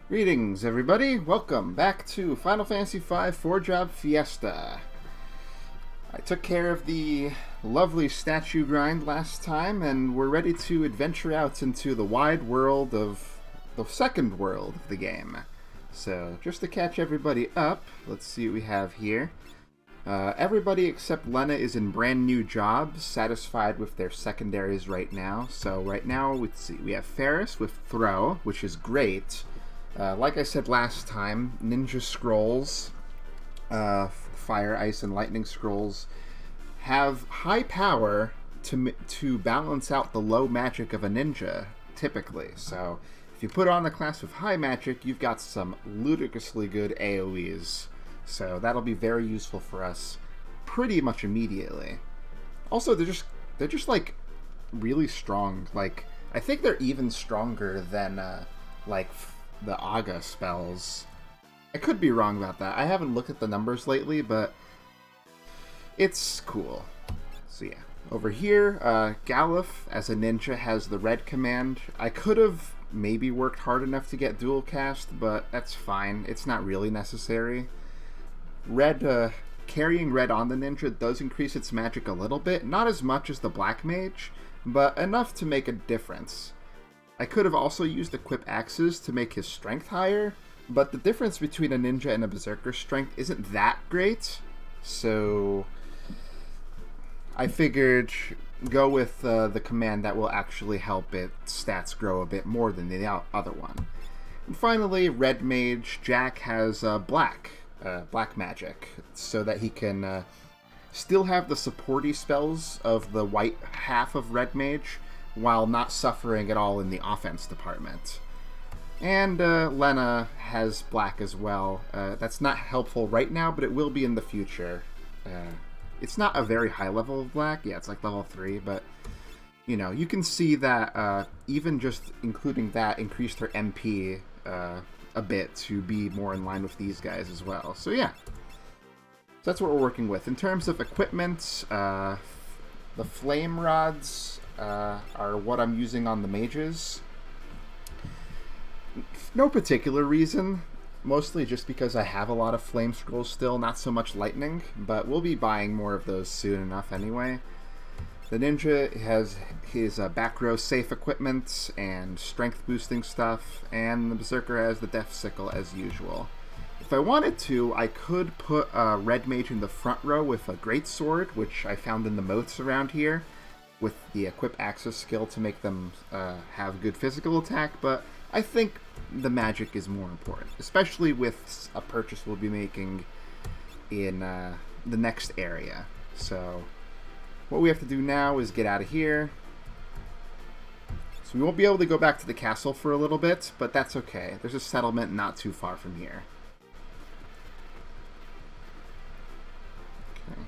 Greetings, everybody. Welcome back to Final Fantasy V 4-Job Fiesta. I took care of the lovely statue grind last time, and we're ready to adventure out into the wide world of the second world of the game. So, just to catch everybody up, let's see what we have here. Everybody except Lena is in brand new jobs, satisfied with their secondaries right now. So right now, let's see, we have Ferris with Throw, which is great. Like I said last time, Ninja Scrolls, Fire, Ice, and Lightning Scrolls have high power to balance out the low magic of a ninja, typically. So if you put on the class with high magic, you've got some ludicrously good AoEs. So that'll be very useful for us pretty much immediately. Also, they're just like really strong. Like, I think they're even stronger than like the Aga spells. I could be wrong about that. I haven't looked at the numbers lately, but it's cool. So yeah, over here, Galuf as a ninja has the red command. I could have maybe worked hard enough to get dual cast, but that's fine. It's not really necessary. Red, carrying red on the ninja does increase its magic a little bit, not as much as the black mage, but enough to make a difference. I could have also used equip axes to make his strength higher, but the difference between a ninja and a berserker's strength isn't that great, so I figured go with the command that will actually help its stats grow a bit more than the other one. And finally, red mage Jack has black magic, so that he can still have the supporty spells of the white half of red mage, while not suffering at all in the offense department. And Lena has black as well. That's not helpful right now, but it will be in the future. It's not a very high level of black. Yeah, it's like level 3, but you know, you can see that even just including that increased her MP a bit to be more in line with these guys as well. So yeah, so that's what we're working with. In terms of equipment, the flame rods are what I'm using on the mages. No particular reason, mostly just because I have a lot of flame scrolls still, not so much lightning, but we'll be buying more of those soon enough anyway. The ninja has his back row safe equipment and strength boosting stuff, and the berserker has the death sickle as usual. If I wanted to, I could put a red mage in the front row with a great sword, which I found in the moats around here, with the equip access skill to make them have good physical attack, but I think the magic is more important, especially with a purchase we'll be making in the next area. So what we have to do now is get out of here. So we won't be able to go back to the castle for a little bit, but that's okay. There's a settlement not too far from here. Okay.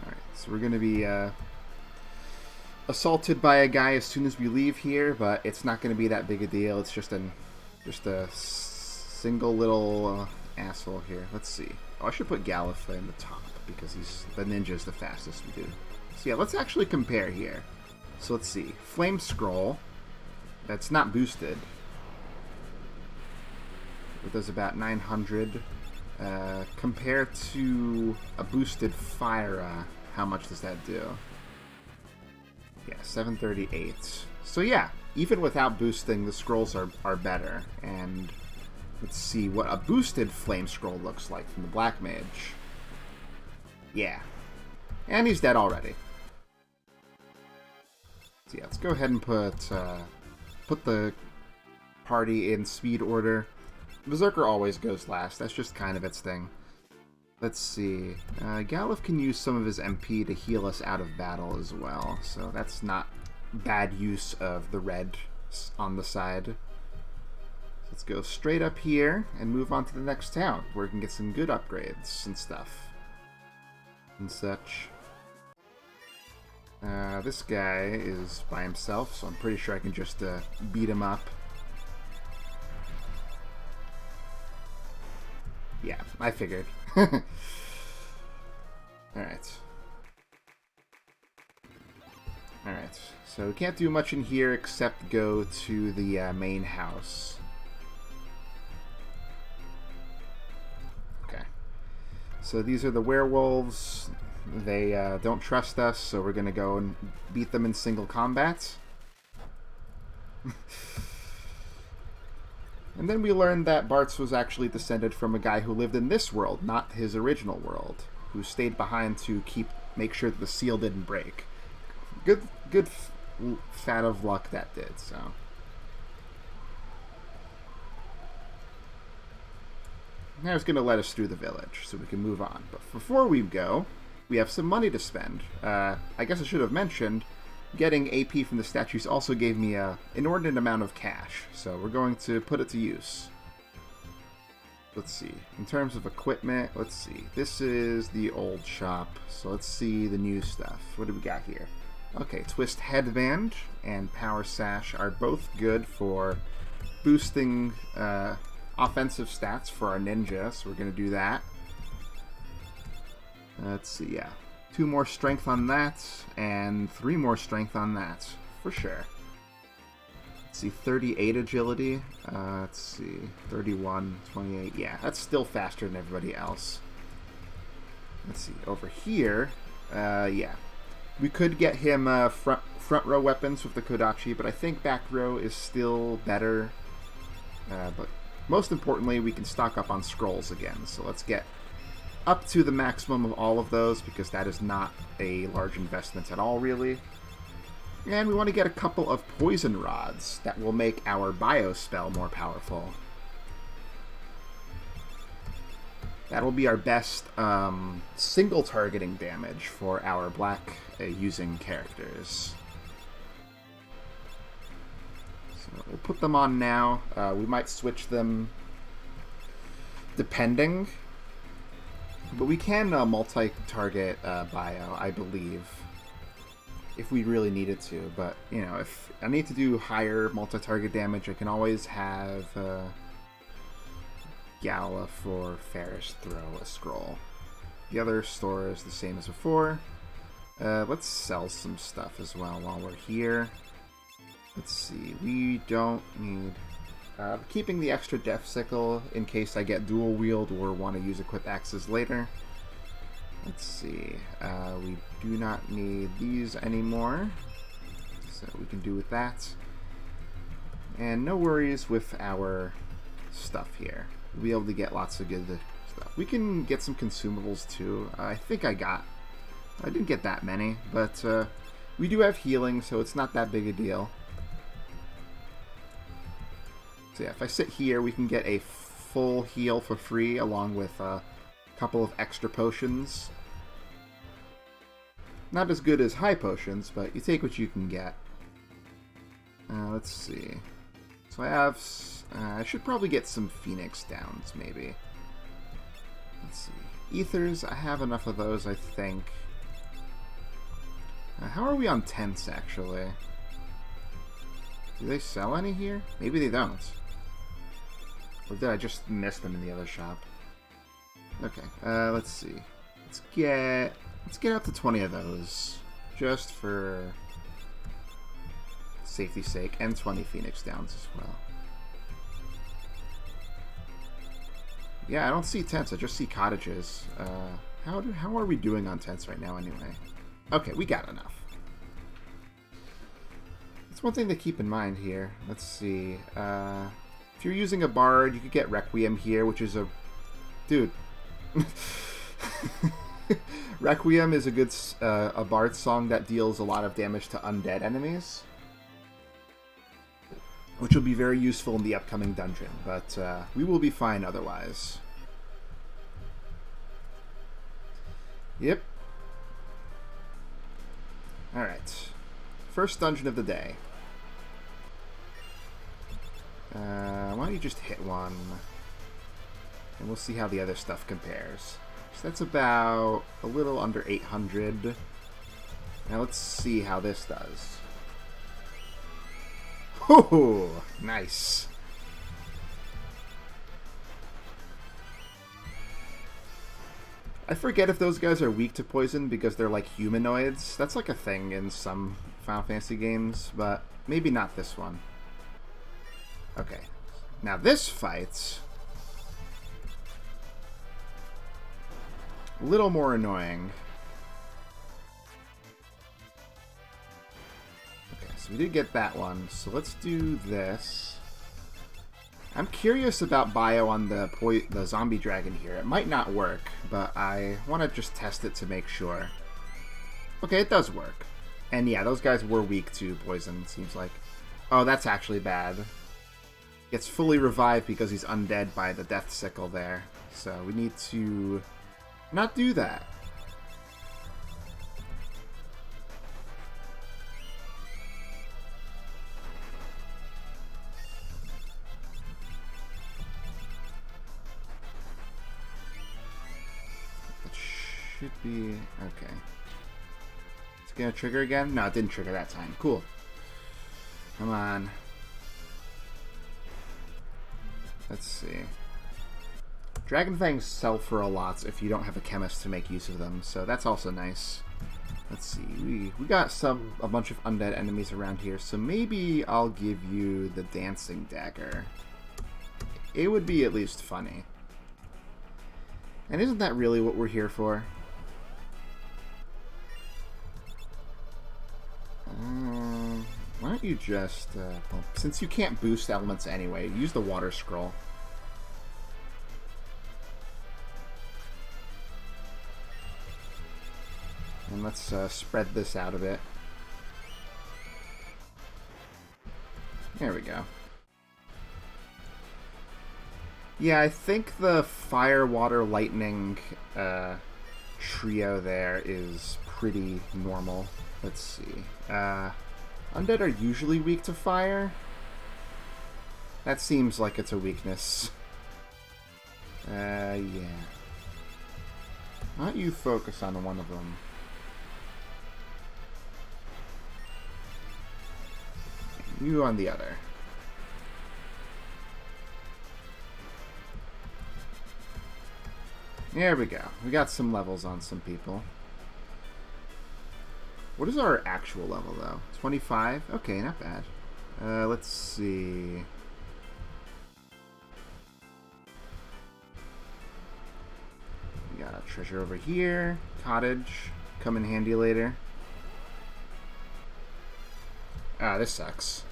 Alright, so we're going to be assaulted by a guy as soon as we leave here, but it's not going to be that big a deal. It's just a single little asshole here. Let's see. Oh, I should put Galuf in the top, because the ninja's the fastest we do. So yeah, let's actually compare here. So let's see. Flame Scroll, that's not boosted. It does about 900. Compared to a boosted Fire, how much does that do? Yeah, 738. So yeah, even without boosting, the scrolls are better. And let's see what a boosted Flame Scroll looks like from the Black Mage. Yeah. And he's dead already. So yeah, let's go ahead and put the party in speed order. Berserker always goes last. That's just kind of its thing. Let's see. Galuf can use some of his MP to heal us out of battle as well. So that's not bad use of the red on the side. Let's go straight up here and move on to the next town, where we can get some good upgrades and stuff and such. This guy is by himself, so I'm pretty sure I can just beat him up. Yeah, I figured. Alright. Alright, so we can't do much in here except go to the main house. Okay. So these are the werewolves. They don't trust us, so we're going to go and beat them in single combat. And then we learned that Bartz was actually descended from a guy who lived in this world, not his original world, who stayed behind to make sure that the seal didn't break. Good fat of luck that did, so. Now it's going to let us through the village, so we can move on. But before we go, we have some money to spend. I guess I should have mentioned, getting AP from the statues also gave me an inordinate amount of cash, so we're going to put it to use. Let's see. In terms of equipment, let's see. This is the old shop, so let's see the new stuff. What do we got here? Okay, Twist Headband and Power Sash are both good for boosting offensive stats for our ninja, so we're going to do that. Let's see, yeah. 2 more strength on that, and 3 more strength on that, for sure. Let's see, 38 agility. Let's see, 31, 28. Yeah, that's still faster than everybody else. Let's see, over here, yeah. We could get him front row weapons with the Kodachi, but I think back row is still better. But most importantly, we can stock up on scrolls again. So let's get up to the maximum of all of those, because that is not a large investment at all, really. And we want to get a couple of poison rods that will make our bio spell more powerful. That'll be our best single targeting damage for our black using characters. So we'll put them on now. We might switch them depending. But we can multi-target bio, I believe, if we really needed to. But, you know, if I need to do higher multi-target damage, I can always have Gala for Ferris throw a scroll. The other store is the same as before. Let's sell some stuff as well while we're here. Let's see, we don't need... keeping the extra Death Sickle in case I get dual wield or want to use equip axes later. Let's see, we do not need these anymore, so we can do with that. And no worries with our stuff here. We'll be able to get lots of good stuff. We can get some consumables too. I think I didn't get that many, but we do have healing, so it's not that big a deal. So yeah, if I sit here, we can get a full heal for free, along with a couple of extra potions. Not as good as high potions, but you take what you can get. Let's see. So I have... I should probably get some Phoenix Downs, maybe. Let's see. Ethers, I have enough of those, I think. How are we on tents, actually? Do they sell any here? Maybe they don't. Or did I just miss them in the other shop? Okay, let's see. Let's get up to 20 of those, just for safety's sake, and 20 Phoenix Downs as well. Yeah, I don't see tents, I just see cottages. How are we doing on tents right now, anyway? Okay, we got enough. That's one thing to keep in mind here. Let's see. If you're using a bard, you could get Requiem here, which is a... Dude. Requiem is a good a bard song that deals a lot of damage to undead enemies, which will be very useful in the upcoming dungeon, but we will be fine otherwise. Yep. Alright. First dungeon of the day. Why don't you just hit one, and we'll see how the other stuff compares. So that's about a little under 800. Now let's see how this does. Oh, nice. I forget if those guys are weak to poison because they're like humanoids. That's like a thing in some Final Fantasy games, but maybe not this one. Okay. Now this fight's a little more annoying. Okay, so we did get that one. So let's do this. I'm curious about bio on the zombie dragon here. It might not work, but I want to just test it to make sure. Okay, it does work. And yeah, those guys were weak to poison, it seems like. Oh, that's actually bad. Gets fully revived because he's undead by the death sickle there. So we need to not do that. It should be okay. It's gonna trigger again? No, it didn't trigger that time. Cool. Come on. Let's see. Dragon Fangs sell for a lot if you don't have a chemist to make use of them, so that's also nice. Let's see. We got a bunch of undead enemies around here, so maybe I'll give you the dancing dagger. It would be at least funny. And isn't that really what we're here for? Why don't you just, well, since you can't boost elements anyway, use the water scroll. And let's spread this out a bit. There we go. Yeah, I think the fire, water, lightning trio there is pretty normal. Let's see. Undead are usually weak to fire. That seems like it's a weakness. Yeah. Why don't you focus on one of them? You on the other. There we go. We got some levels on some people. What is our actual level, though? 25? Okay, not bad. Let's see. We got a treasure over here. Cottage. Come in handy later. Ah, this sucks.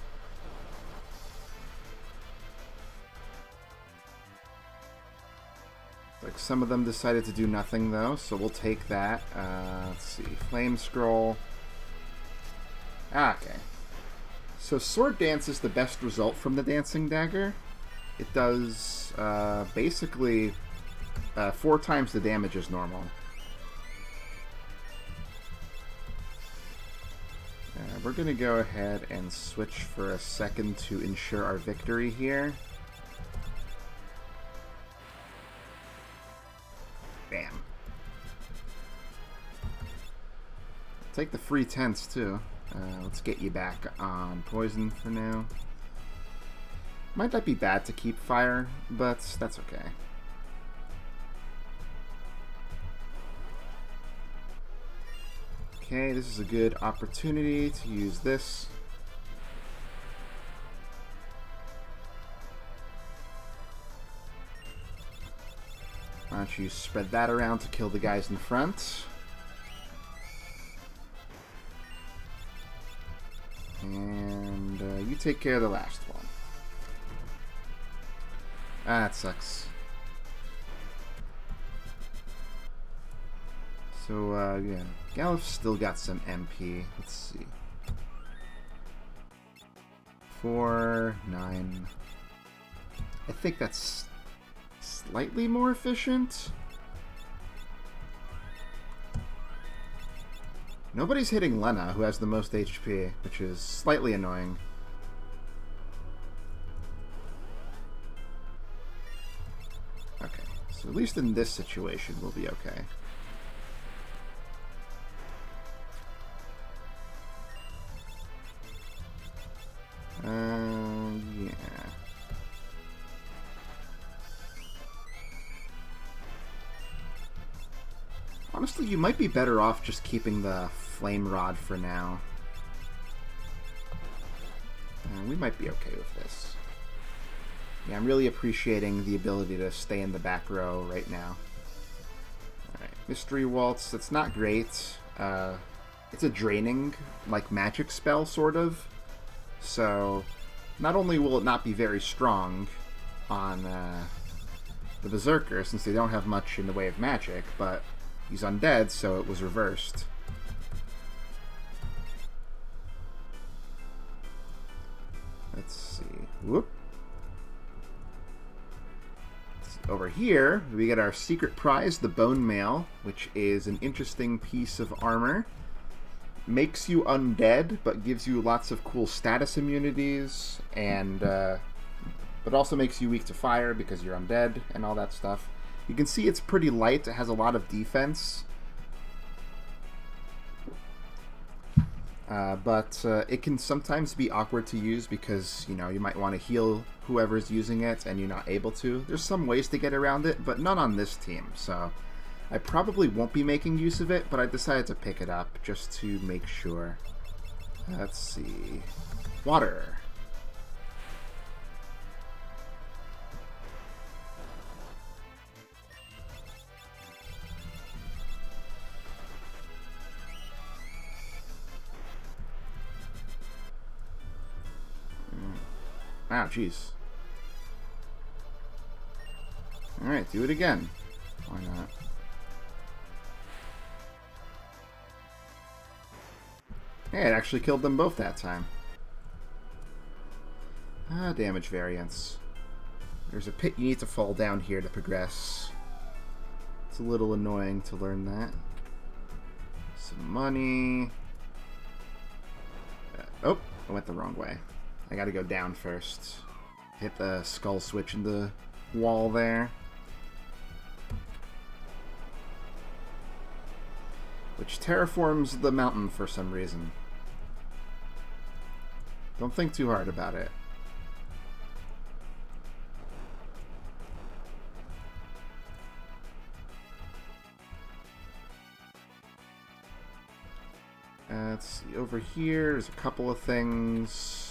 Like some of them decided to do nothing though, so we'll take that. Let's see, flame scroll. Ah, okay. So sword dance is the best result from the dancing dagger. It does basically 4 times the damage as normal. We're going to go ahead and switch for a second to ensure our victory here. Bam. Take the free tents too. Let's get you back on poison for now. Might not be bad to keep fire, but that's okay. Okay, this is a good opportunity to use this. Why don't you spread that around to kill the guys in front. And you take care of the last one. Ah, that sucks. So, yeah. Gallif's still got some MP. Let's see. 4, 9. I think that's slightly more efficient. Nobody's hitting Lena, who has the most HP, which is slightly annoying. Okay, so at least in this situation, we'll be okay. Yeah. Honestly, you might be better off just keeping the flame rod for now. We might be okay with this. Yeah, I'm really appreciating the ability to stay in the back row right now. Alright, Mystery Waltz, it's not great. It's a draining, like, magic spell, sort of. So, not only will it not be very strong on the Berserker, since they don't have much in the way of magic, but he's undead, so it was reversed. Let's see. Whoop. Over here, we get our secret prize, the Bone Mail, which is an interesting piece of armor. Makes you undead, but gives you lots of cool status immunities, and but also makes you weak to fire because you're undead and all that stuff. You can see it's pretty light. It has a lot of defense. But it can sometimes be awkward to use because, you know, you might want to heal whoever's using it and you're not able to. There's some ways to get around it, but none on this team. So I probably won't be making use of it, but I decided to pick it up just to make sure. Let's see. Water. Wow, jeez. Alright, do it again. Why not? Hey, it actually killed them both that time. Damage variance. There's a pit you need to fall down here to progress. It's a little annoying to learn that. Some money. Oh, I went the wrong way. I gotta go down first. Hit the skull switch in the wall there. Which terraforms the mountain for some reason. Don't think too hard about it. Let's see, over here, there's a couple of things.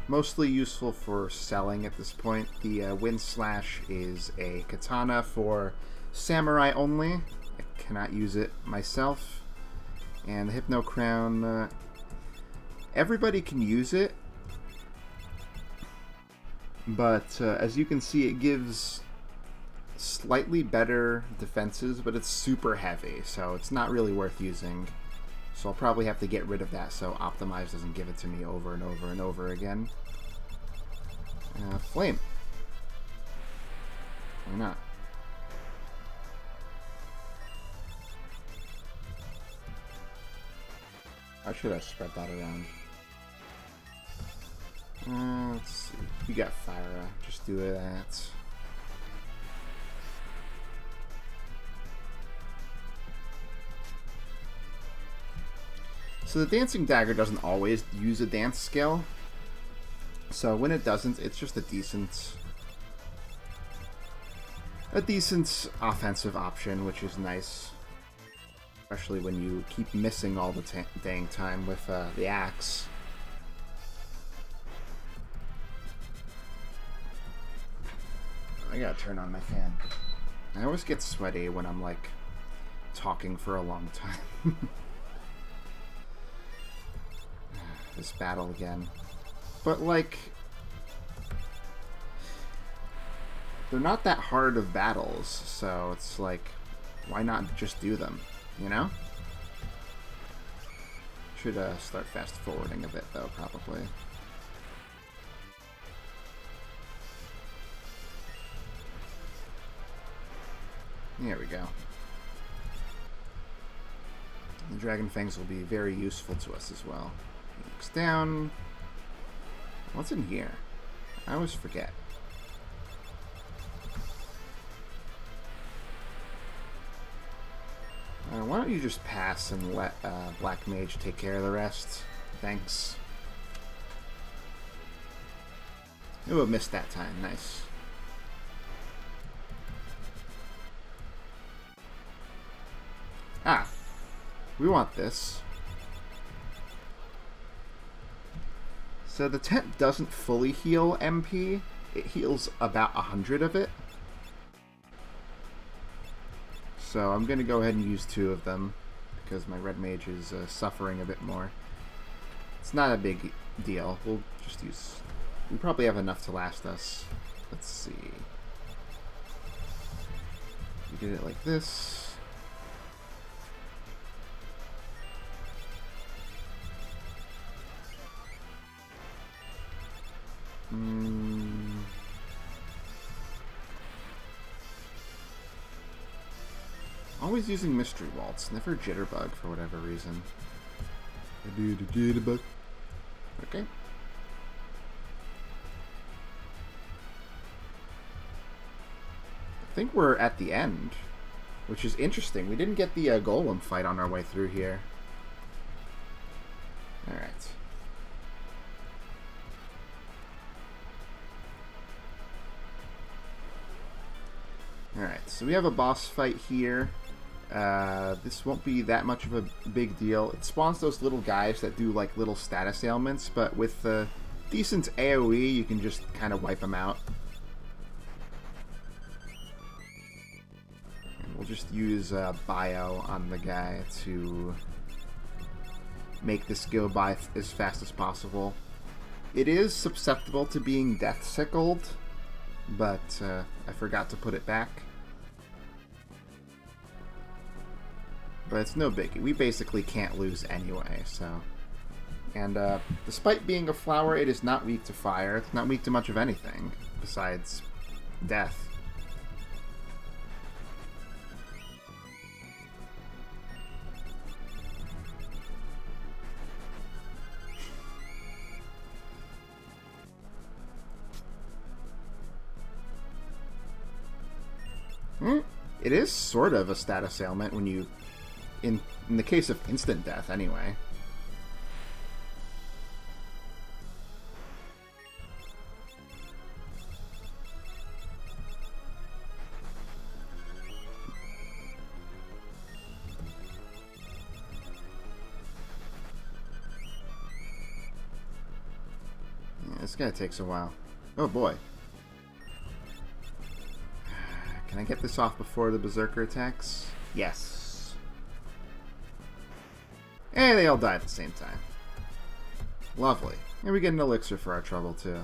Mostly useful for selling at this point. The Wind Slash is a katana for samurai only. I cannot use it myself. And the Hypno Crown, everybody can use it. But as you can see, it gives slightly better defenses, but it's super heavy, so it's not really worth using. So I'll probably have to get rid of that so Optimize doesn't give it to me over and over and over again. Flame. Why not? How should I spread that around? Let's see. We got Thyra. Just do that. So the Dancing Dagger doesn't always use a dance skill. So when it doesn't, it's just a decent offensive option, which is nice. Especially when you keep missing all the dang time with the axe. I gotta turn on my fan. I always get sweaty when I'm, like, talking for a long time. This battle again. But, like, they're not that hard of battles, so it's like, why not just do them, you know? Should start fast forwarding a bit, though, probably. There we go. The Dragon Fangs will be very useful to us as well. Looks down. What's in here? I always forget. Why don't you just pass and let Black Mage take care of the rest? Thanks. Ooh, I missed that time. Nice. Ah, we want this. So the tent doesn't fully heal MP. It heals about 100 of it. So I'm going to go ahead and use 2 of them because my red mage is suffering a bit more. It's not a big deal. We'll just use... We probably have enough to last us. Let's see. We did it like this. Always using Mystery Waltz, never Jitterbug for whatever reason. I do the Jitterbug. Okay. I think we're at the end, which is interesting. We didn't get the golem fight on our way through here. Alright. Alright, so we have a boss fight here. This won't be that much of a big deal. It spawns those little guys that do like little status ailments, but with decent AoE, you can just kind of wipe them out. And we'll just use Bio on the guy to make this go by as fast as possible. It is susceptible to being death sickled, but I forgot to put it back. But it's no biggie. We basically can't lose anyway, so... And despite being a flower, it is not weak to fire. It's not weak to much of anything, besides death. It is sort of a status ailment when you... In the case of instant death, anyway. Yeah, this guy takes a while. Oh boy. Can I get this off before the Berserker attacks? Yes. And they all die at the same time. Lovely. And we get an elixir for our trouble, too.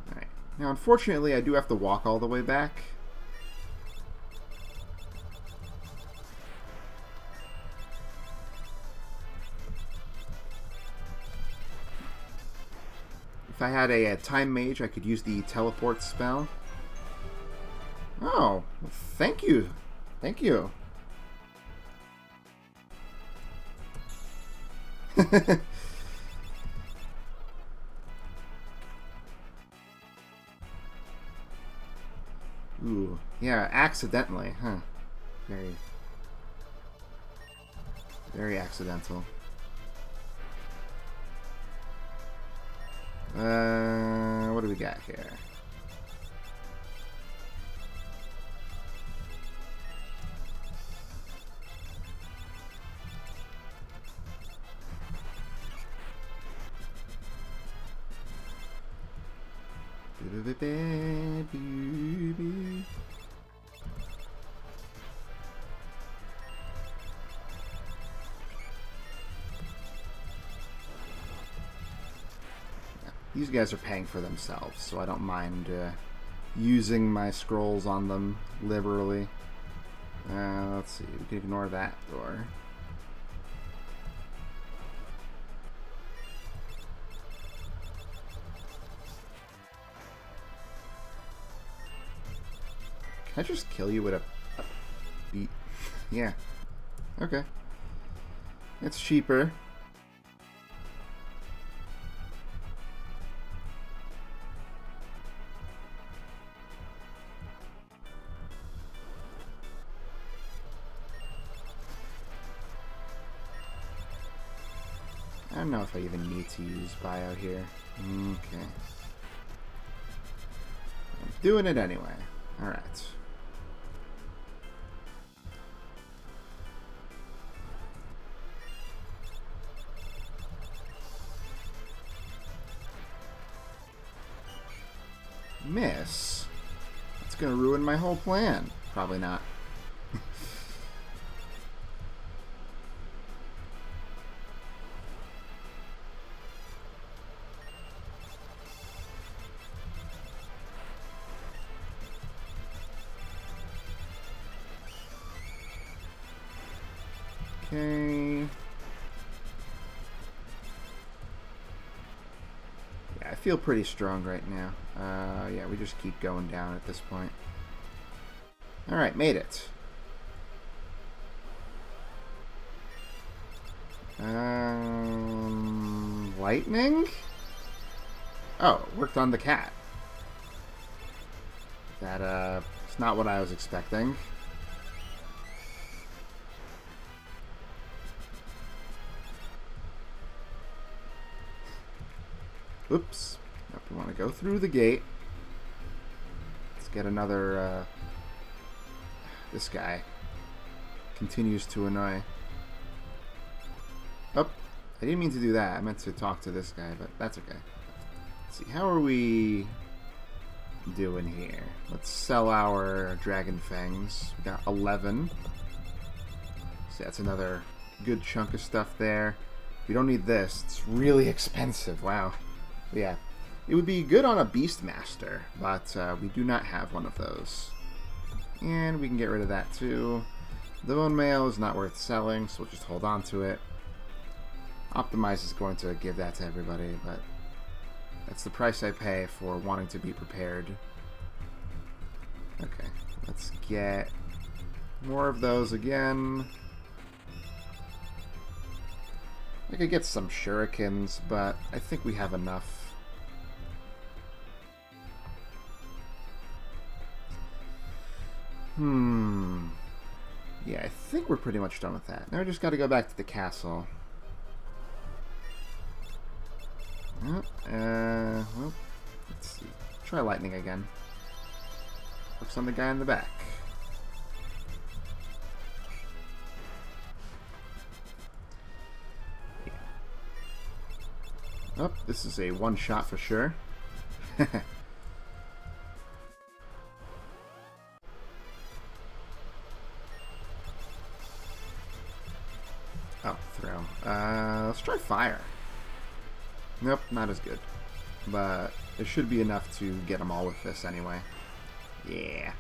Alright. Now, unfortunately, I do have to walk all the way back. If I had a time mage, I could use the teleport spell. Oh, well, thank you. Thank you. Ooh, yeah, accidentally, huh? Very accidental. What do we got here? These guys are paying for themselves, so I don't mind using my scrolls on them liberally. Let's see, we can ignore that door. Can I just kill you with a beat? Yeah. Okay. It's cheaper. I don't know if I even need to use bio here. Okay. I'm doing it anyway. Alright. miss, it's going to ruin my whole plan. Probably not. Okay. Yeah, I feel pretty strong right now. Yeah, we just keep going down at this point. Alright, made it. Lightning? Oh, it worked on the cat. That, it's not what I was expecting. Oops. Nope, we want to go through the gate. Let's get another, this guy continues to annoy. Oh, I didn't mean to do that. I meant to talk to this guy, but that's okay. Let's see, how are we doing here? Let's sell our Dragon Fangs. We got 11. So that's another good chunk of stuff there. We don't need this. It's really expensive. Wow. But yeah, it would be good on a Beastmaster, but we do not have one of those. And we can get rid of that too. The bone mail is not worth selling, so we'll just hold on to it. Optimize is going to give that to everybody, but that's the price I pay for wanting to be prepared. Okay, let's get more of those again. I could get some shurikens, but I think we have enough. Yeah, I think we're pretty much done with that. Now we just got to go back to the castle. Well, let's see. Try lightning again. Works on the guy in the back. Yeah. Oh, this is a one-shot for sure. Oh, throw. Let's try fire. Nope, not as good. But it should be enough to get them all with this anyway. Yeah.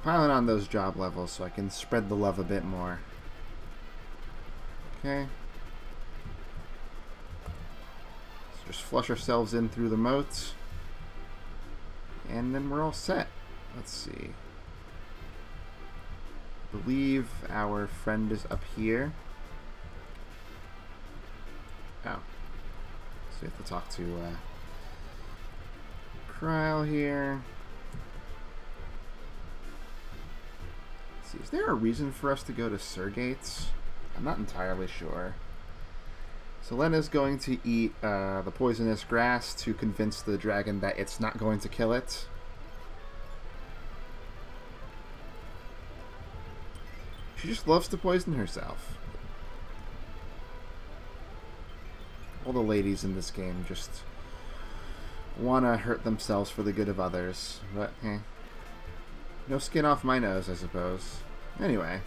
Piling on those job levels so I can spread the love a bit more. Okay. So just flush ourselves in through the moat. And then we're all set. Let's see. I believe our friend is up here. Oh. So we have to talk to Kryl here. Let's see, is there a reason for us to go to Surgates? I'm not entirely sure. So Lena's going to eat the poisonous grass to convince the dragon that it's not going to kill it. She just loves to poison herself. All the ladies in this game just want to hurt themselves for the good of others. But, no skin off my nose, I suppose. Anyway.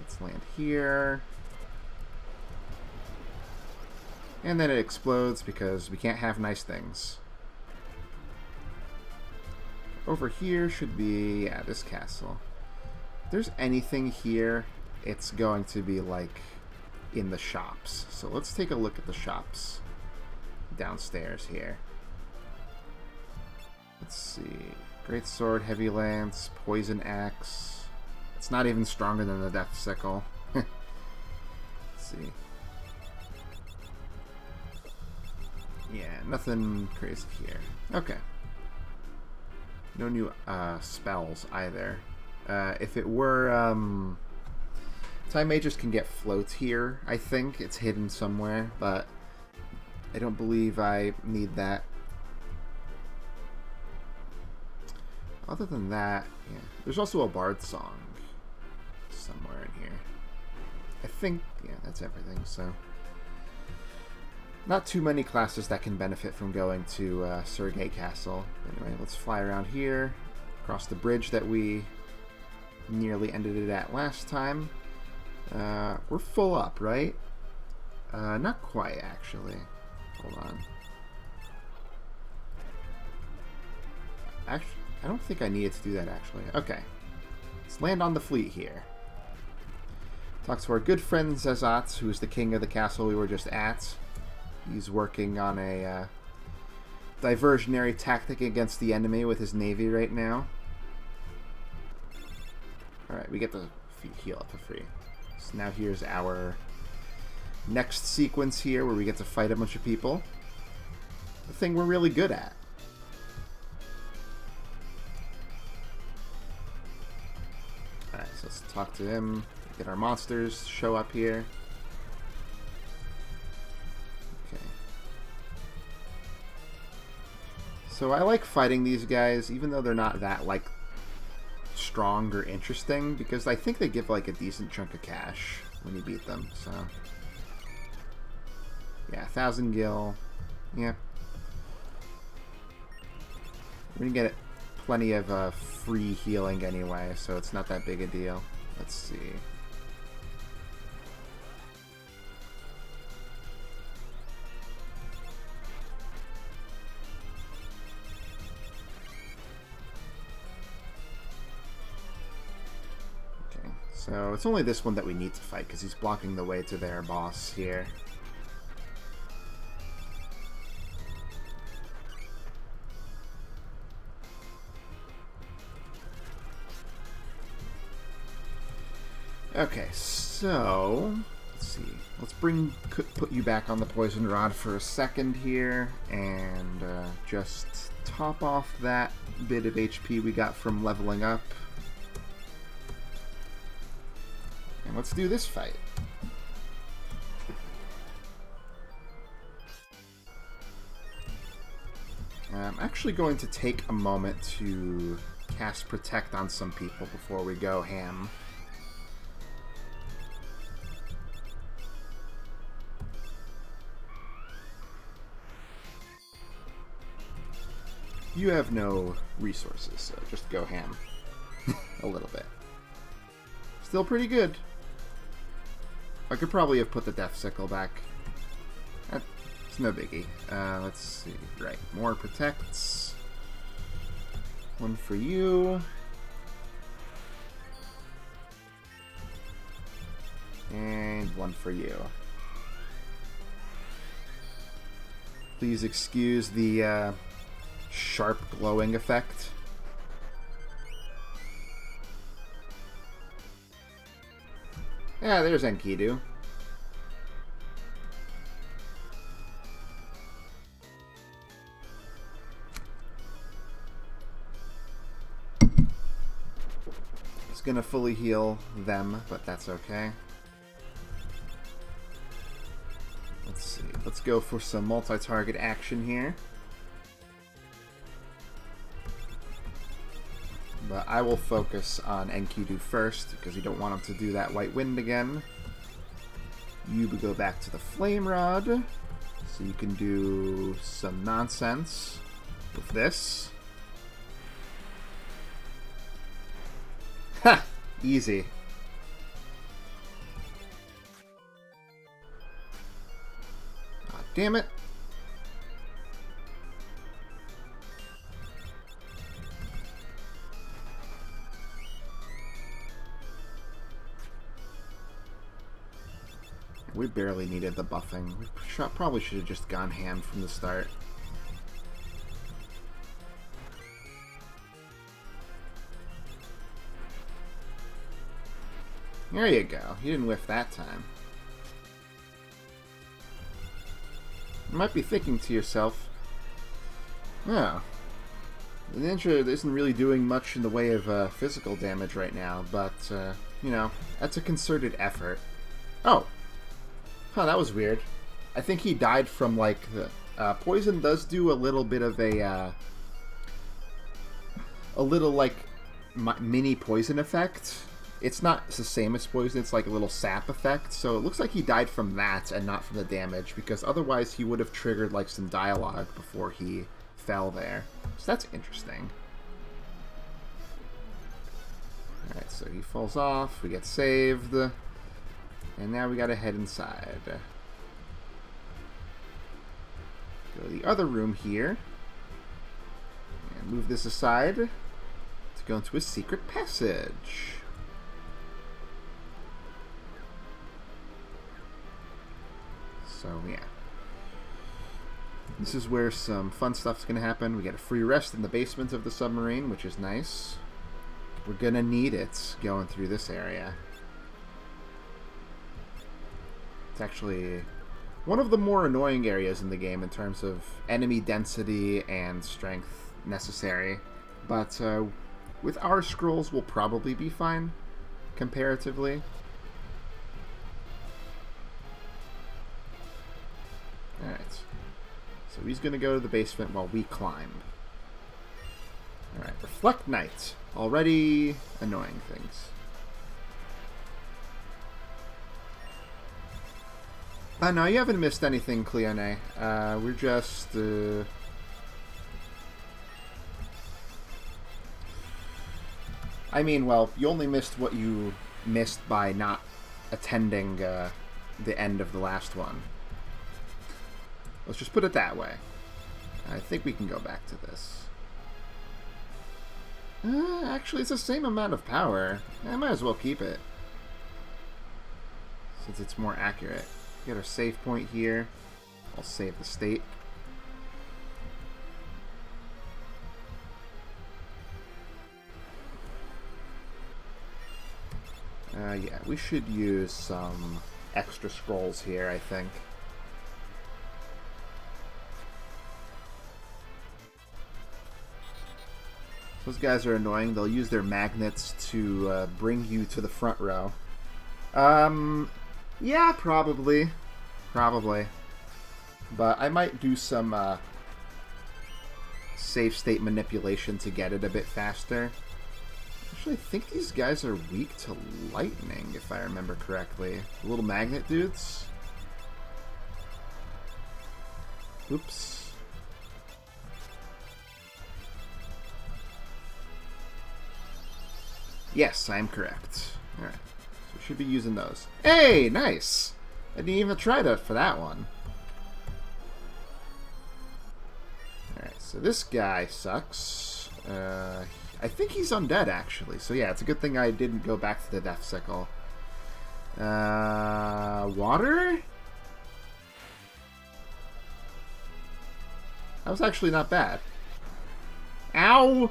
Let's land here. And then it explodes because we can't have nice things. Over here should be, yeah, this castle. If there's anything here, it's going to be like in the shops. So let's take a look at the shops downstairs here. Let's see. Great sword, heavy lance, poison axe. It's not even stronger than the death sickle. Let's see. Yeah, nothing crazy here. Okay. No new spells either. If it were Time Mages can get float here, I think. It's hidden somewhere, but I don't believe I need that. Other than that, yeah. There's also a bard song somewhere in here. I think, yeah, that's everything, so. Not too many classes that can benefit from going to Surgate Castle. Anyway, let's fly around here, across the bridge that we nearly ended it at last time. We're full up, right? Not quite, actually. Hold on. Actually, I don't think I needed to do that, actually. Okay. Let's land on the fleet here. Talk to our good friend Zazat, who is the king of the castle we were just at. He's working on a diversionary tactic against the enemy with his navy right now. Alright, we get to heal up for free. So now here's our next sequence here where we get to fight a bunch of people. The thing we're really good at. Alright, so let's talk to him. Get our monsters show up here. Okay. So I like fighting these guys, even though they're not that, like, strong or interesting, because I think they give, like, a decent chunk of cash when you beat them, so. Yeah, 1,000 gil. Yeah. We're gonna get plenty of free healing anyway, so it's not that big a deal. Let's see. Okay, so it's only this one that we need to fight because he's blocking the way to their boss here. Okay, so let's see. Let's put you back on the poison rod for a second here, and just top off that bit of HP we got from leveling up. And let's do this fight. I'm actually going to take a moment to cast Protect on some people before we go ham. You have no resources, so just go ham. A little bit. Still pretty good. I could probably have put the Death Sickle back. It's no biggie. Let's see. Right, more protects. One for you. And one for you. Please excuse the sharp glowing effect. Yeah, there's Enkidu. It's gonna fully heal them, but that's okay. Let's see. Let's go for some multi-target action here. But I will focus on Enkidu first, because you don't want him to do that White Wind again. You go back to the Flame Rod, so you can do some nonsense with this. Ha! Easy. Aw, damn it. We barely needed the buffing. We probably should have just gone ham from the start. There you go. You didn't whiff that time. You might be thinking to yourself, oh, the ninja isn't really doing much in the way of physical damage right now, but, you know, that's a concerted effort. Oh! Huh, that was weird. I think he died from, like, the... poison does do a little bit of a little, like, mini poison effect. It's not the same as poison, it's like a little sap effect. So it looks like he died from that and not from the damage, because otherwise he would have triggered, like, some dialogue before he fell there. So that's interesting. Alright, so he falls off, we get saved, and now we gotta head inside. Go to the other room here, and move this aside to go into a secret passage. So, yeah. This is where some fun stuff's going to happen. We get a free rest in the basement of the submarine, which is nice. We're going to need it going through this area. It's actually one of the more annoying areas in the game in terms of enemy density and strength necessary. But with our scrolls, we'll probably be fine, comparatively. Alright. So he's going to go to the basement while we climb. Alright, Reflect Knight. Already annoying things. No, you haven't missed anything, Cleone. We're just... I mean, well, you only missed what you missed by not attending the end of the last one. Let's just put it that way. I think we can go back to this. Actually, it's the same amount of power. I might as well keep it, since it's more accurate. Get our save point here. I'll save the state. Yeah, we should use some extra scrolls here, I think. Those guys are annoying. They'll use their magnets to bring you to the front row. Yeah, probably. Probably. But I might do some save state manipulation to get it a bit faster. Actually, I think these guys are weak to lightning, if I remember correctly. The little magnet dudes. Oops. Yes, I am correct. Alright. So we should be using those. Hey, nice! I didn't even try for that one. Alright, so this guy sucks. I think he's undead, actually. So yeah, it's a good thing I didn't go back to the Death Sickle. Water? That was actually not bad. Ow!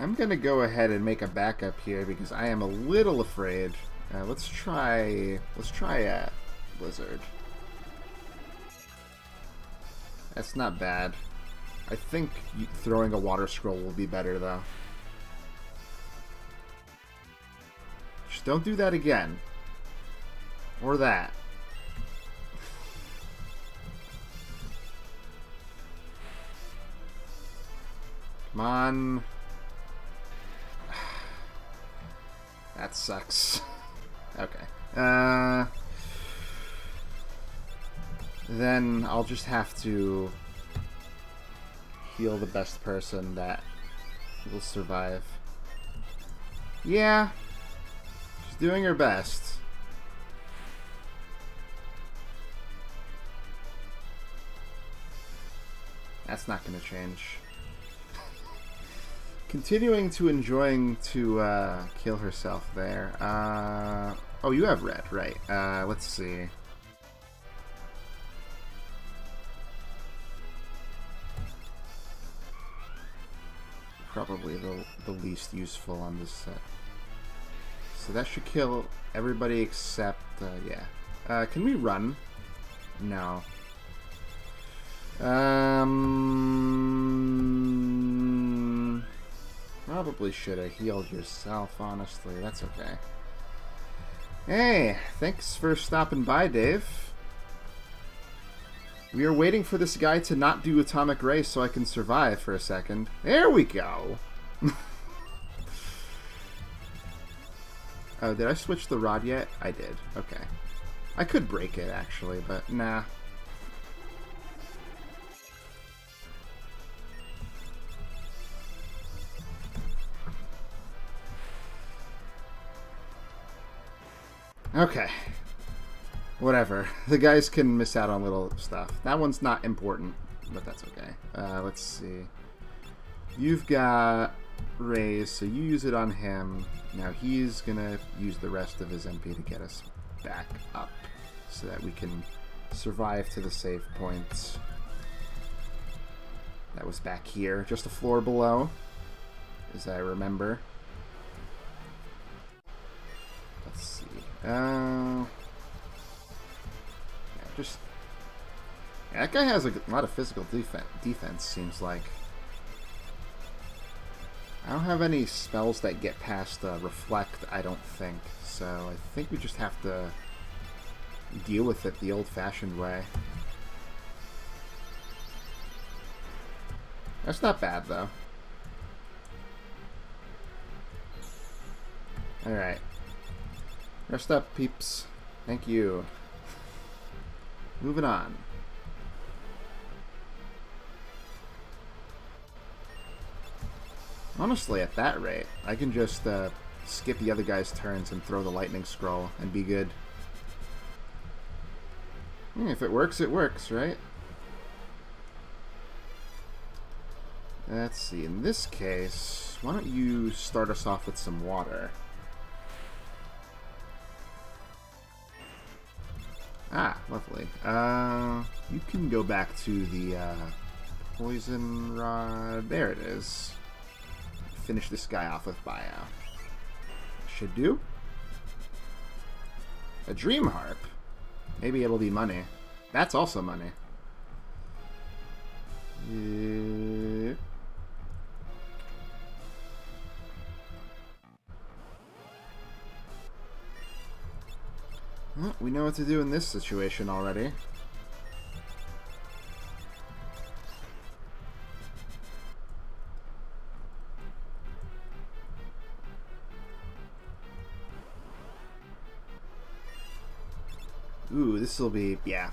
I'm gonna go ahead and make a backup here because I am a little afraid. Let's try a Blizzard. That's not bad. I think throwing a water scroll will be better though. Just don't do that again. Or that. Come on. That sucks. Okay. Then I'll just have to heal the best person that will survive. Yeah. She's doing her best. That's not going to change. Continuing to enjoying to kill herself there. Oh, you have red, right. Let's see. Probably the least useful on this set. So that should kill everybody except, yeah. Can we run? No. Probably should have healed yourself, honestly. That's okay. Hey, thanks for stopping by, Dave. We are waiting for this guy to not do atomic ray so I can survive for a second. There we go. Oh, did I switch the rod yet? I did. Okay. I could break it, actually, but nah. Okay. Whatever. The guys can miss out on little stuff. That one's not important, but that's okay. Let's see. You've got raise, so you use it on him. Now he's gonna use the rest of his MP to get us back up so that we can survive to the save points. That was back here, just a floor below, as I remember. Let's see. Yeah, that guy has a lot of physical defense, seems like. I don't have any spells that get past Reflect, I don't think. So I think we just have to deal with it the old-fashioned way. That's not bad, though. Alright. Rest up, peeps. Thank you. Moving on. Honestly, at that rate, I can just skip the other guy's turns and throw the lightning scroll and be good. If it works, right? Let's see, in this case, why don't you start us off with some water? Ah, lovely. You can go back to the poison rod. There it is. Finish this guy off with bio. Should do. A dream harp. Maybe it'll be money. That's also money. Yeah. Well, we know what to do in this situation already. Ooh, this will be, yeah.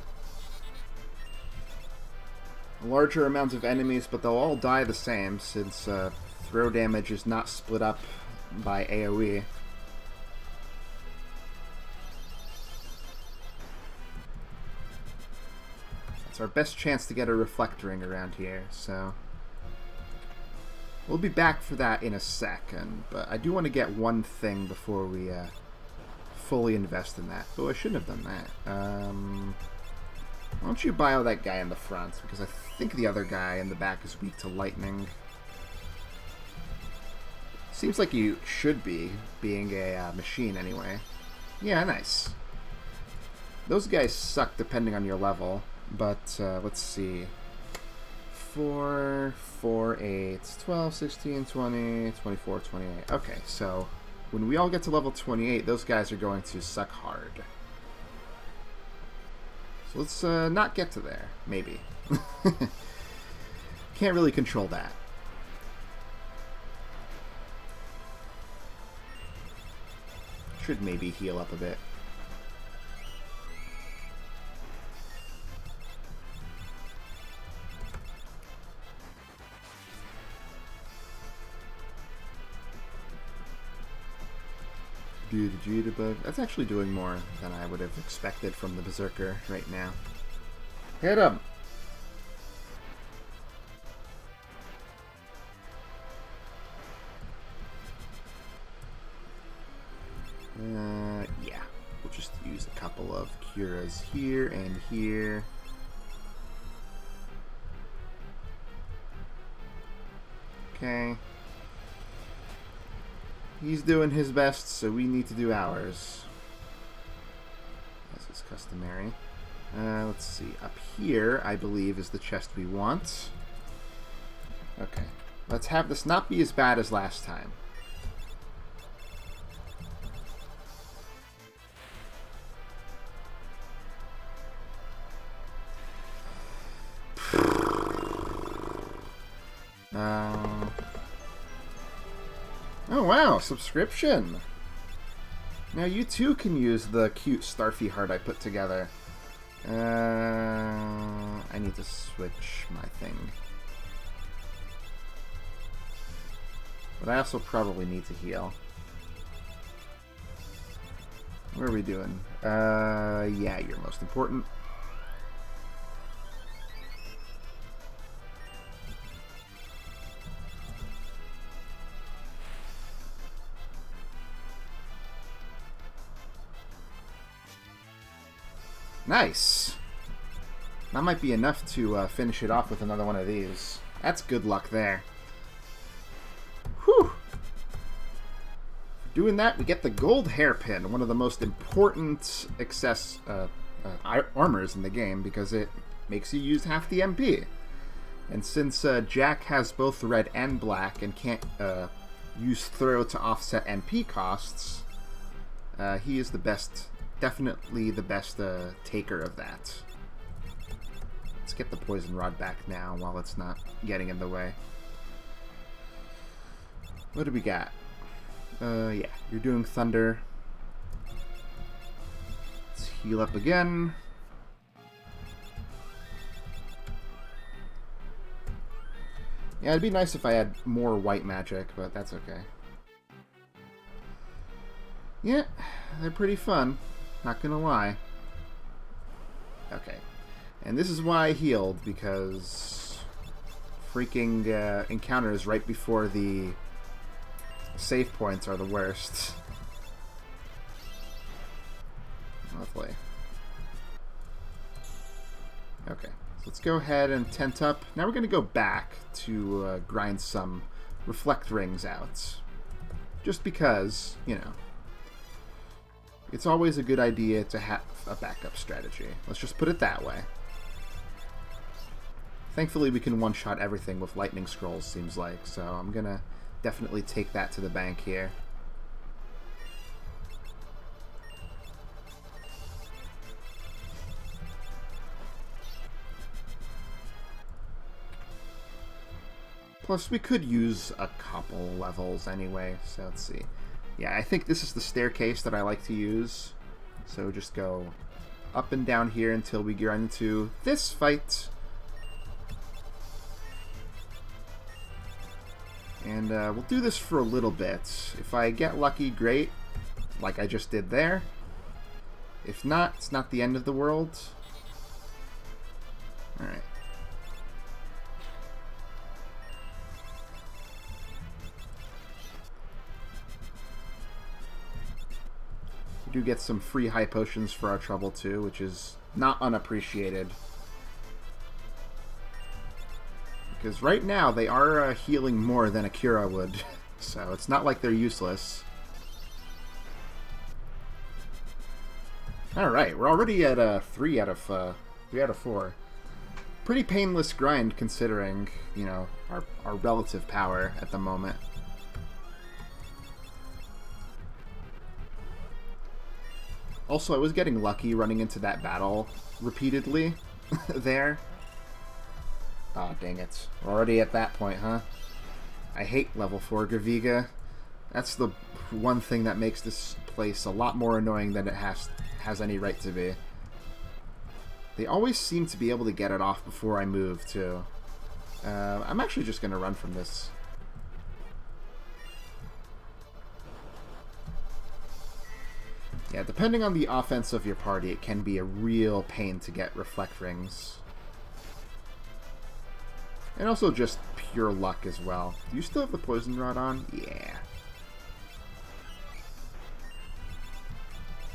Larger amounts of enemies, but they'll all die the same, since throw damage is not split up by AoE. It's our best chance to get a Reflect Ring around here, so... We'll be back for that in a second, but I do want to get one thing before we fully invest in that. Oh, I shouldn't have done that. Why don't you bio that guy in the front? Because I think the other guy in the back is weak to lightning. Seems like you should be, being a machine anyway. Yeah, nice. Those guys suck depending on your level, but let's see. 4, 4, 8, 12, 16, 20, 24, 28. Okay, so when we all get to level 28, those guys are going to suck hard. So let's not get to there, maybe. Can't really control that. Should maybe heal up a bit. That's actually doing more than I would have expected from the Berserker right now. Hit him! Yeah. We'll just use a couple of Curas here and here. Okay. He's doing his best, so we need to do ours. As his customary. Let's see. Up here, I believe, is the chest we want. Okay. Let's have this not be as bad as last time. Oh wow, subscription! Now you too can use the cute Starfy heart I put together. I need to switch my thing. But I also probably need to heal. What are we doing? Yeah, you're most important. Nice! That might be enough to finish it off with another one of these. That's good luck there. Whew! For doing that, we get the gold hairpin, one of the most important armors in the game, because it makes you use half the MP. And since Jack has both red and black and can't use throw to offset MP costs, he is the best... Definitely the best taker of that. Let's get the poison rod back now while it's not getting in the way. What do we got? Yeah, you're doing thunder. Let's heal up again. Yeah, it'd be nice if I had more white magic, but that's okay. Yeah, they're pretty fun. Not gonna lie. Okay. And this is why I healed, because freaking encounters right before the save points are the worst. Lovely. Okay. So let's go ahead and tent up. Now we're gonna go back to grind some reflect rings out. Just because, you know, it's always a good idea to have a backup strategy. Let's just put it that way. Thankfully, we can one-shot everything with lightning scrolls, seems like, so I'm gonna definitely take that to the bank here. Plus, we could use a couple levels anyway, so let's see. Yeah, I think this is the staircase that I like to use. So just go up and down here until we get into this fight. And we'll do this for a little bit. If I get lucky, great. Like I just did there. If not, it's not the end of the world. Alright. Do get some free high potions for our trouble too, which is not unappreciated. Because right now they are healing more than a Cura would, so it's not like they're useless. Alright, we're already at 3 out of 4. Pretty painless grind considering, you know, our relative power at the moment. Also, I was getting lucky running into that battle repeatedly there. Aw, oh, dang it. We're already at that point, huh? I hate level 4 Gaviga. That's the one thing that makes this place a lot more annoying than it has any right to be. They always seem to be able to get it off before I move, too. I'm actually just going to run from this. Yeah, depending on the offense of your party, it can be a real pain to get reflect rings. And also just pure luck as well. Do you still have the poison rod on? Yeah.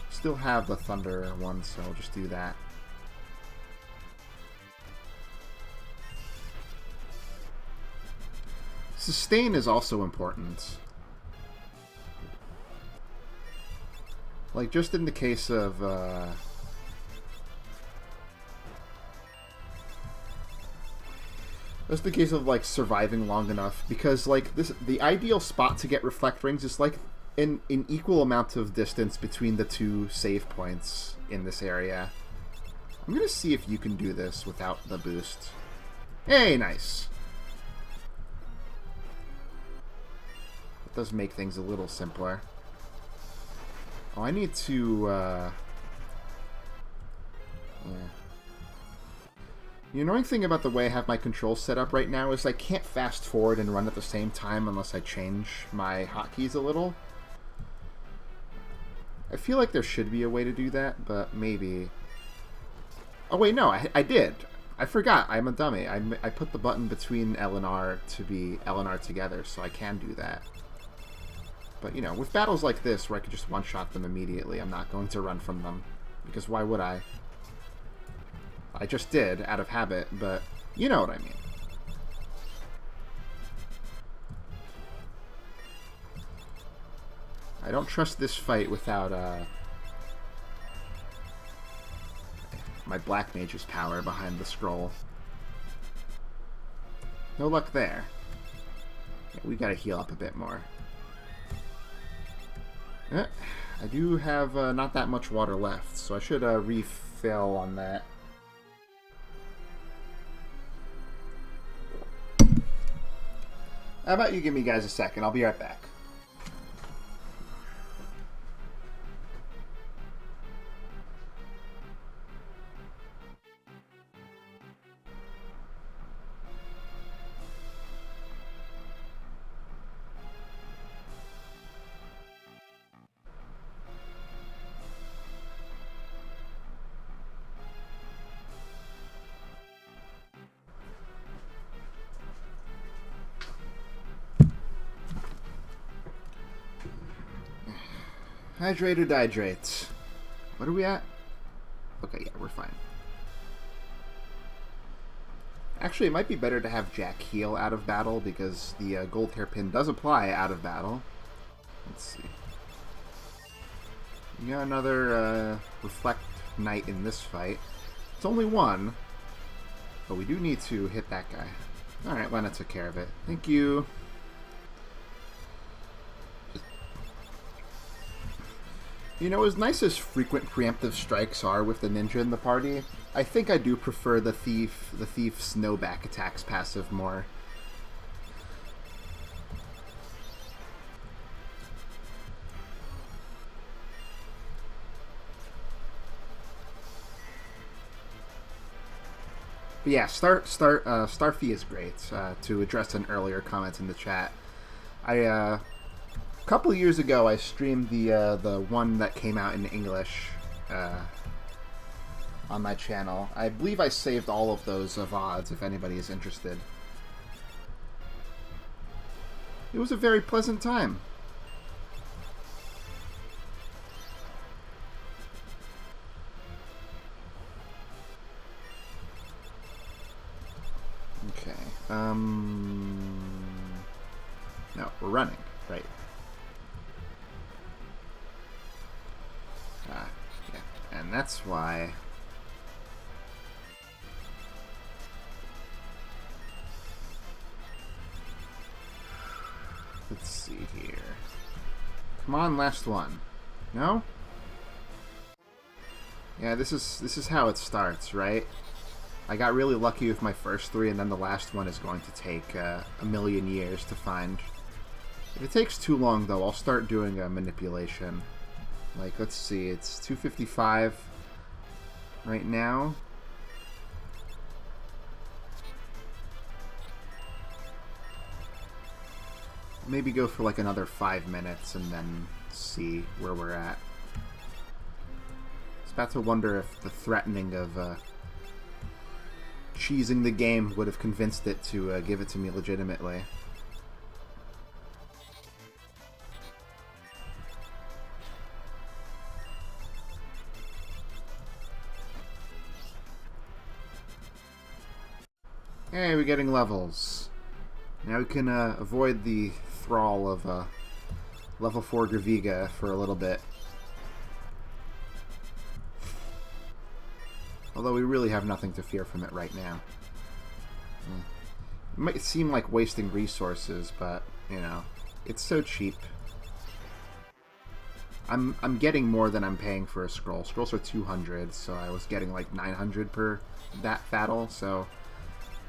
Still have the thunder one, so I'll just do that. Sustain is also important. Like, just in the case of Just the case of like surviving long enough, because like the ideal spot to get reflect rings is like an equal amount of distance between the two save points in this area. I'm gonna see if you can do this without the boost. Hey, nice. It does make things a little simpler. Oh, I need to, yeah. The annoying thing about the way I have my controls set up right now is I can't fast forward and run at the same time unless I change my hotkeys a little. I feel like there should be a way to do that, but maybe... Oh wait, no, I did. I forgot. I'm a dummy. I put the button between L and R to be L and R together, so I can do that. But, you know, with battles like this where I could just one-shot them immediately, I'm not going to run from them. Because why would I? I just did, out of habit, but you know what I mean. I don't trust this fight without, my Black Mage's power behind the scroll. No luck there. Yeah, we gotta heal up a bit more. I do have not that much water left, so I should refill on that. How about you give me guys a second? I'll be right back. Hydrate or dihydrate? What are we at? Okay, yeah, we're fine. Actually, it might be better to have Jack heal out of battle, because the gold hairpin does apply out of battle. Let's see. We got another Reflect Knight in this fight. It's only one, but we do need to hit that guy. Alright, Lena took care of it. Thank you. You know, as nice as frequent preemptive strikes are with the ninja in the party, I think I do prefer the thief's no back attacks passive more. But yeah, Starfy is great. To address an earlier comment in the chat, a couple of years ago, I streamed the one that came out in English on my channel. I believe I saved all of those VODs if anybody is interested. It was a very pleasant time. Okay. No, we're running, right? Yeah, and that's why. Let's see here. Come on, last one. No? Yeah, this is how it starts, right? I got really lucky with my first three, and then the last one is going to take a million years to find. If it takes too long, though, I'll start doing a manipulation. Like, let's see, it's 2:55 right now. Maybe go for like another 5 minutes and then see where we're at. I was about to wonder if the threatening of cheesing the game would have convinced it to give it to me legitimately. Hey, we're getting levels. Now we can avoid the thrall of level 4 Graviga for a little bit. Although we really have nothing to fear from it right now. It might seem like wasting resources, but, you know, it's so cheap. I'm getting more than I'm paying for a scroll. Scrolls are 200, so I was getting like 900 per that battle, so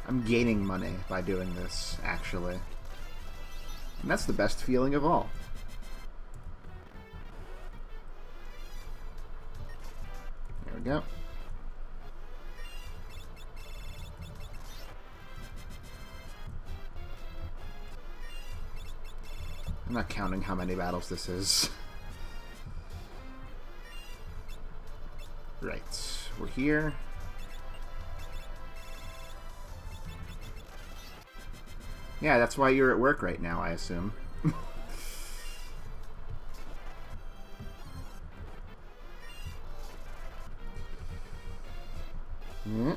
I'm gaining money by doing this, actually. And that's the best feeling of all. There we go. I'm not counting how many battles this is. Right, we're here. Yeah, that's why you're at work right now, I assume. Yeah.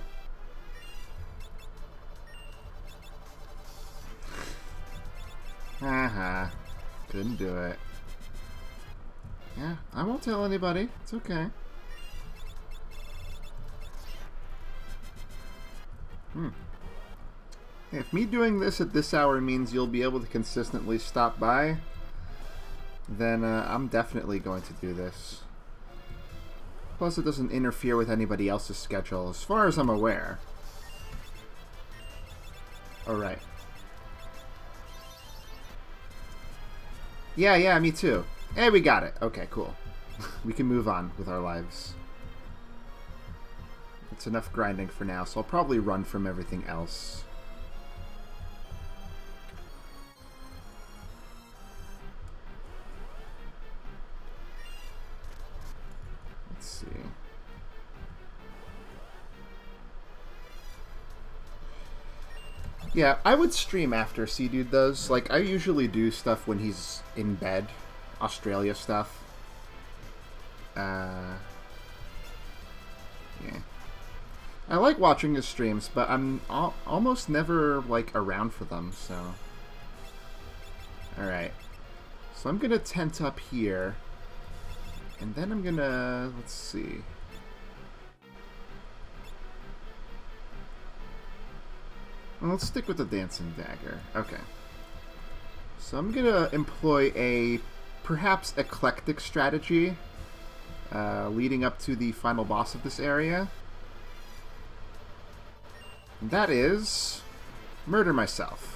Haha. Couldn't do it. Yeah, I won't tell anybody. It's okay. If me doing this at this hour means you'll be able to consistently stop by, then I'm definitely going to do this. Plus, it doesn't interfere with anybody else's schedule, as far as I'm aware. Alright. Yeah, me too. Hey, we got it. Okay, cool. We can move on with our lives. It's enough grinding for now, so I'll probably run from everything else. Let's see. Yeah, I would stream after Sea-Dude does. Like, I usually do stuff when he's in bed. Australia stuff. Yeah. I like watching his streams, but I'm almost never, like, around for them, so... Alright. So I'm gonna tent up here. And then I'm gonna... Let's see... Well, let's stick with the Dancing Dagger. Okay. So I'm gonna employ a perhaps eclectic strategy leading up to the final boss of this area. And that is murder myself.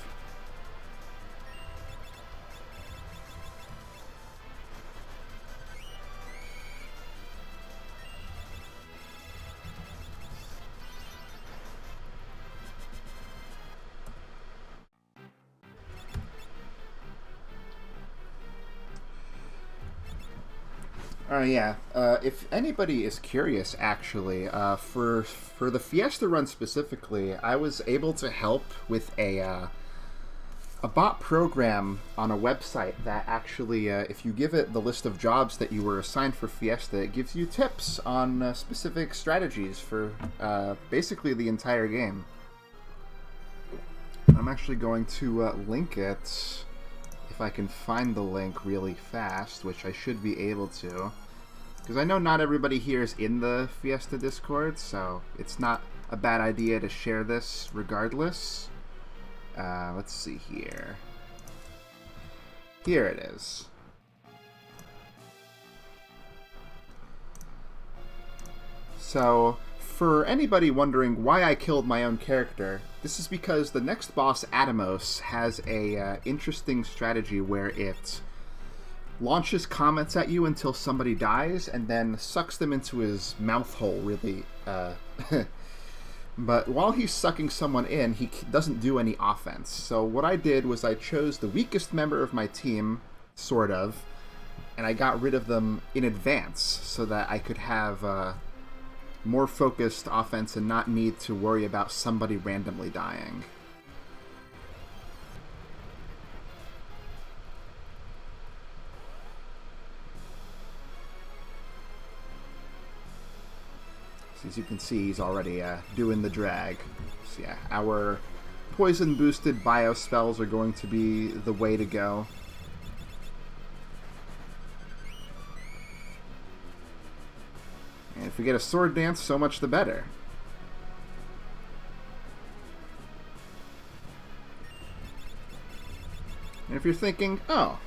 Yeah. If anybody is curious, actually, for the Fiesta run specifically, I was able to help with a bot program on a website that actually, if you give it the list of jobs that you were assigned for Fiesta, it gives you tips on specific strategies for basically the entire game. I'm actually going to link it. If I can find the link really fast, which I should be able to. Because I know not everybody here is in the Fiesta Discord, so it's not a bad idea to share this regardless. Let's see here. Here it is. So, for anybody wondering why I killed my own character, this is because the next boss, Atomos, has a interesting strategy where it launches comets at you until somebody dies and then sucks them into his mouth hole, really. But while he's sucking someone in, he doesn't do any offense. So what I did was I chose the weakest member of my team, sort of, and I got rid of them in advance so that I could have more focused offense and not need to worry about somebody randomly dying. So as you can see, he's already doing the drag. So yeah, our poison-boosted bio spells are going to be the way to go. And if we get a sword dance, so much the better. And if you're thinking, oh,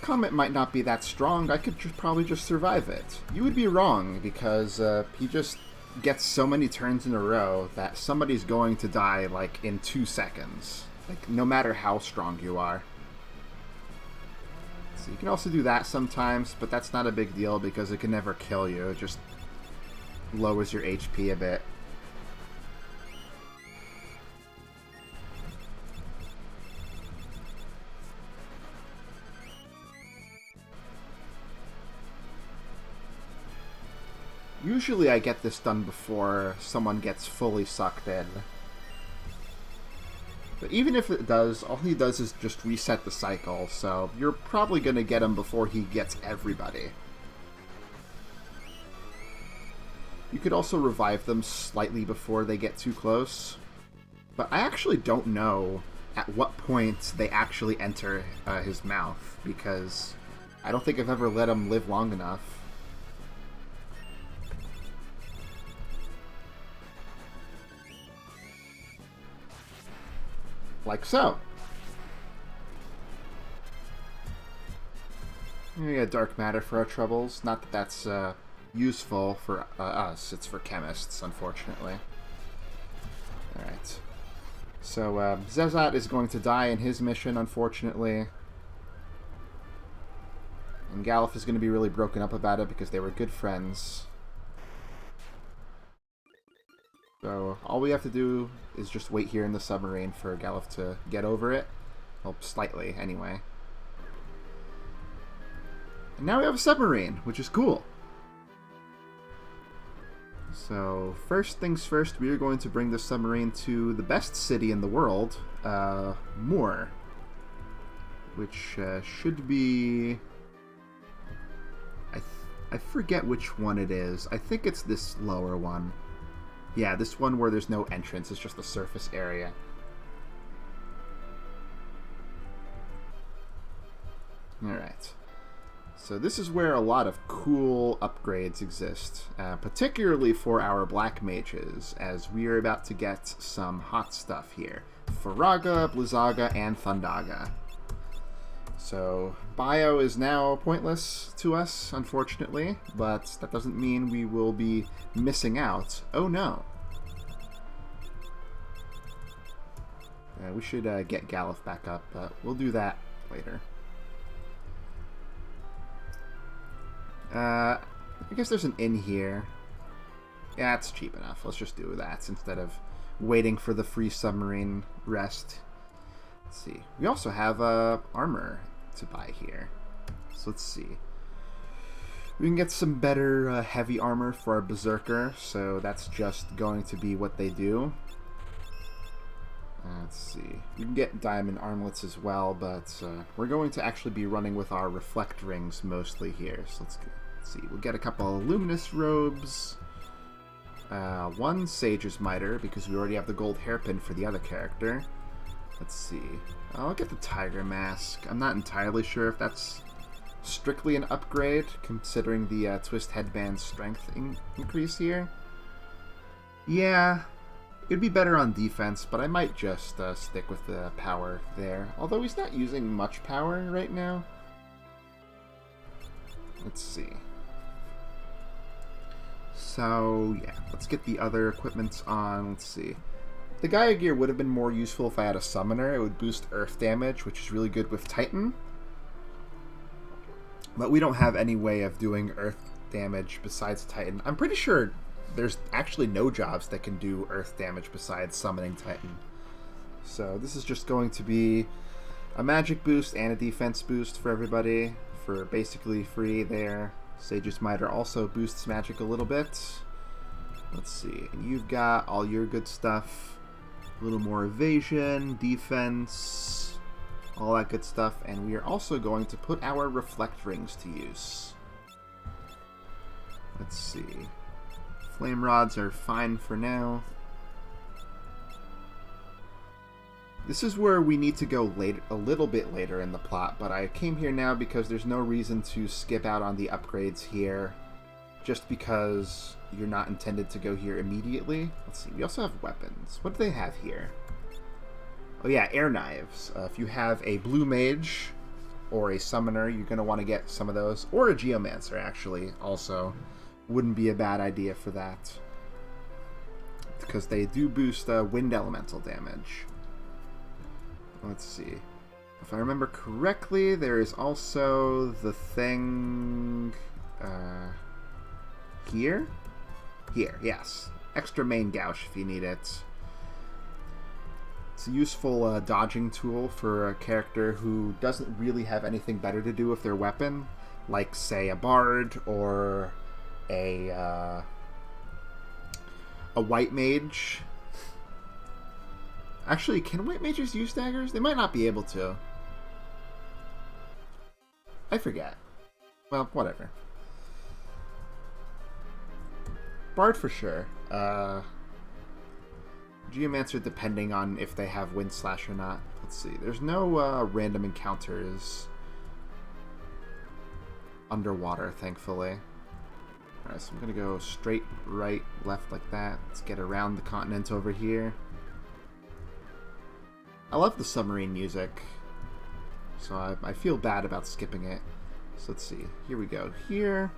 Comet might not be that strong, I could probably just survive it. You would be wrong, because he just gets so many turns in a row that somebody's going to die, like, in 2 seconds. Like, no matter how strong you are. So you can also do that sometimes, but that's not a big deal because it can never kill you. It just lowers your HP a bit. Usually I get this done before someone gets fully sucked in. But even if it does, all he does is just reset the cycle, so you're probably going to get him before he gets everybody. You could also revive them slightly before they get too close. But I actually don't know at what point they actually enter his mouth, because I don't think I've ever let him live long enough. Like so. We got dark matter for our troubles. Not that that's useful for us. It's for chemists, unfortunately. Alright. So, Zezat is going to die in his mission, unfortunately. And Galuf is going to be really broken up about it because they were good friends. So, all we have to do is just wait here in the submarine for Galuf to get over it. Well, slightly, anyway. And now we have a submarine, which is cool. So, first things first, we are going to bring the submarine to the best city in the world, Moore. Which should be... I forget which one it is. I think it's this lower one. Yeah, this one where there's no entrance, it's just the surface area. Alright. So this is where a lot of cool upgrades exist, particularly for our black mages, as we are about to get some hot stuff here. Faraga, Blizzaga, and Thundaga. So, Bio is now pointless to us, unfortunately, but that doesn't mean we will be missing out. Oh no. We should get Galuf back up, but we'll do that later. I guess there's an inn here. Yeah, it's cheap enough. Let's just do that instead of waiting for the free submarine rest. Let's see. We also have armor to buy here. So let's see. We can get some better heavy armor for our Berserker, so that's just going to be what they do. Let's see. We can get diamond armlets as well, but we're going to actually be running with our reflect rings mostly here. So let's see. We'll get a couple of luminous robes. One Sage's Miter, because we already have the gold hairpin for the other character. Let's see. I'll get the Tiger Mask. I'm not entirely sure if that's strictly an upgrade, considering the Twist Headband strength increase here. Yeah, it'd be better on defense, but I might just stick with the power there. Although he's not using much power right now. Let's see. So, yeah, let's get the other equipment on. Let's see. The Gaia gear would have been more useful if I had a summoner. It would boost earth damage, which is really good with Titan. But we don't have any way of doing earth damage besides Titan. I'm pretty sure there's actually no jobs that can do earth damage besides summoning Titan. So this is just going to be a magic boost and a defense boost for everybody for basically free there. Sage's Miter also boosts magic a little bit. Let's see. And you've got all your good stuff. A little more evasion, defense, all that good stuff. And we are also going to put our reflect rings to use. Let's see. Flame rods are fine for now. This is where we need to go a little bit later in the plot, but I came here now because there's no reason to skip out on the upgrades here, just because you're not intended to go here immediately. Let's see, we also have weapons. What do they have here? Oh yeah, air knives. If you have a blue mage or a summoner, you're going to want to get some of those. Or a geomancer, actually, also. Wouldn't be a bad idea for that. Because they do boost wind elemental damage. Let's see. If I remember correctly, there is also the thing... here? Here, yes. Extra main gouge if you need it. It's a useful dodging tool for a character who doesn't really have anything better to do with their weapon, like, say, a bard or a white mage. Actually, can white mages use daggers? They might not be able to. I forget. Well, whatever. Bard for sure. Geomancer depending on if they have Wind Slash or not. Let's see. There's no random encounters underwater, thankfully. Alright, so I'm going to go straight, right, left like that. Let's get around the continent over here. I love the submarine music, so I feel bad about skipping it. So let's see. Here we go. Here.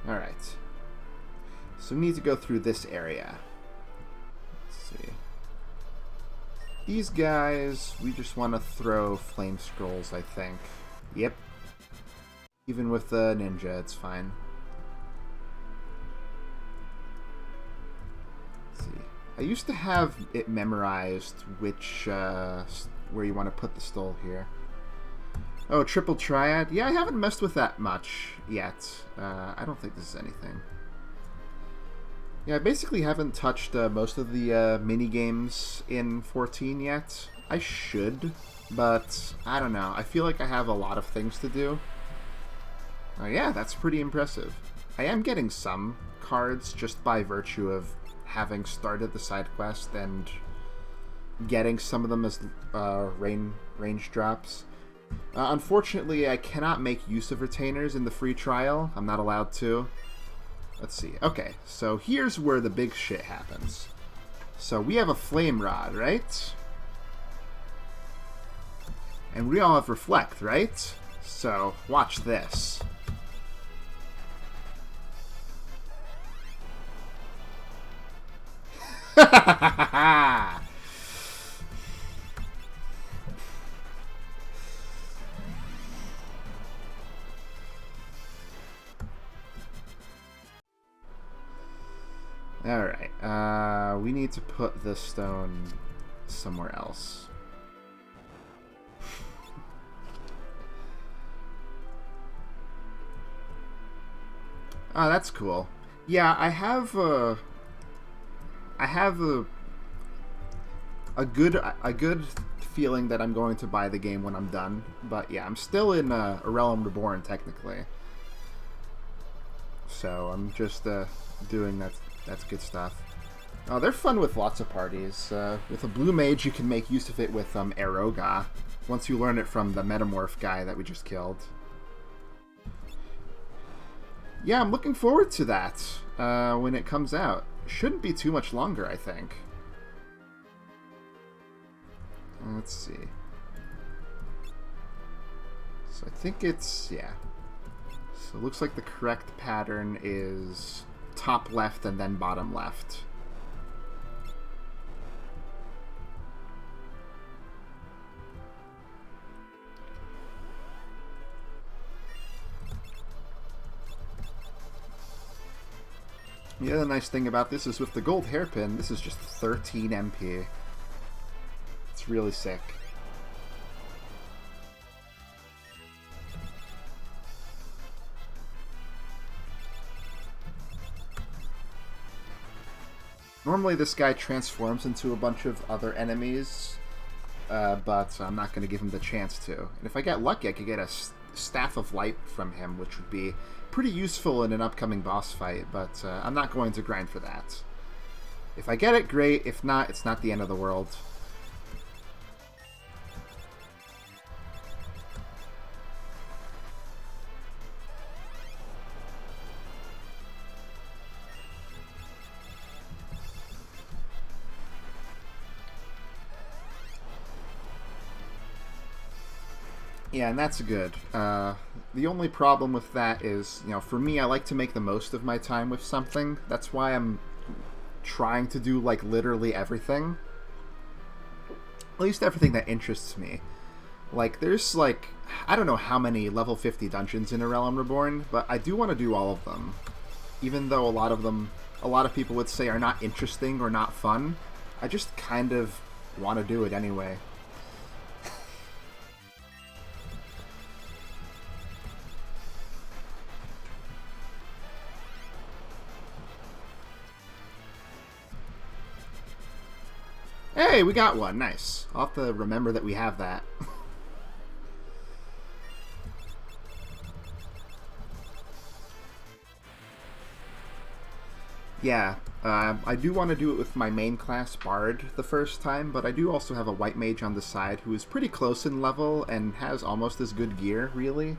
Alright. So we need to go through this area. Let's see. These guys, we just want to throw flame scrolls, I think. Yep. Even with the ninja, it's fine. Let's see. I used to have it memorized which, where you want to put the stole here. Oh, triple triad? Yeah, I haven't messed with that much yet. I don't think this is anything. Yeah, I basically haven't touched most of the mini-games in 14 yet. I should, but I don't know. I feel like I have a lot of things to do. Oh yeah, that's pretty impressive. I am getting some cards just by virtue of having started the side quest and getting some of them as range drops. Unfortunately, I cannot make use of retainers in the free trial. I'm not allowed to. Let's see. Okay, so here's where the big shit happens. So we have a flame rod, right? And we all have reflect, right? So watch this. Alright, we need to put this stone somewhere else. Oh, that's cool. Yeah, I have a good feeling that I'm going to buy the game when I'm done. But yeah, I'm still in A Realm Reborn, technically. So I'm just doing that. That's good stuff. Oh, they're fun with lots of parties. With a blue mage, you can make use of it with Eroga, once you learn it from the metamorph guy that we just killed. Yeah, I'm looking forward to that when it comes out. Shouldn't be too much longer, I think. Let's see. So I think it's, yeah. So it looks like the correct pattern is top left and then bottom left. The other nice thing about this is with the gold hairpin, this is just 13 MP. It's really sick. Normally this guy transforms into a bunch of other enemies, but I'm not going to give him the chance to. And if I get lucky, I could get a Staff of Light from him, which would be pretty useful in an upcoming boss fight, but I'm not going to grind for that. If I get it, great. If not, it's not the end of the world. Yeah, and that's good. The only problem with that is, for me, I like to make the most of my time with something. That's why I'm trying to do, like, literally everything. At least everything that interests me. Like, there's, like, I don't know how many level 50 dungeons in A Realm Reborn, but I do want to do all of them. Even though a lot of them, a lot of people would say are not interesting or not fun, I just kind of want to do it anyway. Hey, we got one. Nice. I'll have to remember that we have that. Yeah, I do want to do it with my main class Bard the first time, but I do also have a White Mage on the side who is pretty close in level and has almost as good gear, really. In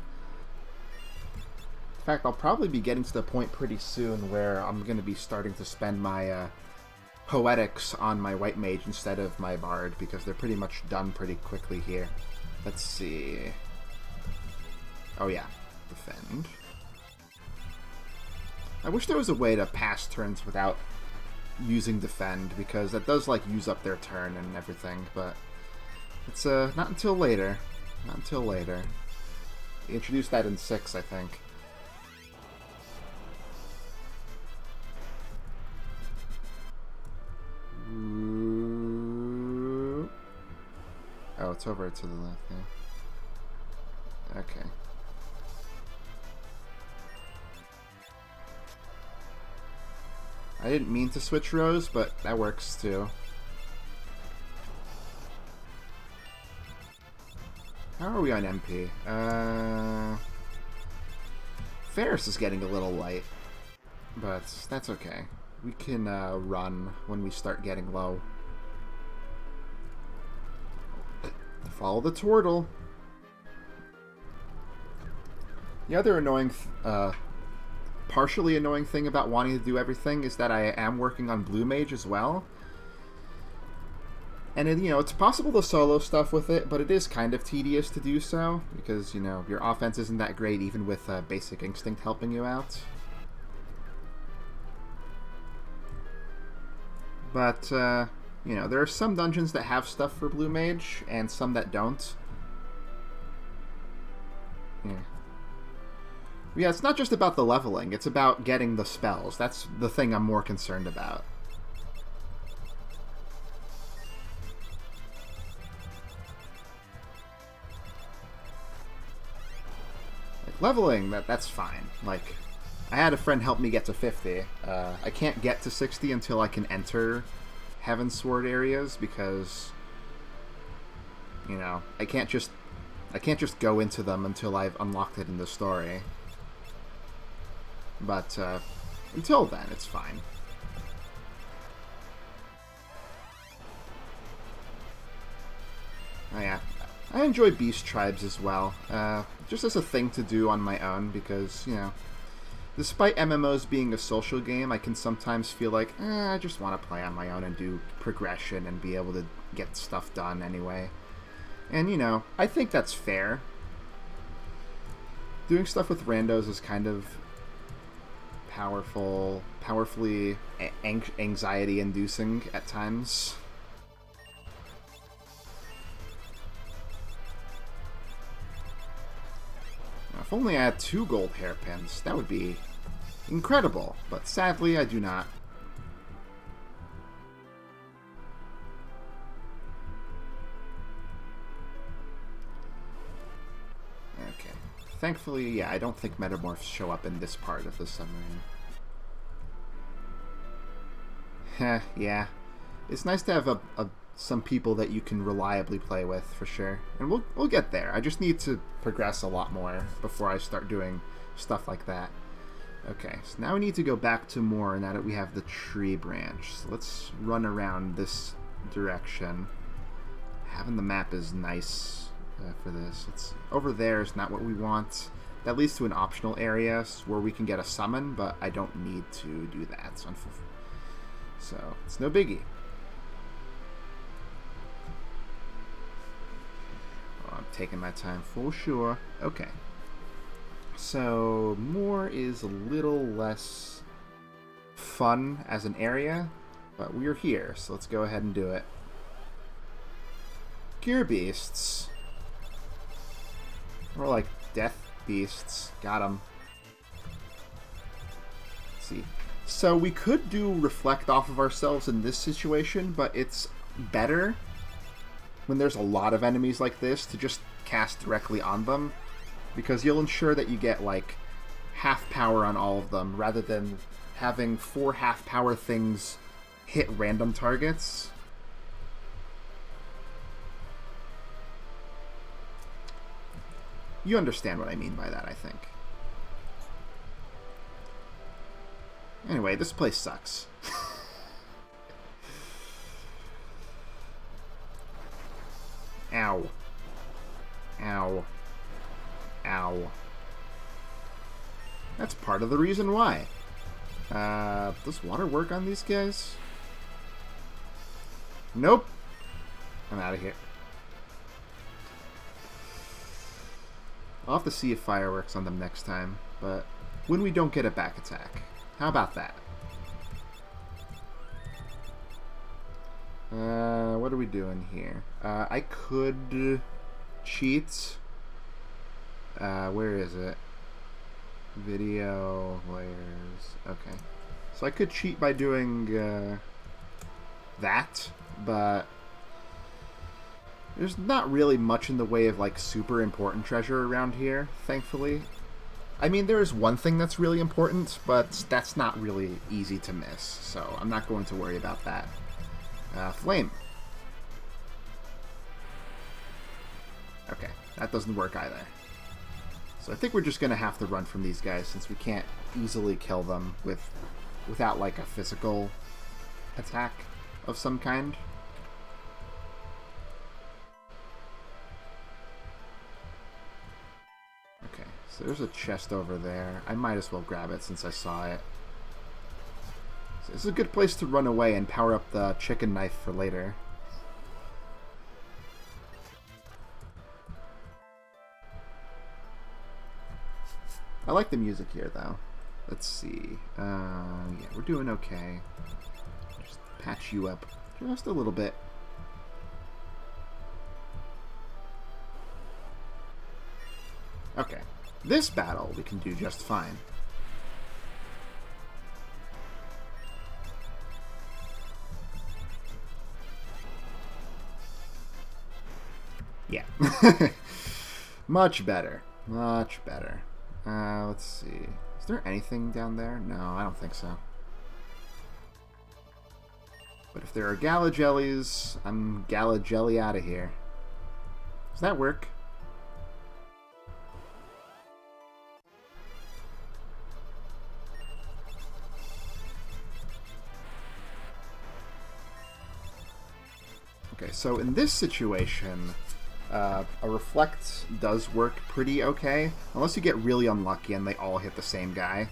fact, I'll probably be getting to the point pretty soon where I'm going to be starting to spend my Poetics on my White Mage instead of my Bard, because they're pretty much done pretty quickly here. Let's see. Oh yeah, defend. I wish there was a way to pass turns without using defend, because that does, like, use up their turn and everything, but it's not until later. Not until later. They introduced that in 6, I think. Ooh. Oh, it's over to the left, yeah. Okay. I didn't mean to switch rows, but that works too. How are we on MP? Ferris is getting a little light, but that's okay. We can run when we start getting low. Follow the turtle. The other annoying partially annoying thing about wanting to do everything is that I am working on Blue Mage as well. And, it's possible to solo stuff with it, but it is kind of tedious to do so, because, your offense isn't that great even with Basic Instinct helping you out. But, there are some dungeons that have stuff for Blue Mage, and some that don't. Yeah. Yeah, it's not just about the leveling, it's about getting the spells. That's the thing I'm more concerned about. Like, leveling, that's fine. Like, I had a friend help me get to 50. I can't get to 60 until I can enter Heavensward areas, because, I can't just go into them until I've unlocked it in the story. But until then, it's fine. Oh yeah, I enjoy Beast Tribes as well, just as a thing to do on my own, because, despite MMOs being a social game, I can sometimes feel like, I just want to play on my own and do progression and be able to get stuff done anyway. And, I think that's fair. Doing stuff with randos is kind of powerfully anxiety-inducing at times. Now, if only I had 2 gold hairpins, that would be incredible, but sadly I do not. Okay. Thankfully, yeah, I don't think metamorphs show up in this part of the submarine. Heh, yeah. It's nice to have some people that you can reliably play with, for sure. And we'll get there. I just need to progress a lot more before I start doing stuff like that. Okay, so now we need to go back to Moor now that we have the tree branch. So let's run around this direction. Having the map is nice for this. It's over there is not what we want. That leads to an optional area where we can get a summon, but I don't need to do that. So it's no biggie. taking my time for sure. Okay. So, more is a little less fun as an area, but we're here, so let's go ahead and do it. Gear beasts. More like death beasts. Got them. Let's see. So we could do reflect off of ourselves in this situation, but it's better when there's a lot of enemies like this to just cast directly on them, because you'll ensure that you get like half power on all of them rather than having 4 half power things hit random targets. You understand what I mean by that, I think. Anyway, this place sucks. Ow. Ow. Ow. That's part of the reason why. Does water work on these guys? Nope. I'm out of here. I'll have to see if fire works on them next time, but when we don't get a back attack. How about that? What are we doing here? I could cheat. Where is it? Video layers. Okay. So I could cheat by doing that, but there's not really much in the way of like super important treasure around here, thankfully. I mean, there is one thing that's really important, but that's not really easy to miss, so I'm not going to worry about that. Flame. Okay, that doesn't work either. So I think we're just going to have to run from these guys since we can't easily kill them without like a physical attack of some kind. Okay, so there's a chest over there. I might as well grab it since I saw it. So this is a good place to run away and power up the chicken knife for later. I like the music here, though. Let's see. Yeah, we're doing okay. Just patch you up just a little bit. Okay. This battle we can do just fine. Yeah. Much better. Much better. Let's see. Is there anything down there? No, I don't think so. But if there are Gala Jellies, I'm Gala Jelly out of here. Does that work? Okay, so in this situation, a reflect does work pretty okay, unless you get really unlucky and they all hit the same guy,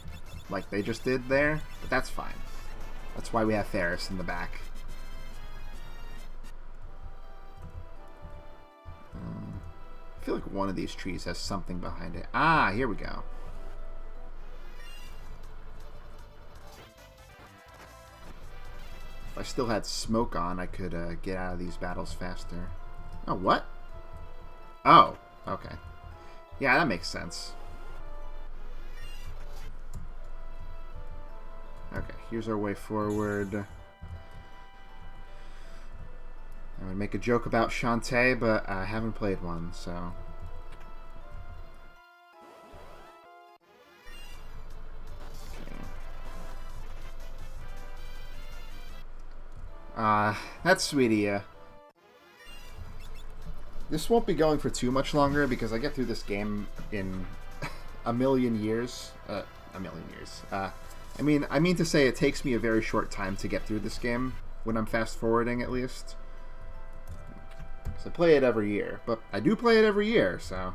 like they just did there, but that's fine. That's why we have Ferris in the back. I feel like one of these trees has something behind it. Ah, here we go. If I still had smoke on, I could get out of these battles faster. Oh, what? Oh, okay. Yeah, that makes sense. Okay, here's our way forward. I would make a joke about Shantae, but I haven't played one, so... That's sweet of you. This won't be going for too much longer because I get through this game in a million years. I mean to say it takes me a very short time to get through this game when I'm fast forwarding, at least. So I play it every year, but I do play it every year, so...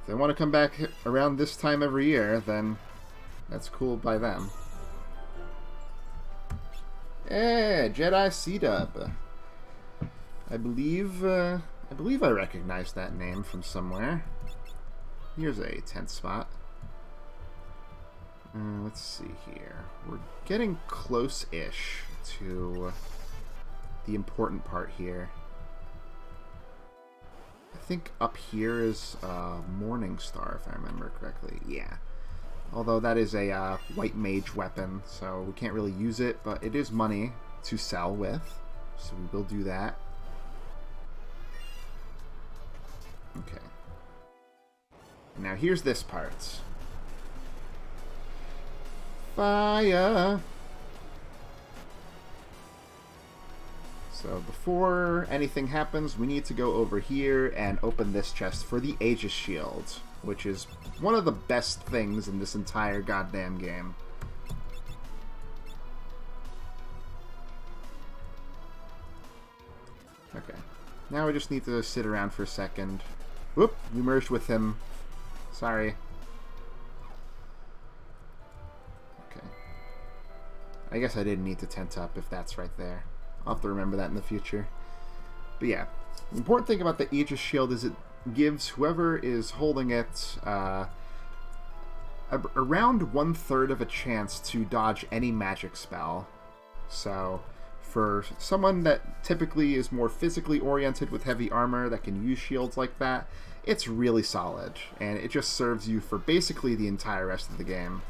If they want to come back around this time every year, then that's cool by them. Hey, Jedi C-Dub. I believe I recognize that name from somewhere. Here's a tent spot. Let's see here. We're getting close-ish to the important part here. I think up here is Morning Star, if I remember correctly. Yeah. Although that is a white mage weapon, so we can't really use it, but it is money to sell with, so we will do that. Okay. Now here's this part. Fire! So before anything happens, we need to go over here and open this chest for the Aegis Shield, which is one of the best things in this entire goddamn game. Okay. Now we just need to sit around for a second. Whoop! You merged with him. Sorry. Okay. I guess I didn't need to tent up if that's right there. I'll have to remember that in the future. But yeah, the important thing about the Aegis Shield is it gives whoever is holding it around 1/3 of a chance to dodge any magic spell. So for someone that typically is more physically oriented with heavy armor that can use shields like that, it's really solid, and it just serves you for basically the entire rest of the game.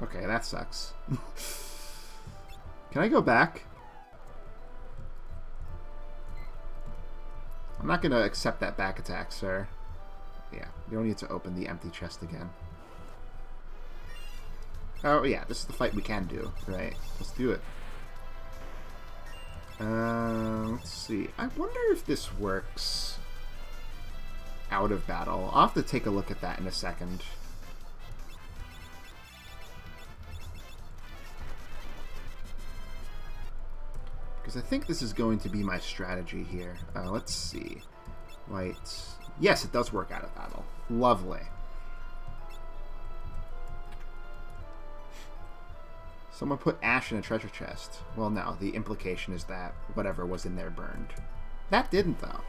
Okay, that sucks. Can I go back? I'm not going to accept that back attack, sir. Yeah, you don't need to open the empty chest again. Oh, yeah, this is the fight we can do. Right, let's do it. Let's see. I wonder if this works out of battle. I'll have to take a look at that in a second. Because I think this is going to be my strategy here. Let's see. White. Yes, it does work out of battle. Lovely. Someone put ash in a treasure chest. Well, no. The implication is that whatever was in there burned. That didn't, though.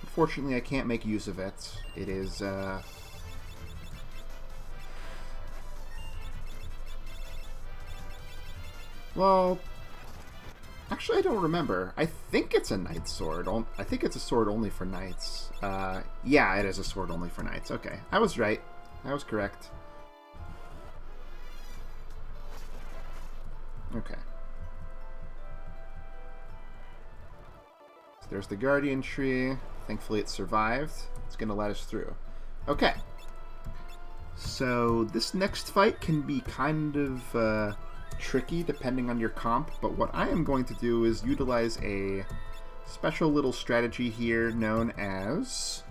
Unfortunately, I can't make use of it. It is, well... Actually, I don't remember. I think it's a knight sword. I think it's a sword only for knights. Yeah, it is a sword only for knights. Okay, I was right. I was correct. Okay. So there's the guardian tree. Thankfully, it survived. It's going to let us through. Okay. So this next fight can be kind of... tricky depending on your comp, but what I am going to do is utilize a special little strategy here known as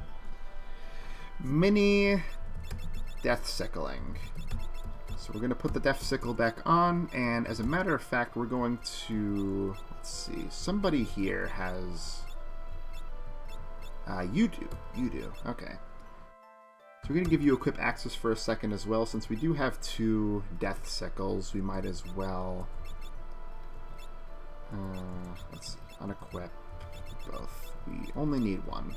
mini death sickling. So we're going to put the death sickle back on, and as a matter of fact, we're going to, let's see, somebody here has, you do, okay. So we're going to give you equip access for a second as well. Since we do have 2 death sickles, we might as well let's unequip both. We only need 1.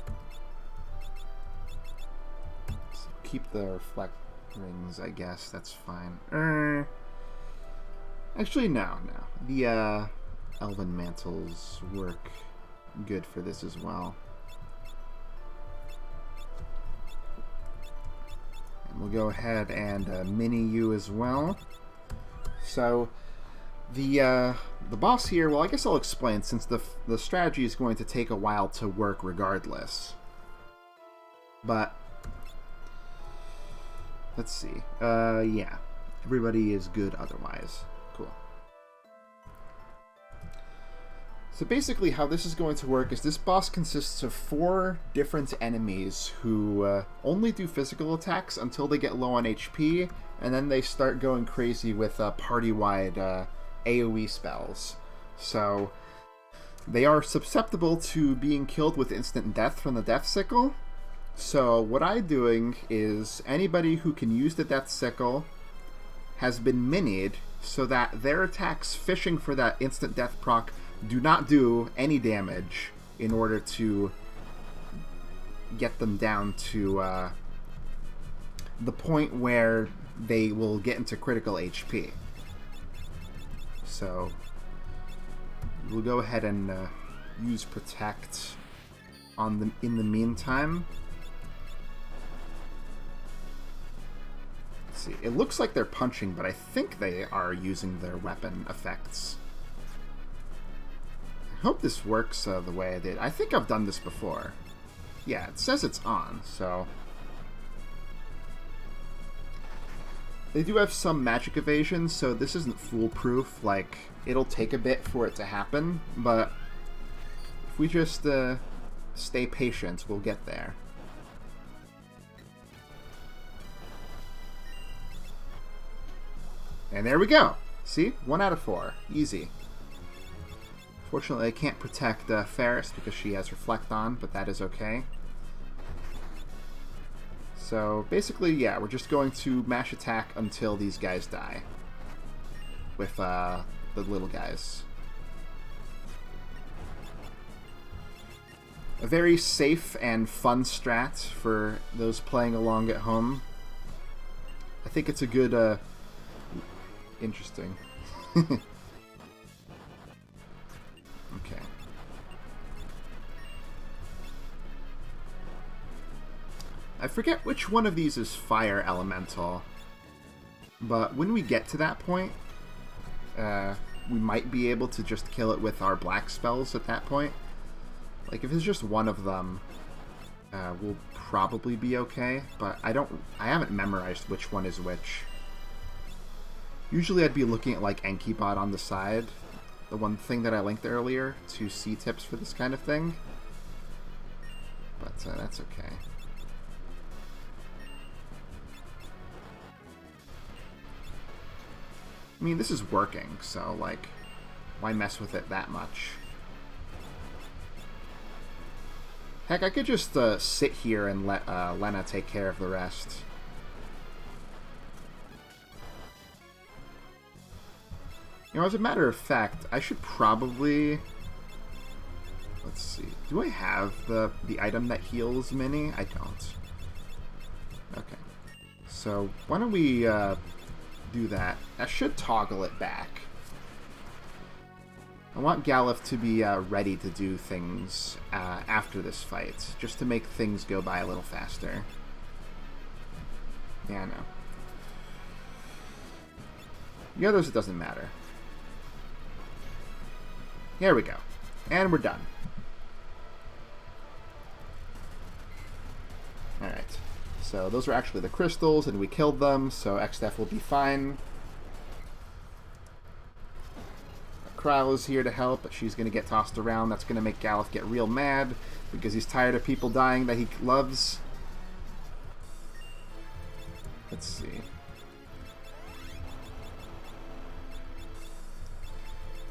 So keep the reflect rings, I guess. That's fine. Actually, no. The elven mantles work good for this as well. We'll go ahead and mini you as well. So the boss here, well, I guess I'll explain since the strategy is going to take a while to work regardless. But let's see. Yeah, everybody is good otherwise. Cool. So basically how this is going to work is this boss consists of 4 different enemies who only do physical attacks until they get low on HP, and then they start going crazy with party-wide AoE spells. So they are susceptible to being killed with instant death from the Death Sickle. So what I'm doing is anybody who can use the Death Sickle has been minied so that their attacks fishing for that instant death proc do not do any damage in order to get them down to the point where they will get into critical HP. So we'll go ahead and use Protect on them in the meantime. Let's see. It looks like they're punching, but I think they are using their weapon effects. I hope this works the way I did. I think I've done this before. Yeah, it says it's on, so... They do have some magic evasion, so this isn't foolproof. Like, it'll take a bit for it to happen, but if we just stay patient, we'll get there. And there we go! See? 1 out of 4. Easy. Fortunately, I can't protect Ferris because she has Reflect on, but that is okay. So, basically, yeah, we're just going to mash attack until these guys die. With the little guys. A very safe and fun strat for those playing along at home. I think it's a good, interesting. Okay. I forget which one of these is Fire Elemental, but when we get to that point, we might be able to just kill it with our black spells at that point. Like, if it's just one of them, we'll probably be okay, but I haven't memorized which one is which. Usually I'd be looking at, like, Enkybot on the side, the one thing that I linked earlier, to see tips for this kind of thing. But that's okay. I mean, this is working, so, like, why mess with it that much? Heck, I could just sit here and let Lena take care of the rest. You know, as a matter of fact, I should probably... Let's see. Do I have the item that heals Minnie? I don't. Okay. So, why don't we do that? I should toggle it back. I want Galuf to be ready to do things after this fight, just to make things go by a little faster. Yeah, I know. The others, it doesn't matter. Here we go. And we're done. Alright. So those are actually the crystals, and we killed them, so XDEF will be fine. Kryle is here to help, but she's going to get tossed around. That's going to make Galuf get real mad, because he's tired of people dying that he loves. Let's see.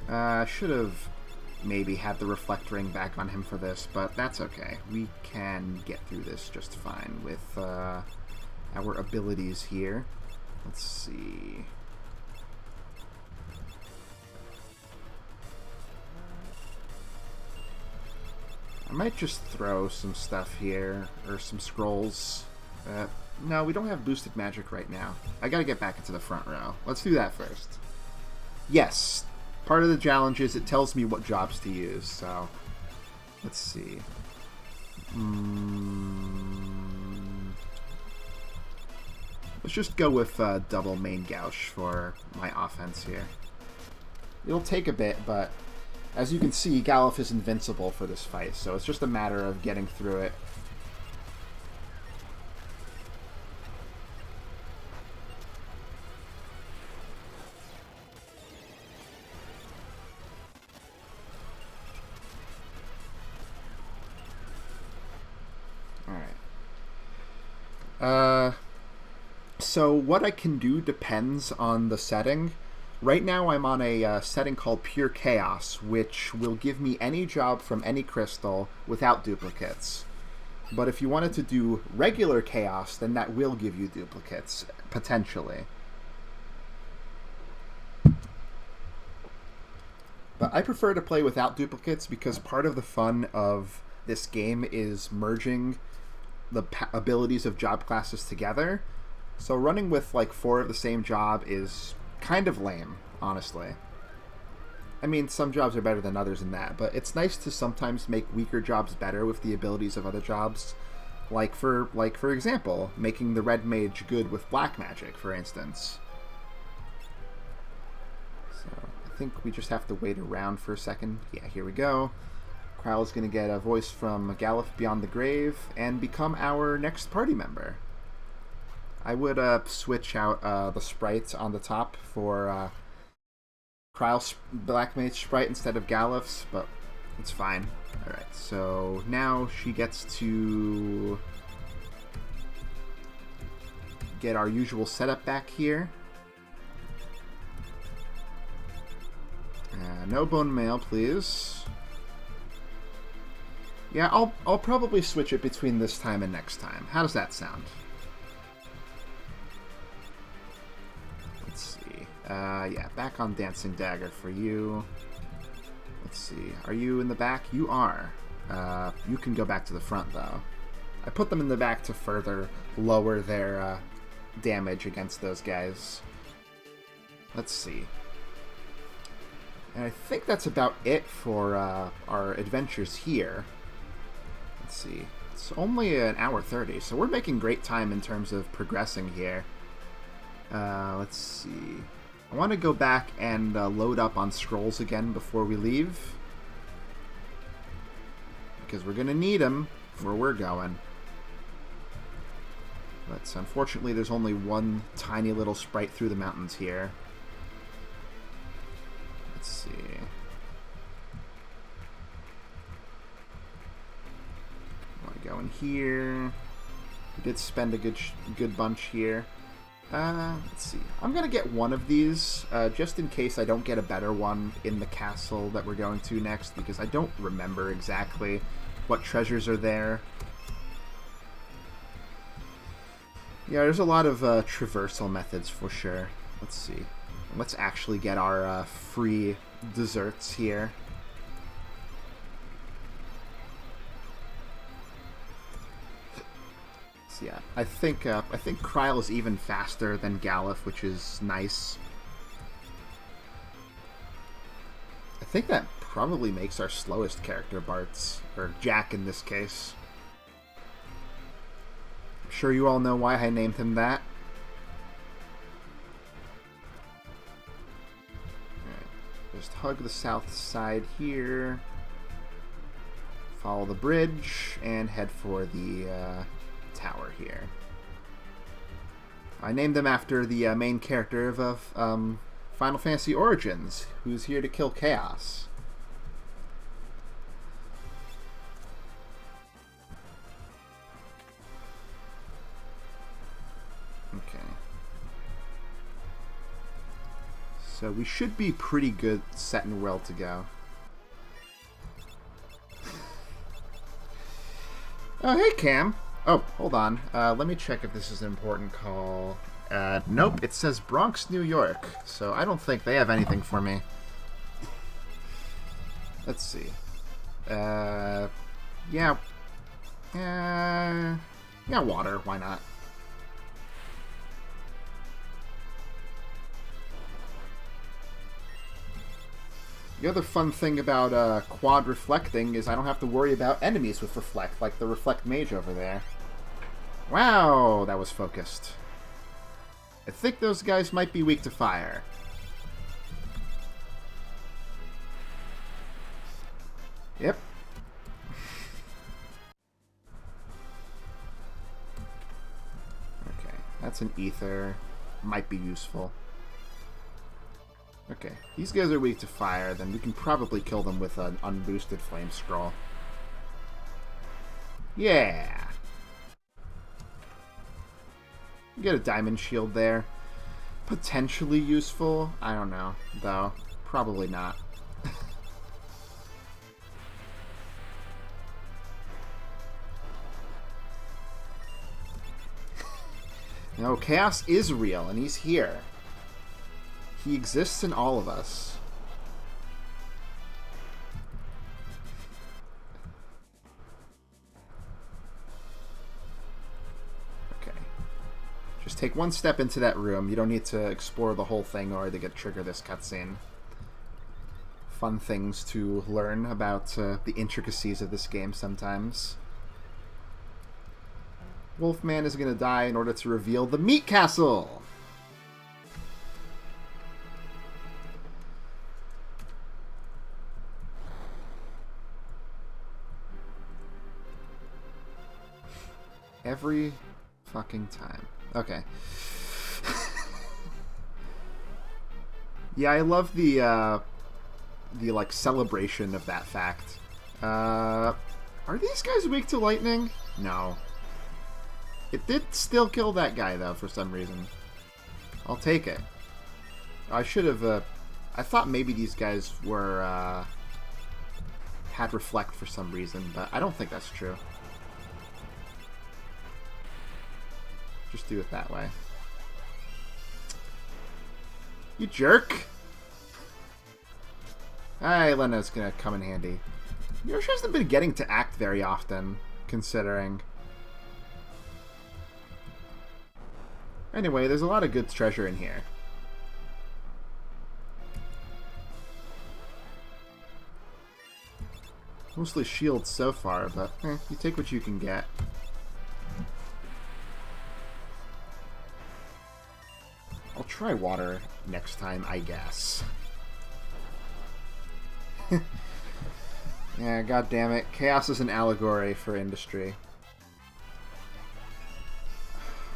I should have maybe had the Reflect Ring back on him for this, but that's okay. We can get through this just fine with our abilities here. Let's see. I might just throw some stuff here, or some scrolls. No, we don't have boosted magic right now. I gotta get back into the front row. Let's do that first. Yes, part of the challenge is it tells me what jobs to use, so let's see. Let's just go with double main gouge for my offense here. It'll take a bit, but as you can see, Galuf is invincible for this fight, so it's just a matter of getting through it. So what I can do depends on the setting. Right now I'm on a setting called Pure Chaos, which will give me any job from any crystal without duplicates. But if you wanted to do regular Chaos, then that will give you duplicates, potentially. But I prefer to play without duplicates because part of the fun of this game is merging the abilities of job classes together. So running with like 4 of the same job is kind of lame, honestly. I mean, some jobs are better than others in that, but it's nice to sometimes make weaker jobs better with the abilities of other jobs. Like for example, making the red mage good with black magic, for instance. So I think we just have to wait around for a second. Yeah, here we go. Kryle's going to get a voice from Galuf Beyond the Grave and become our next party member. I would switch out the sprites on the top for Kryle's Black Mage sprite instead of Galuf's, but it's fine. Alright, so now she gets to get our usual setup back here. No bone mail, please. Yeah, I'll probably switch it between this time and next time. How does that sound? Let's see. Yeah, back on Dancing Dagger for you. Let's see. Are you in the back? You are. You can go back to the front, though. I put them in the back to further lower their damage against those guys. Let's see. And I think that's about it for our adventures here. Let's see. It's only an hour 30, so we're making great time in terms of progressing here. Let's see. I want to go back and load up on scrolls again before we leave. Because we're going to need them where we're going. But unfortunately, there's only one tiny little sprite through the mountains here. Let's see. I want to go in here. We did spend a good bunch here. Let's see. I'm going to get one of these, just in case I don't get a better one in the castle that we're going to next, because I don't remember exactly what treasures are there. Yeah, there's a lot of traversal methods for sure. Let's see. Let's actually get our free desserts here. So yeah, I think Kryle is even faster than Galuf, which is nice. I think that probably makes our slowest character Bart's, or Jack in this case. I'm sure you all know why I named him that. Just hug the south side here, follow the bridge, and head for the tower here. I named them after the main character of Final Fantasy Origins, who's here to kill chaos. Okay. So we should be pretty good, set and well to go. Oh, hey, Cam. Oh, hold on. Let me check if this is an important call. Nope, it says Bronx, New York. So I don't think they have anything for me. Let's see. Yeah. Yeah, water. Why not? The other fun thing about quad reflecting is I don't have to worry about enemies with reflect, like the reflect mage over there. Wow, that was focused. I think those guys might be weak to fire. Yep. Okay, that's an ether. Might be useful. Okay, these guys are weak to fire, then we can probably kill them with an unboosted flame scroll. Yeah! Get a diamond shield there. Potentially useful. I don't know, though. Probably not. No, chaos is real, and he's here. He exists in all of us. take one step into that room. You don't need to explore the whole thing or to trigger this cutscene. Fun things to learn about the intricacies of this game sometimes. Wolfman is going to die in order to reveal the Meat Castle! Every fucking time. Okay. Yeah, I love the like celebration of that fact. Are these guys weak to lightning? No. It did still kill that guy though for some reason. I'll take it. I should have I thought maybe these guys were had reflect for some reason, but I don't think that's true. Just do it that way. You jerk! Hi, Lena's gonna come in handy. You know, she hasn't been getting to act very often, considering. Anyway, there's a lot of good treasure in here. Mostly shields so far, but you take what you can get. I'll try water next time, I guess. Yeah, god damn it. Chaos is an allegory for industry.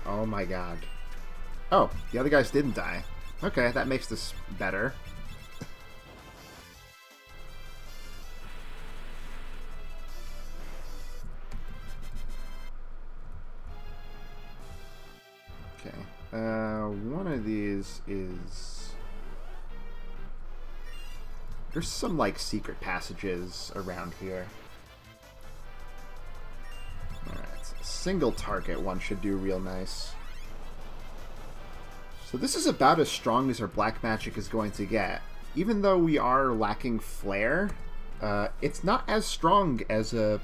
Oh my god. Oh, the other guys didn't die. Okay, that makes this better. Okay. One of these is... There's some, like, secret passages around here. Alright, a single target one should do real nice. So this is about as strong as our black magic is going to get. Even though we are lacking flare, it's not as strong as an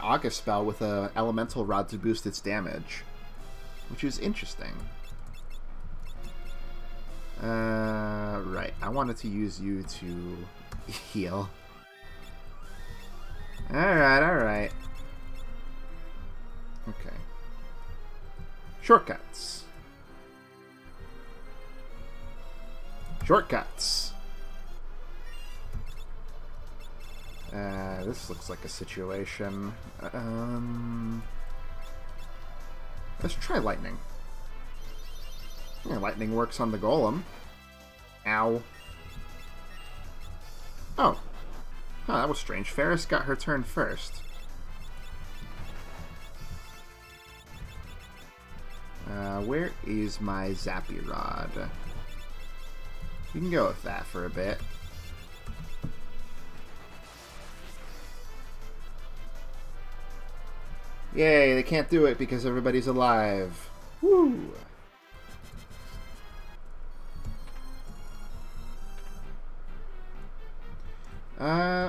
August spell with an elemental rod to boost its damage. Which is interesting. Right. I wanted to use you to heal. Alright, alright. Okay. Shortcuts. Shortcuts. This looks like a situation. Let's try lightning. Yeah, lightning works on the golem. Ow. Oh. Huh, that was strange. Ferris got her turn first. Where is my Zappy Rod? We can go with that for a bit. Yay, they can't do it because everybody's alive. Woo!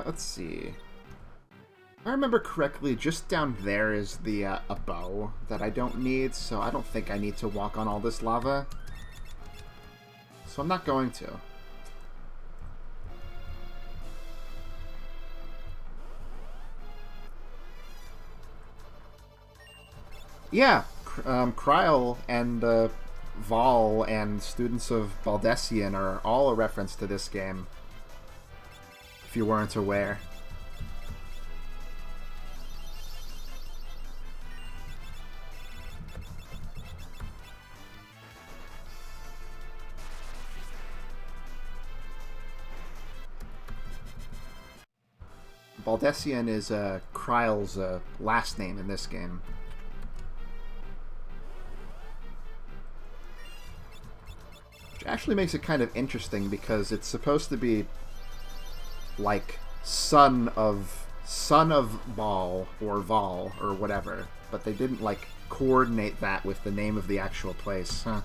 Let's see. If I remember correctly, just down there is the a bow that I don't need, so I don't think I need to walk on all this lava. So I'm not going to. Yeah, Kryl and Vol and students of Baldessian are all a reference to this game. If you weren't aware. Baldessian is Kryl's last name in this game. Which actually makes it kind of interesting because it's supposed to be like son of Bal or Vol or whatever, but they didn't like coordinate that with the name of the actual place, huh?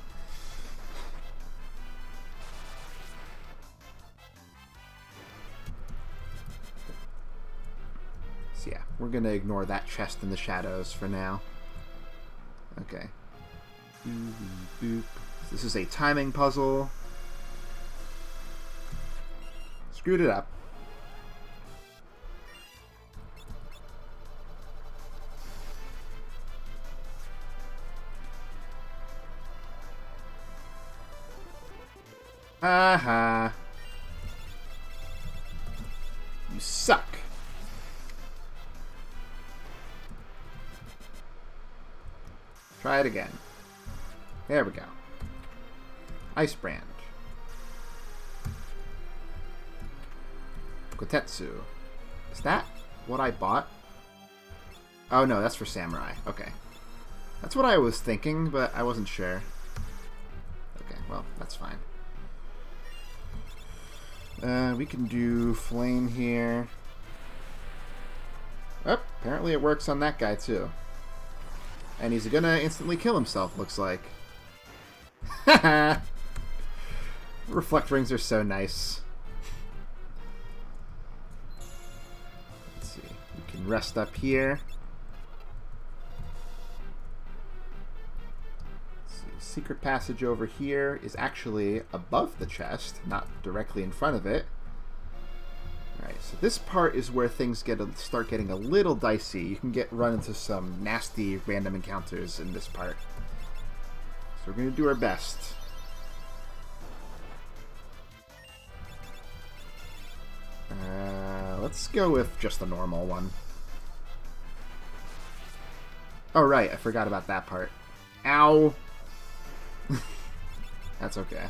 So yeah, we're gonna ignore that chest in the shadows for now. Okay. Boop, boop. This is a timing puzzle. Screwed it up. Aha. You suck. Try it again. There we go. Ice Brand. Kotetsu. Is that what I bought? Oh no, that's for Samurai. Okay. That's what I was thinking, but I wasn't sure. Okay, well, that's fine. We can do Flame here. Oh, apparently it works on that guy too. And he's gonna instantly kill himself, looks like. Haha! Reflect rings are so nice. Let's see. We can rest up here. Let's see. Secret passage over here is actually above the chest, not directly in front of it. Alright, so this part is where things start getting a little dicey. You can run into some nasty random encounters in this part. So we're going to do our best. Let's go with just a normal one. Oh right, I forgot about that part. Ow! That's okay.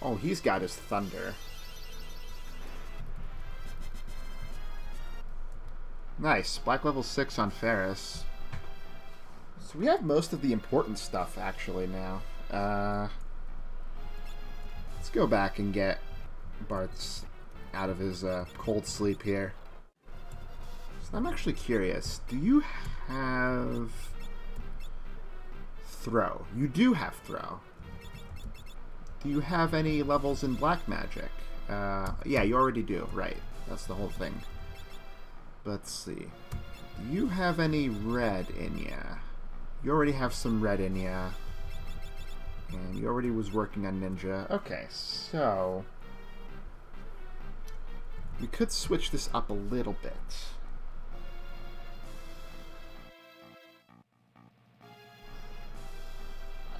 Oh, he's got his thunder. Nice. Black level 6 on Ferris. So we have most of the important stuff, actually, now. Let's go back and get Bart's out of his cold sleep here. So I'm actually curious. Do you have Throw? You do have Throw. Do you have any levels in Black Magic? Yeah, you already do. Right. That's the whole thing. Let's see. Do you have any red in ya? You already have some red in ya. And you already was working on Ninja. Okay, so we could switch this up a little bit.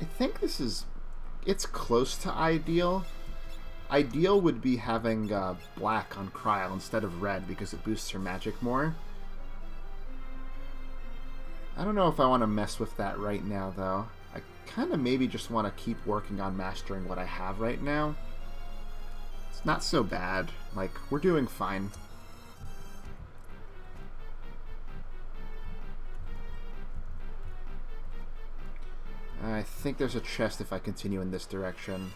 I think this is... It's close to ideal. Ideal would be having black on Kryl instead of red because it boosts her magic more. I don't know if I want to mess with that right now, though. I kind of maybe just want to keep working on mastering what I have right now. It's not so bad. Like, we're doing fine. I think there's a chest if I continue in this direction.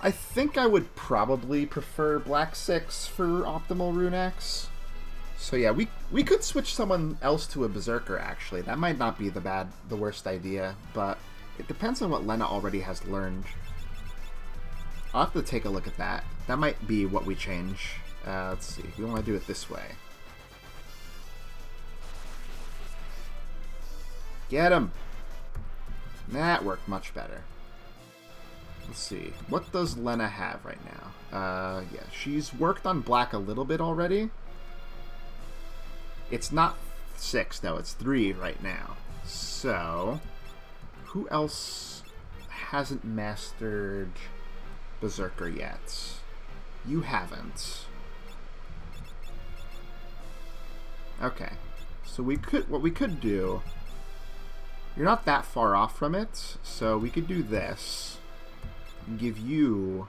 I think I would probably prefer Black 6 for optimal Rune Axe. So yeah, we could switch someone else to a Berserker, actually. That might not be the worst idea, but it depends on what Lena already has learned. I'll have to take a look at that. That might be what we change. Let's see. We want to do it this way. Get him! That worked much better. Let's see. What does Lena have right now? Yeah, she's worked on black a little bit already. It's not 6, though. It's 3 right now. So, who else hasn't mastered Berserker yet? You haven't. Okay. So what we could do... You're not that far off from it, so we could do this. And give you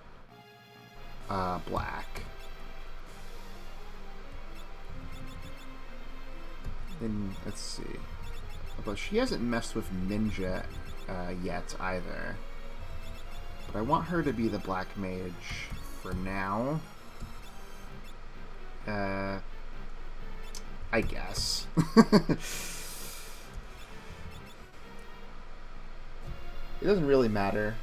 black. Then, let's see. But she hasn't messed with Ninja yet either. But I want her to be the Black Mage for now. I guess. It doesn't really matter.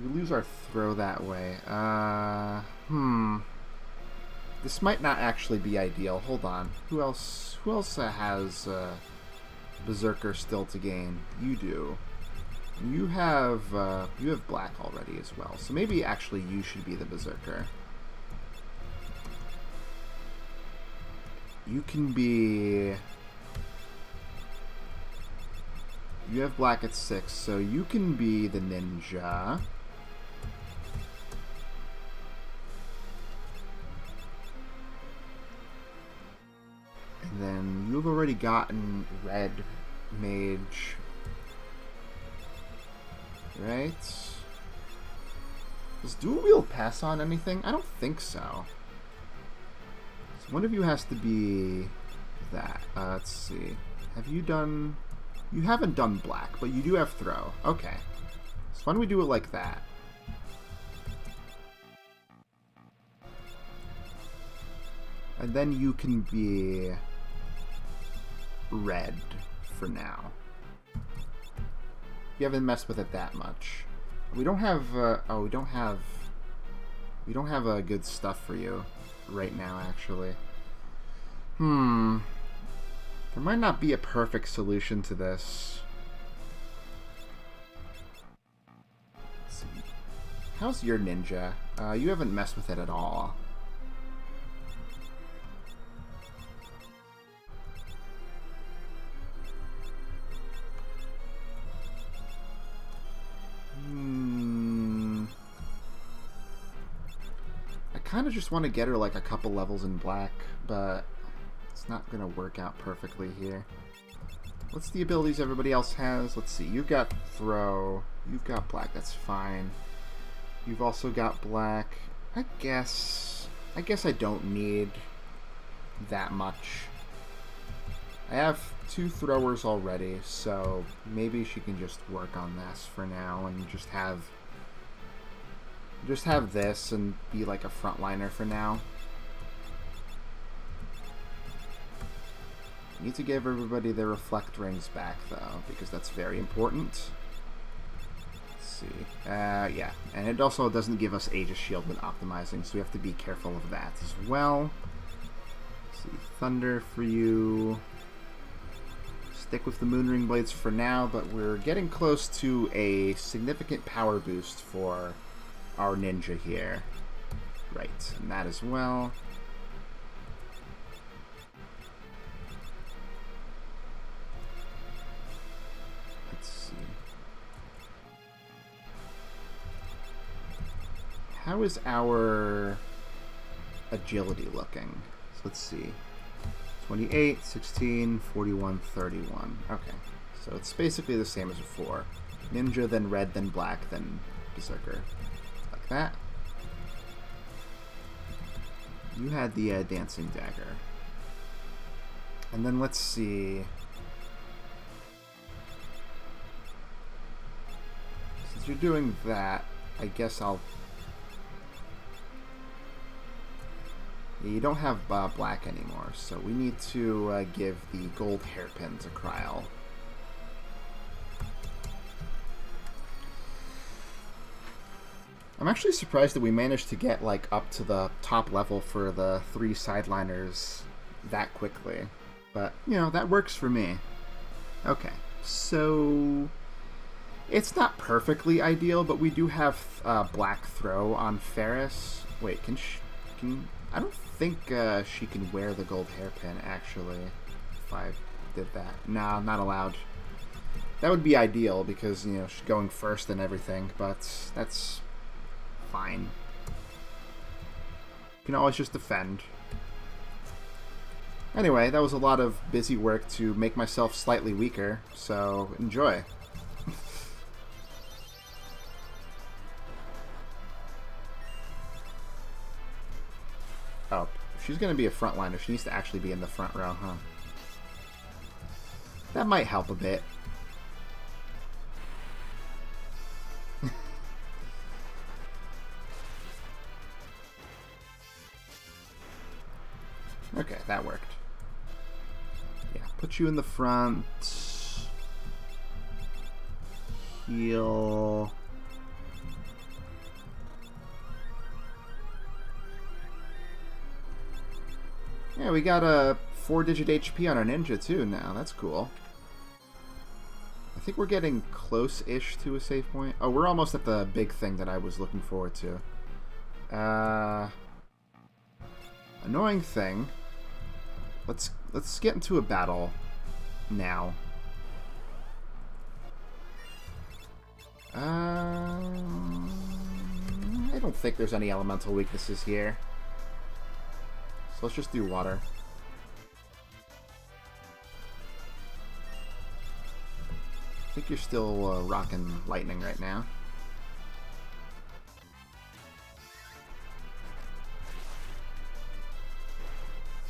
We lose our throw that way. This might not actually be ideal. Hold on. Who else has Berserker still to gain? You do. You have black already as well. So maybe actually you should be the Berserker. You can be... You have black at 6, so you can be the ninja. And then you've already gotten red mage. Right? Does dual wield pass on anything? I don't think so. So one of you has to be that. Let's see. Have you done... You haven't done black, but you do have throw. Okay. So why don't we do it like that? And then you can be red for now. You haven't messed with it that much. We don't have we don't have good stuff for you right now, actually. There might not be a perfect solution to this. Let's see. How's your ninja? You haven't messed with it at all. I kind of just want to get her like a couple levels in black, but it's not going to work out perfectly here. What's the abilities everybody else has? Let's see. You've got throw. You've got black. That's fine. You've also got black. I guess I don't need that much. I have 2 throwers already, so maybe she can just work on this for now and just have this and be like a frontliner for now. Need to give everybody their reflect rings back though, because that's very important. Let's see. Yeah, and it also doesn't give us Aegis Shield when optimizing, so we have to be careful of that as well. Let's see, Thunder for you. Stick with the Moonring Blades for now, but we're getting close to a significant power boost for our ninja here. Right, and that as well. Let's see. How is our agility looking? So let's see. 28, 16, 41, 31. Okay, so it's basically the same as before. Ninja, then red, then black, then Berserker. Like that. You had the Dancing Dagger. And then let's see. Since you're doing that, I guess I'll... You don't have black anymore, so we need to give the gold hairpin to Kryl. I'm actually surprised that we managed to get like up to the top level for the 3 sideliners that quickly. But, you know, that works for me. Okay, so... It's not perfectly ideal, but we do have black throw on Ferris. Wait, I don't think she can wear the gold hairpin, actually, if I did that. No, not allowed. That would be ideal, because, you know, she's going first and everything, but that's fine. You can always just defend. Anyway, that was a lot of busy work to make myself slightly weaker, so enjoy. Oh, if she's going to be a frontliner, she needs to actually be in the front row, huh? That might help a bit. Okay, that worked. Yeah, put you in the front. Heal. Yeah, we got a 4-digit HP on our ninja too now. That's cool. I think we're getting close-ish to a save point. Oh, we're almost at the big thing that I was looking forward to. Annoying thing. Let's get into a battle now. I don't think there's any elemental weaknesses here. So let's just do water. I think you're still rocking lightning right now.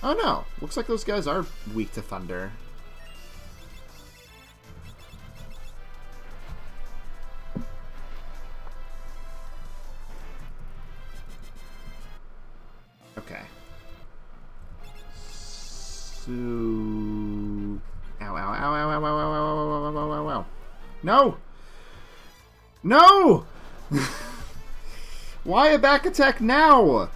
Oh no! Looks like those guys are weak to thunder. Okay. So... Ow, ow, ow, ow, ow, ow, ow, ow, ow, ow, ow, ow, ow. No! No! Why a back attack now?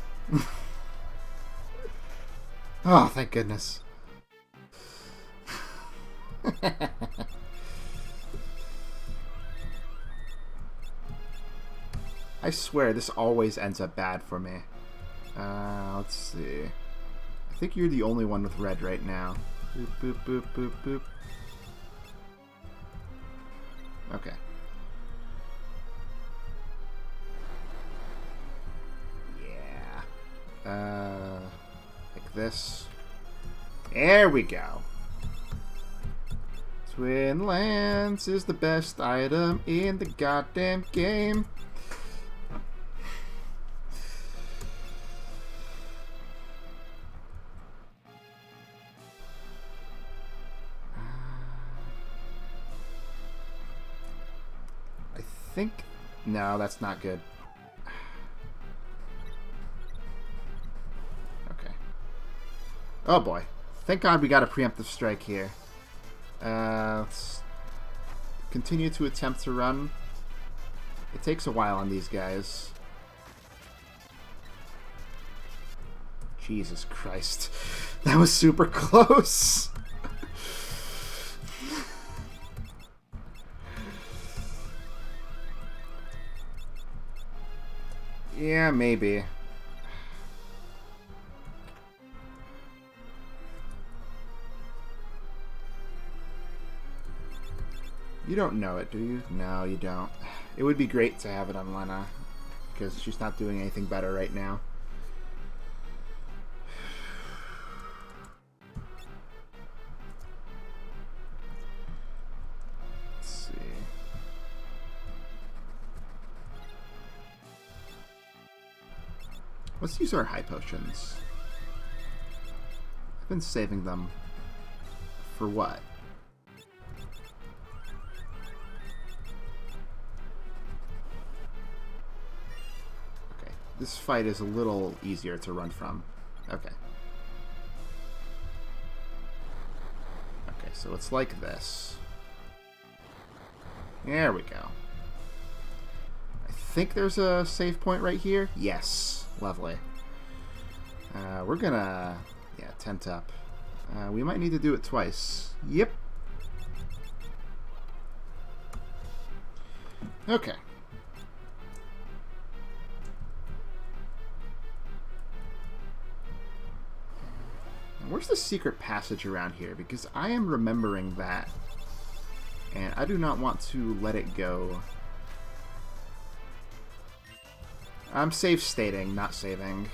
Oh, thank goodness. I swear, this always ends up bad for me. Let's see. I think you're the only one with red right now. Boop, boop, boop, boop, boop. Okay. Yeah. Like this. There we go. Twin Lance is the best item in the goddamn game. I think... No, that's not good. Okay. Oh boy. Thank God we got a preemptive strike here. Let's continue to attempt to run. It takes a while on these guys. Jesus Christ. That was super close. Yeah, maybe. You don't know it, do you? No, you don't. It would be great to have it on Lena, because she's not doing anything better right now. Let's see. Let's use our high potions. I've been saving them. For what? This fight is a little easier to run from. Okay. Okay, so it's like this. There we go. I think there's a save point right here. Yes. Lovely. We're gonna... Yeah, tent up. We might need to do it twice. Yep. Okay. Where's the secret passage around here? Because I am remembering that. And I do not want to let it go. I'm safe stating, not saving.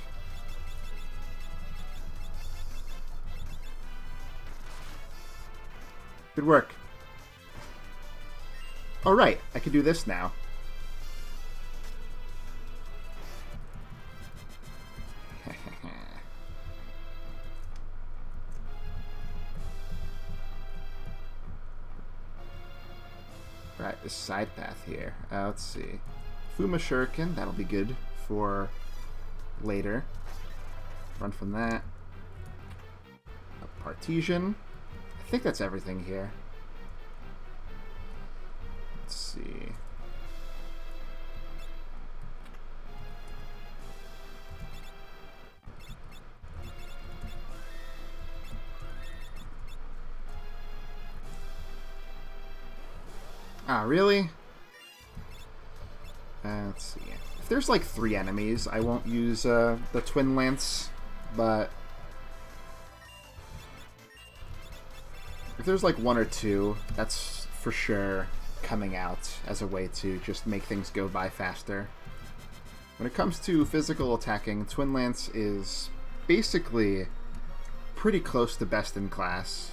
Good work. Oh, right. I can do this now. Right, this side path here. Let's see. Fuma Shuriken, that'll be good for later. Run from that. A Partisan. I think that's everything here. Let's see. Ah, really? Let's see. If there's like 3 enemies, I won't use the Twin Lance, but if there's like 1 or 2, that's for sure coming out as a way to just make things go by faster. When it comes to physical attacking, Twin Lance is basically pretty close to best in class.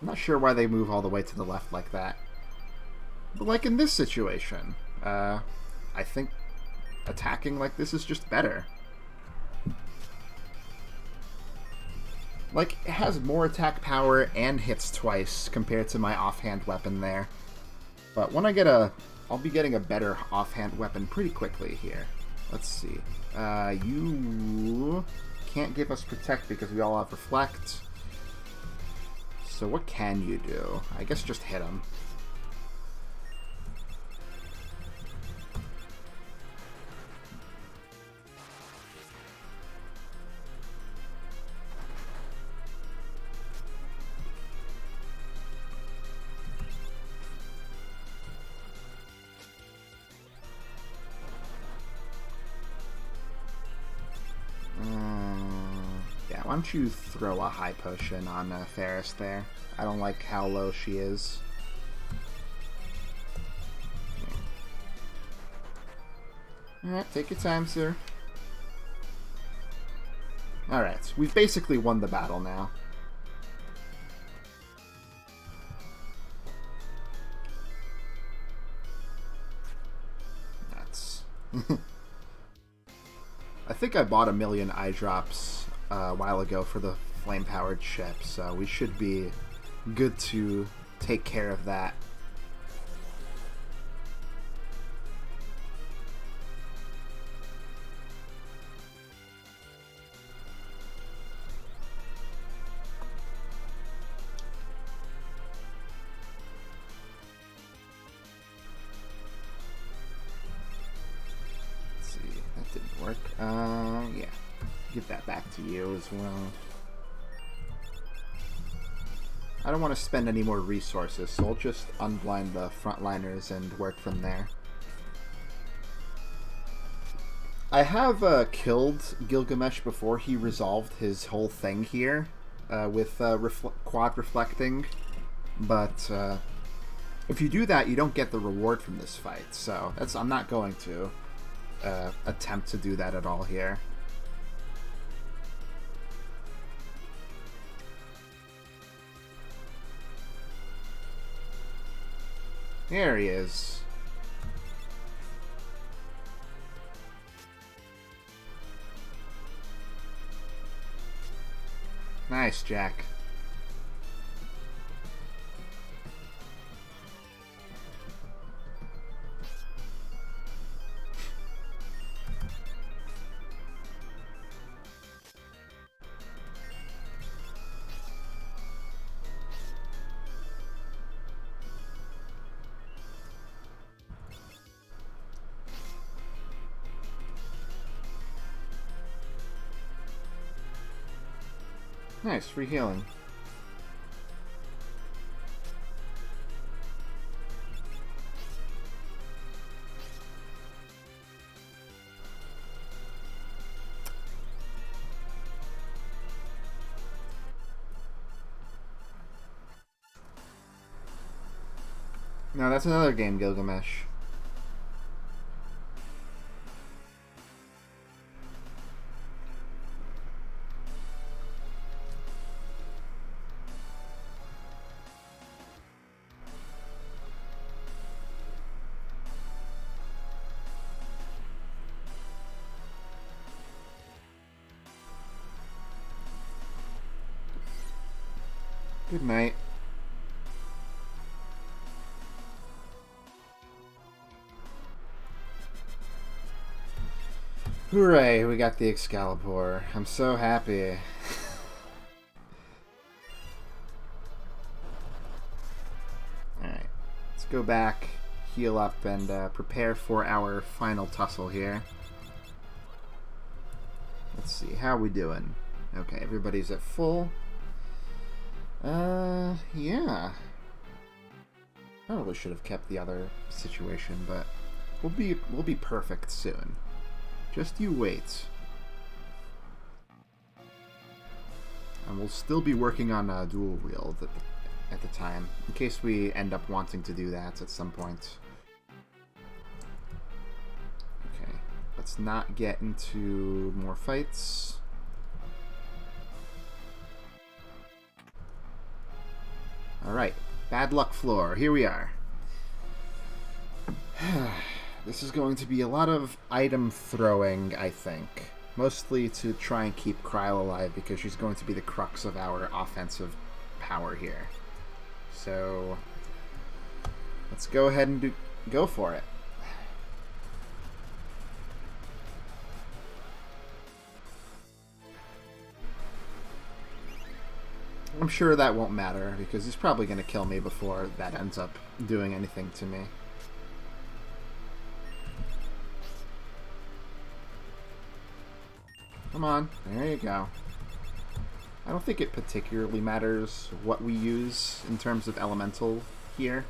I'm not sure why they move all the way to the left like that. But like in this situation, I think attacking like this is just better. Like, it has more attack power and hits twice compared to my offhand weapon there. But when I get I'll be getting a better offhand weapon pretty quickly here. Let's see. You can't give us Protect because we all have Reflect. So what can you do? I guess just hit him. Why don't you throw a high potion on Ferris there? I don't like how low she is. Alright, take your time, sir. Alright, we've basically won the battle now. That's... I think I bought 1,000,000 eye drops a while ago for the flame-powered ship, so we should be good to take care of that. Let's see, that didn't work. Yeah. Give that back to you as well. I don't want to spend any more resources, so I'll just unblind the frontliners and work from there. I have killed Gilgamesh before he resolved his whole thing here with quad reflecting, but if you do that, you don't get the reward from this fight, so I'm not going to attempt to do that at all here. There he is. Nice, Jack. Nice, free healing. No, that's another game, Gilgamesh. Good night. Hooray, we got the Excalibur. I'm so happy. Alright, let's go back heal up and prepare for our final tussle here. Let's see, how are we doing? Okay, everybody's at full. Yeah. Probably should have kept the other situation, but we'll be perfect soon. Just you wait. And we'll still be working on dual wield at the time, in case we end up wanting to do that at some point. Okay, let's not get into more fights. Alright, bad luck floor, here we are. This is going to be a lot of item throwing, I think. Mostly to try and keep Kryle alive, because she's going to be the crux of our offensive power here. So, let's go ahead and go for it. I'm sure that won't matter, because he's probably going to kill me before that ends up doing anything to me. Come on, there you go. I don't think it particularly matters what we use in terms of elemental here,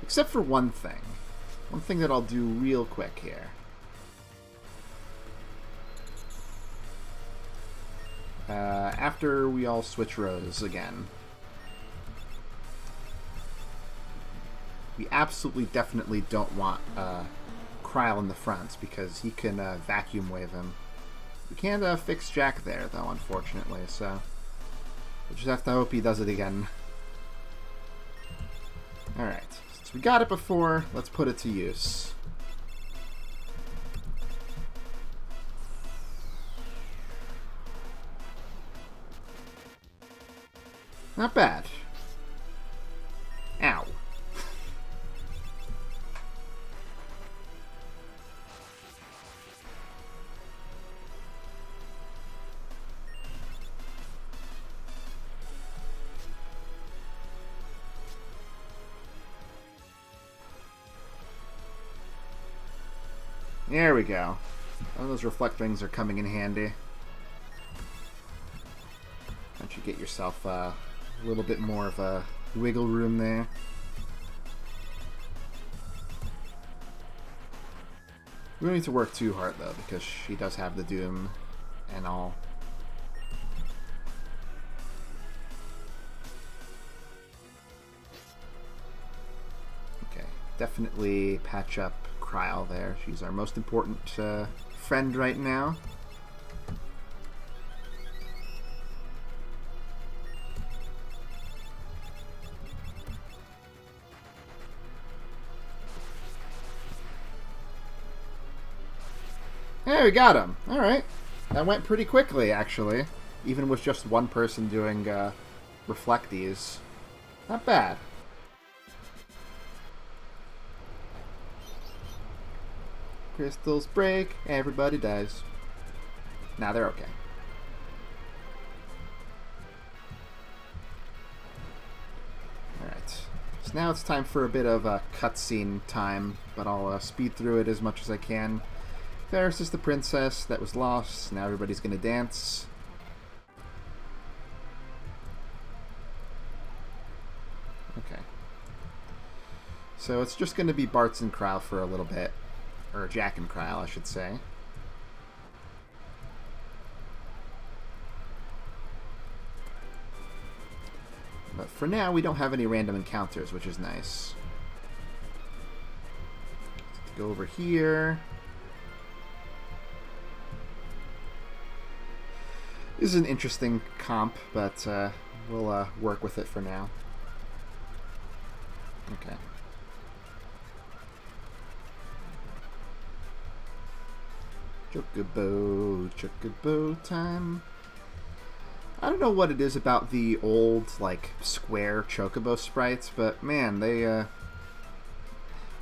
except for one thing. One thing that I'll do real quick here. After we all switch rows again. We absolutely definitely don't want Kryle in the front, because he can vacuum wave him. We can't fix Jack there, though, unfortunately, so we'll just have to hope he does it again. Alright, since we got it before, let's put it to use. Not bad. Ow. There we go. Oh, those reflect rings are coming in handy. Don't you get yourself a little bit more of a wiggle room there? We don't need to work too hard, though, because she does have the Doom and all. Okay, definitely patch up Kryle there. She's our most important friend right now. Hey, we got him. Alright. That went pretty quickly, actually. Even with just one person doing reflecties. Not bad. Crystals break, everybody dies. Nah, they're okay. Alright. So now it's time for a bit of a cutscene time, but I'll speed through it as much as I can. Ferris is the princess that was lost. Now everybody's gonna dance. Okay. So it's just gonna be Bartz and Kryle for a little bit. Or Jack and Kryle, I should say. But for now, we don't have any random encounters, which is nice. Let's go over here. This is an interesting comp, but we'll work with it for now. Okay. Chocobo, chocobo time. I don't know what it is about the old, like, square chocobo sprites, but man, they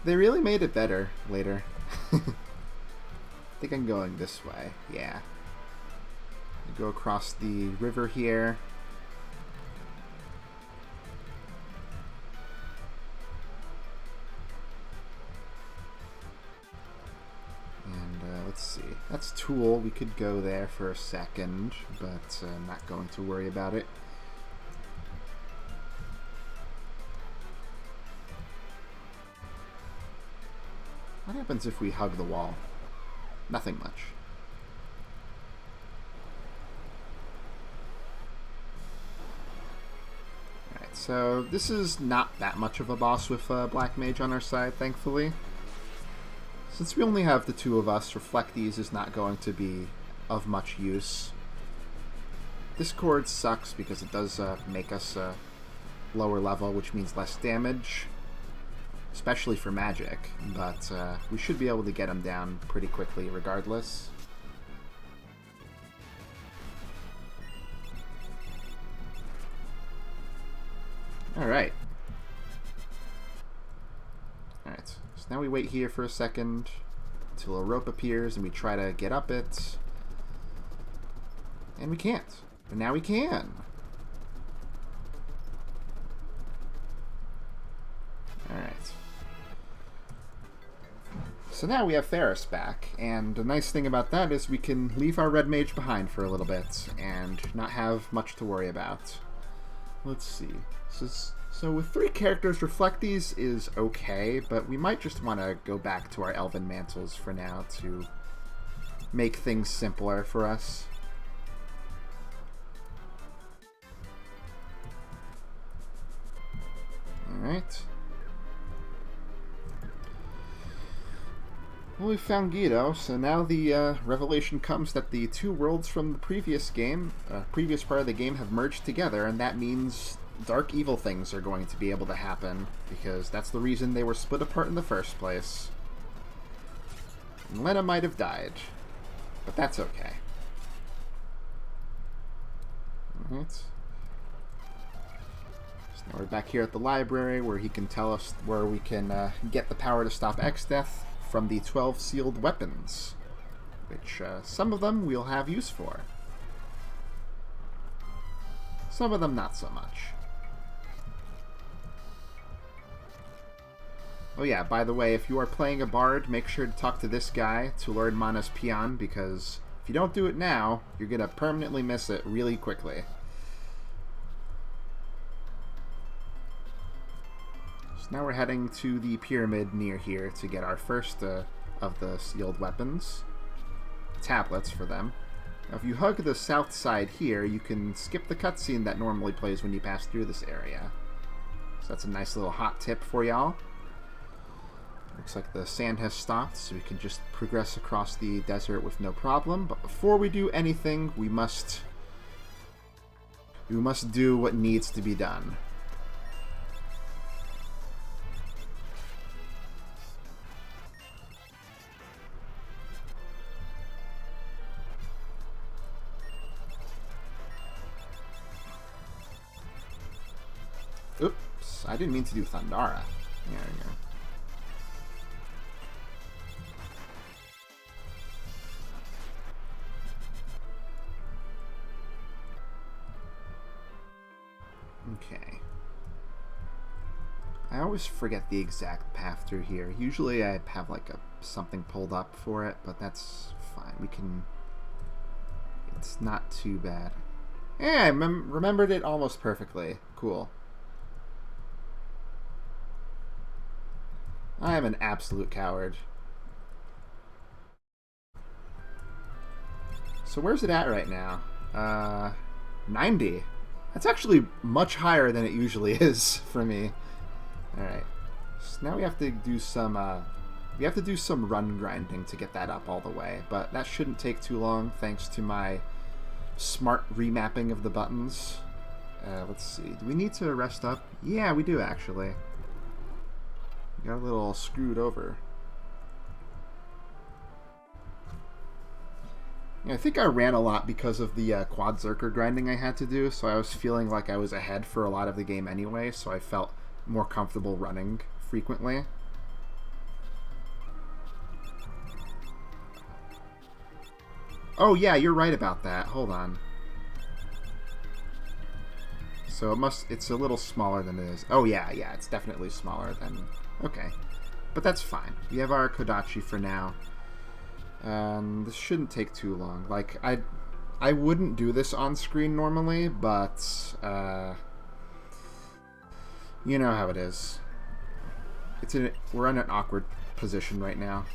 really made it better later. I think I'm going this way. Yeah. Go across the river here. That's Tool. We could go there for a second, but I'm not going to worry about it. What happens if we hug the wall? Nothing much. Alright, so this is not that much of a boss with Black Mage on our side, thankfully. Since we only have the two of us, Reflect These is not going to be of much use. Discord sucks because it does make us lower level, which means less damage. Especially for magic, but we should be able to get him down pretty quickly regardless. Alright. Alright, so now we wait here for a second until a rope appears and we try to get up it. And we can't. But now we can. Alright. So now we have Ferris back, and the nice thing about that is we can leave our red mage behind for a little bit and not have much to worry about. Let's see. So with 3 characters, Reflect These is okay, but we might just want to go back to our Elven Mantles for now to make things simpler for us. Alright. Well, we found Guido, so now the revelation comes that the 2 worlds from the previous game, previous part of the game, have merged together, and that means dark evil things are going to be able to happen, because that's the reason they were split apart in the first place. And Lena might have died, but that's okay. Alright. So now we're back here at the library, where he can tell us where we can get the power to stop X-Death from the 12 sealed weapons, which some of them we'll have use for. Some of them not so much. Oh yeah, by the way, if you are playing a bard, make sure to talk to this guy to learn Mana's Peon, because if you don't do it now, you're going to permanently miss it really quickly. Now we're heading to the pyramid near here to get our first of the sealed weapons. Tablets for them. Now if you hug the south side here, you can skip the cutscene that normally plays when you pass through this area. So that's a nice little hot tip for y'all. Looks like the sand has stopped, so we can just progress across the desert with no problem. But before we do anything, we must do what needs to be done. Oops, I didn't mean to do Thundara. There we go. Okay. I always forget the exact path through here. Usually I have like something pulled up for it, but that's fine. We can... It's not too bad. Yeah, I remembered it almost perfectly. Cool. I am an absolute coward. So where's it at right now? 90. That's actually much higher than it usually is for me. Alright. So now we have to do some run grinding to get that up all the way, but that shouldn't take too long thanks to my smart remapping of the buttons. Let's see. Do we need to rest up? Yeah, we do actually. We got a little screwed over. Yeah, I think I ran a lot because of the quad zerker grinding I had to do, so I was feeling like I was ahead for a lot of the game anyway, so I felt more comfortable running frequently. Oh yeah, you're right about that. Hold on. So it's a little smaller than it is. Oh yeah, it's definitely smaller than... Okay. But that's fine. We have our Kodachi for now. And this shouldn't take too long. Like, I wouldn't do this on screen normally, but you know how it is. We're in an awkward position right now.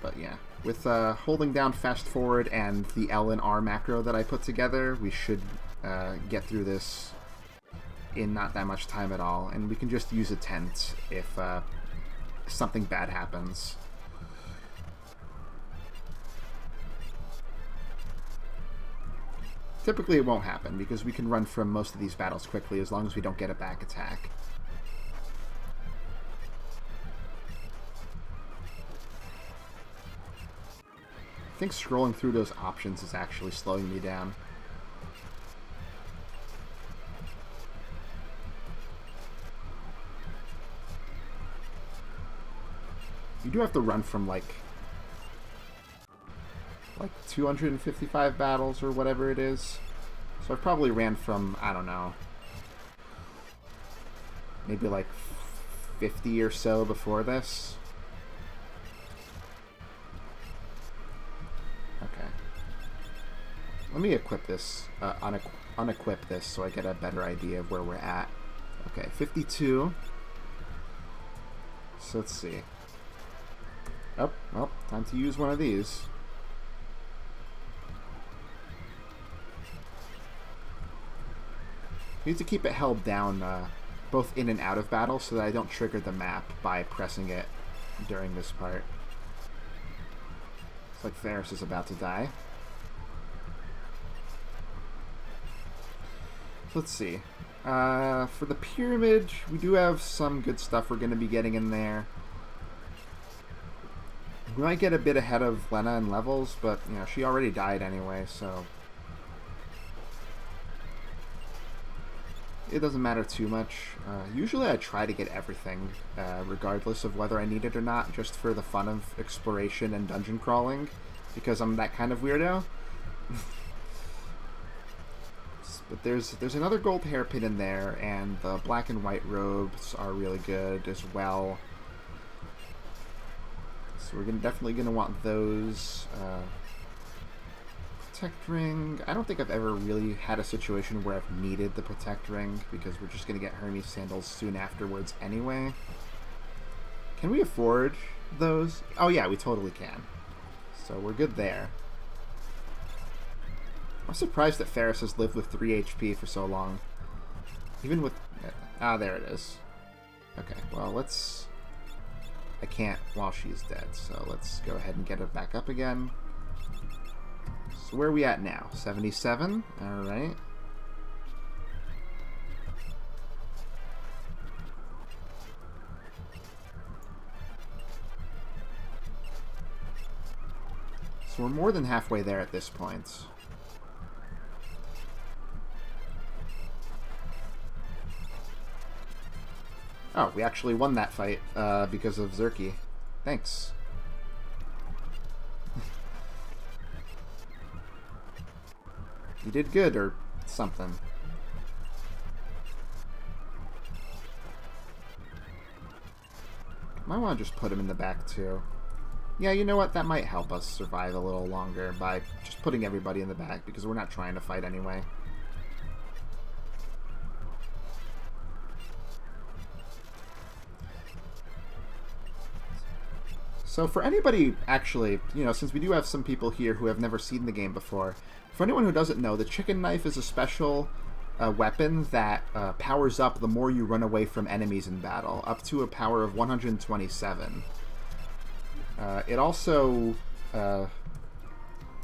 But yeah, with holding down fast forward and the L and R macro that I put together, we should get through this in not that much time at all, and we can just use a tent if something bad happens. Typically it won't happen, because we can run from most of these battles quickly as long as we don't get a back attack. I think scrolling through those options is actually slowing me down. You do have to run from like 255 battles or whatever it is. So I probably ran from, I don't know, maybe like 50 or so before this. Okay. Let me equip this, unequip this so I get a better idea of where we're at. Okay, 52. So let's see. Oh, well, time to use one of these. I need to keep it held down both in and out of battle so that I don't trigger the map by pressing it during this part. It's like Ferris is about to die. So let's see. For the pyramid, we do have some good stuff we're going to be getting in there. We might get a bit ahead of Lena in levels, but you know, she already died anyway, so it doesn't matter too much. Usually I try to get everything, regardless of whether I need it or not, just for the fun of exploration and dungeon crawling, because I'm that kind of weirdo. But there's another gold hairpin in there, and the black and white robes are really good as well. So we're definitely going to want those. Protect ring. I don't think I've ever really had a situation where I've needed the protect ring, because we're just going to get Hermes sandals soon afterwards anyway. Can we afford those? Oh yeah, we totally can. So we're good there. I'm surprised that Ferris has lived with 3 HP for so long. Even with... Ah, there it is. Okay, well, let's... I can't while she's dead, so let's go ahead and get her back up again. So where are we at now? 77? Alright. So we're more than halfway there at this point. Oh, we actually won that fight because of Zerky. Thanks. You did good, or something. Might want to just put him in the back, too. Yeah, you know what? That might help us survive a little longer by just putting everybody in the back, because we're not trying to fight anyway. So for anybody, actually, you know, since we do have some people here who have never seen the game before, for anyone who doesn't know, the chicken knife is a special weapon that powers up the more you run away from enemies in battle, up to a power of 127. It also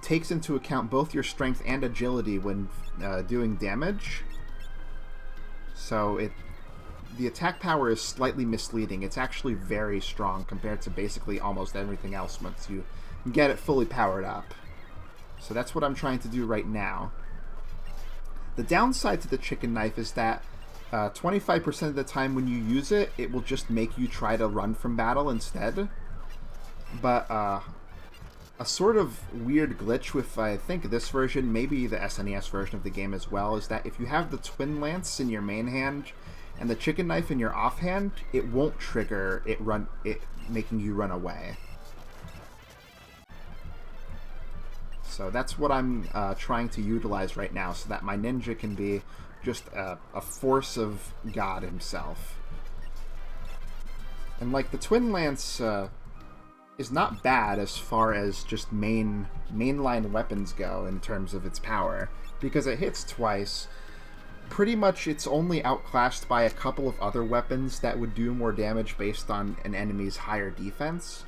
takes into account both your strength and agility when doing damage. So the attack power is slightly misleading. It's actually very strong compared to basically almost everything else once you get it fully powered up. So that's what I'm trying to do right now. The downside to the chicken knife is that 25% of the time when you use it, it will just make you try to run from battle instead. But a sort of weird glitch with, I think, this version, maybe the SNES version of the game as well, is that if you have the twin lance in your main hand and the chicken knife in your offhand, it won't trigger it making you run away. So that's what I'm trying to utilize right now, so that my ninja can be just a force of God himself. And like the Twin Lance is not bad as far as just mainline weapons go in terms of its power, because it hits twice. Pretty much it's only outclassed by a couple of other weapons that would do more damage based on an enemy's higher defense.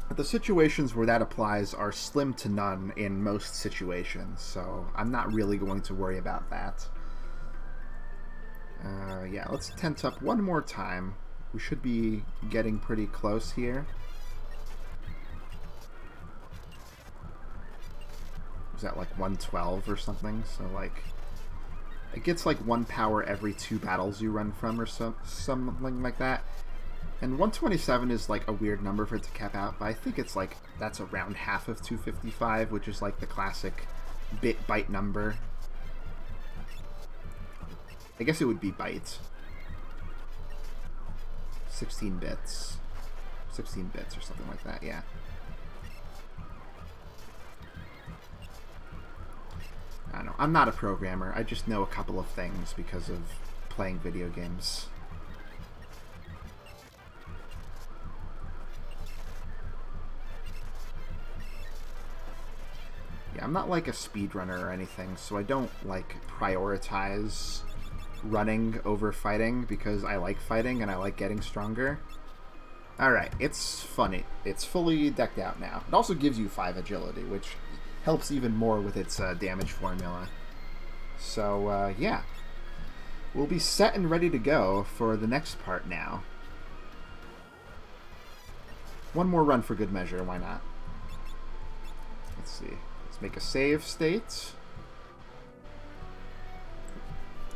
But the situations where that applies are slim to none in most situations, so I'm not really going to worry about that. Yeah, let's tent up one more time. We should be getting pretty close here. Is that like 112 or something? So like, it gets like 1 power every 2 battles you run from, or something like that. And 127 is like a weird number for it to cap out, but I think it's like, that's around half of 255, which is like the classic byte number. I guess it would be bytes. 16 bits. 16 bits or something like that, yeah. I don't know. I'm not a programmer. I just know a couple of things because of playing video games. Yeah, I'm not like a speedrunner or anything, so I don't like prioritize running over fighting because I like fighting and I like getting stronger. Alright, it's funny. It's fully decked out now. It also gives you 5 agility, which helps even more with its damage formula. So, yeah. We'll be set and ready to go for the next part now. One more run for good measure, why not? Let's see. Let's make a save state.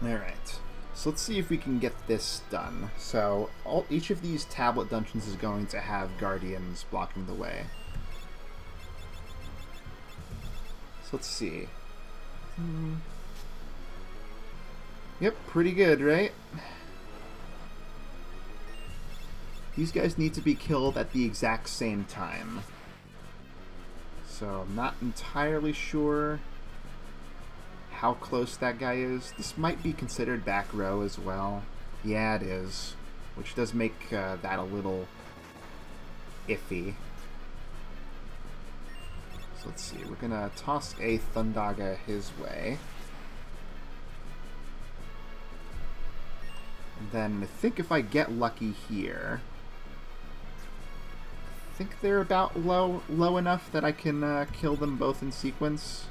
Alright, so let's see if we can get this done. So, each of these tablet dungeons is going to have guardians blocking the way. So let's see. Yep, pretty good, right? These guys need to be killed at the exact same time. So I'm not entirely sure how close that guy is. This might be considered back row as well. Yeah, it is. Which does make that a little iffy. So let's see. We're gonna toss a Thundaga his way. And then I think if I get lucky here, I think they're about low enough that I can kill them both in sequence.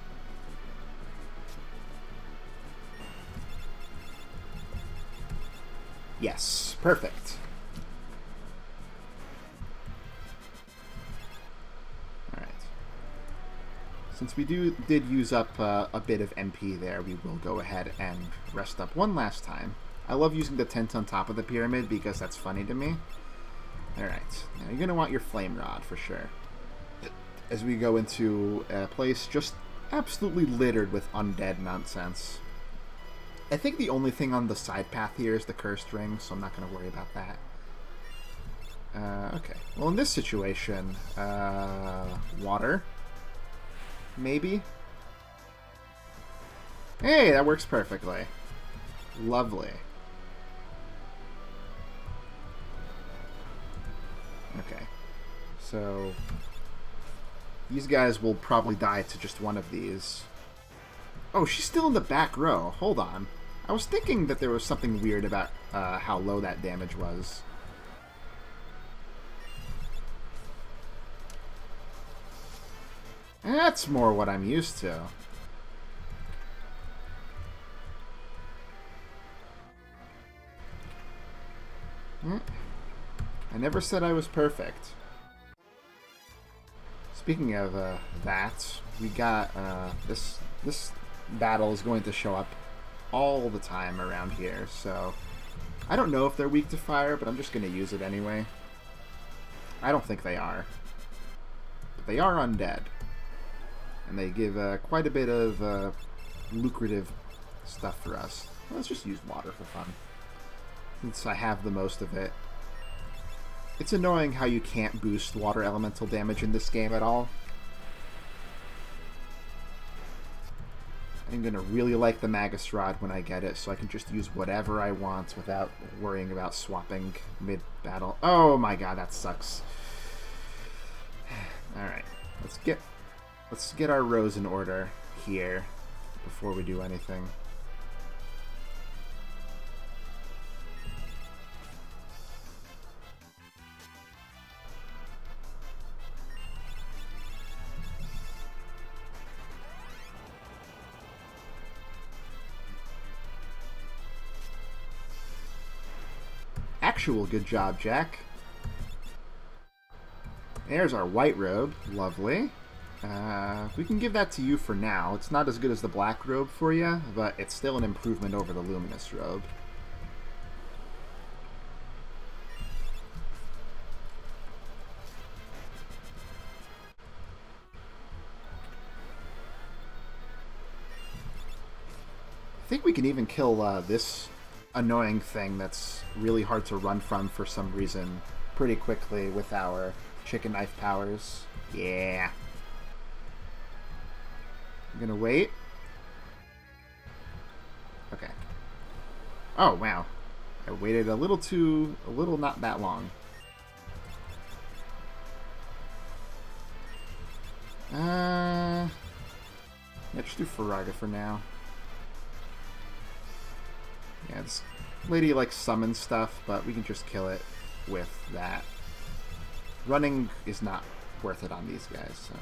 Yes, perfect. Alright. Since we did use up a bit of MP there, we will go ahead and rest up one last time. I love using the tent on top of the pyramid because that's funny to me. Alright, now you're going to want your flame rod for sure. As we go into a place just absolutely littered with undead nonsense. I think the only thing on the side path here is the cursed ring, so I'm not going to worry about that. Okay, well in this situation, water? Maybe? Hey, that works perfectly. Lovely. Okay, so these guys will probably die to just one of these. Oh, she's still in the back row. Hold on. I was thinking that there was something weird about how low that damage was. That's more what I'm used to. I never said I was perfect. Speaking of that, we got this battle is going to show up all the time around here, so I don't know if they're weak to fire, but I'm just going to use it anyway. I don't think they are. But they are undead. And they give quite a bit of lucrative stuff for us. Let's just use water for fun, since I have the most of it. It's annoying how you can't boost water elemental damage in this game at all. I'm gonna really like the Magus Rod when I get it, so I can just use whatever I want without worrying about swapping mid-battle. Oh my god, that sucks. Alright, let's get our rows in order here before we do anything. Actual good job, Jack. There's our white robe. Lovely. We can give that to you for now. It's not as good as the black robe for you, but it's still an improvement over the luminous robe. I think we can even kill this annoying thing that's really hard to run from for some reason pretty quickly with our chicken knife powers. Yeah. I'm gonna wait. Okay. Oh, wow. I waited a little not that long. Let's do Faraga for now. Yeah, this lady likes summon stuff, but we can just kill it with that. Running is not worth it on these guys, so...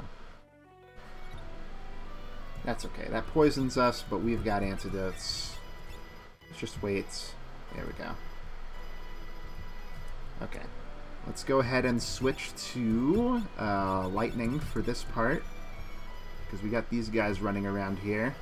That's okay. That poisons us, but we've got antidotes. Let's just wait. There we go. Okay. Let's go ahead and switch to lightning for this part, because we got these guys running around here.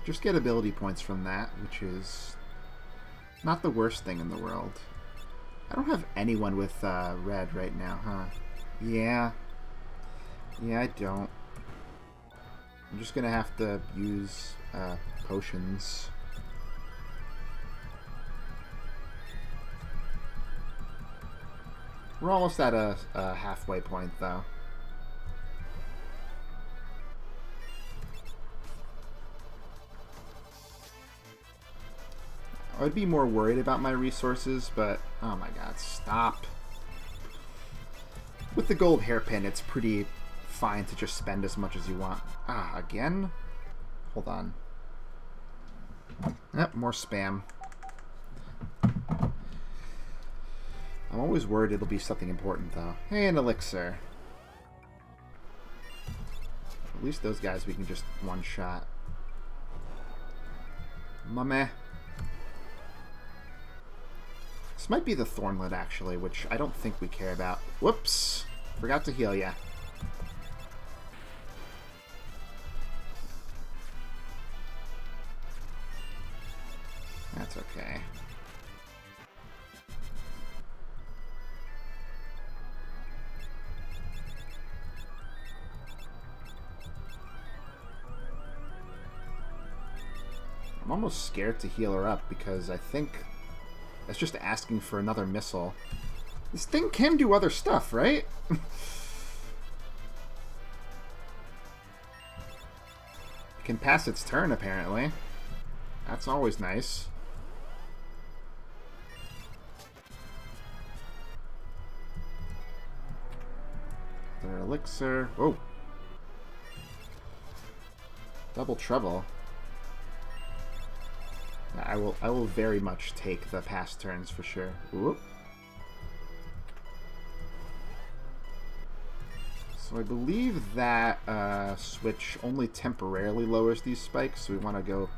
Just get ability points from that, which is not the worst thing in the world. I don't have anyone with red right now, huh? Yeah. Yeah, I don't. I'm just gonna have to use potions. We're almost at a halfway point, though. I would be more worried about my resources, but... Oh my god, stop. With the gold hairpin, it's pretty fine to just spend as much as you want. Ah, again? Hold on. Yep, more spam. I'm always worried it'll be something important, though. Hey, an elixir. At least those guys we can just one-shot. Meh. This might be the Thornlet, actually, which I don't think we care about. Whoops! Forgot to heal ya. That's okay. I'm almost scared to heal her up because I think that's just asking for another missile. This thing can do other stuff, right? It can pass its turn, apparently. That's always nice. Their elixir. Whoa. Double trouble. I will very much take the past turns for sure. Whoop. So I believe that switch only temporarily lowers these spikes, so we want to go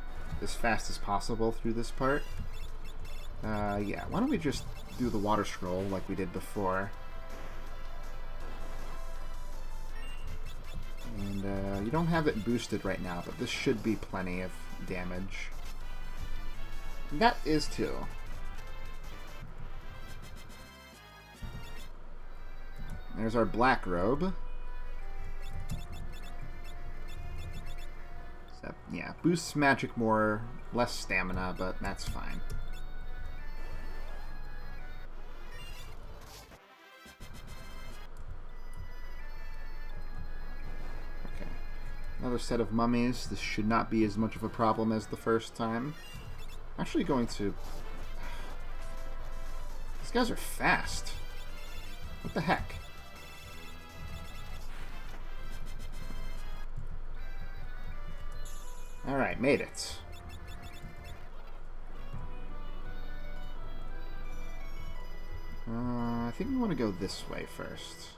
as fast as possible through this part. Yeah, why don't we just do the water scroll like we did before. And you don't have it boosted right now, but this should be plenty of damage. That is too. There's our black robe. So, yeah, boosts magic more, less stamina, but that's fine. Okay. Another set of mummies. This should not be as much of a problem as the first time. I'm actually going to... These guys are fast. What the heck? Alright, made it. I think we want to go this way first.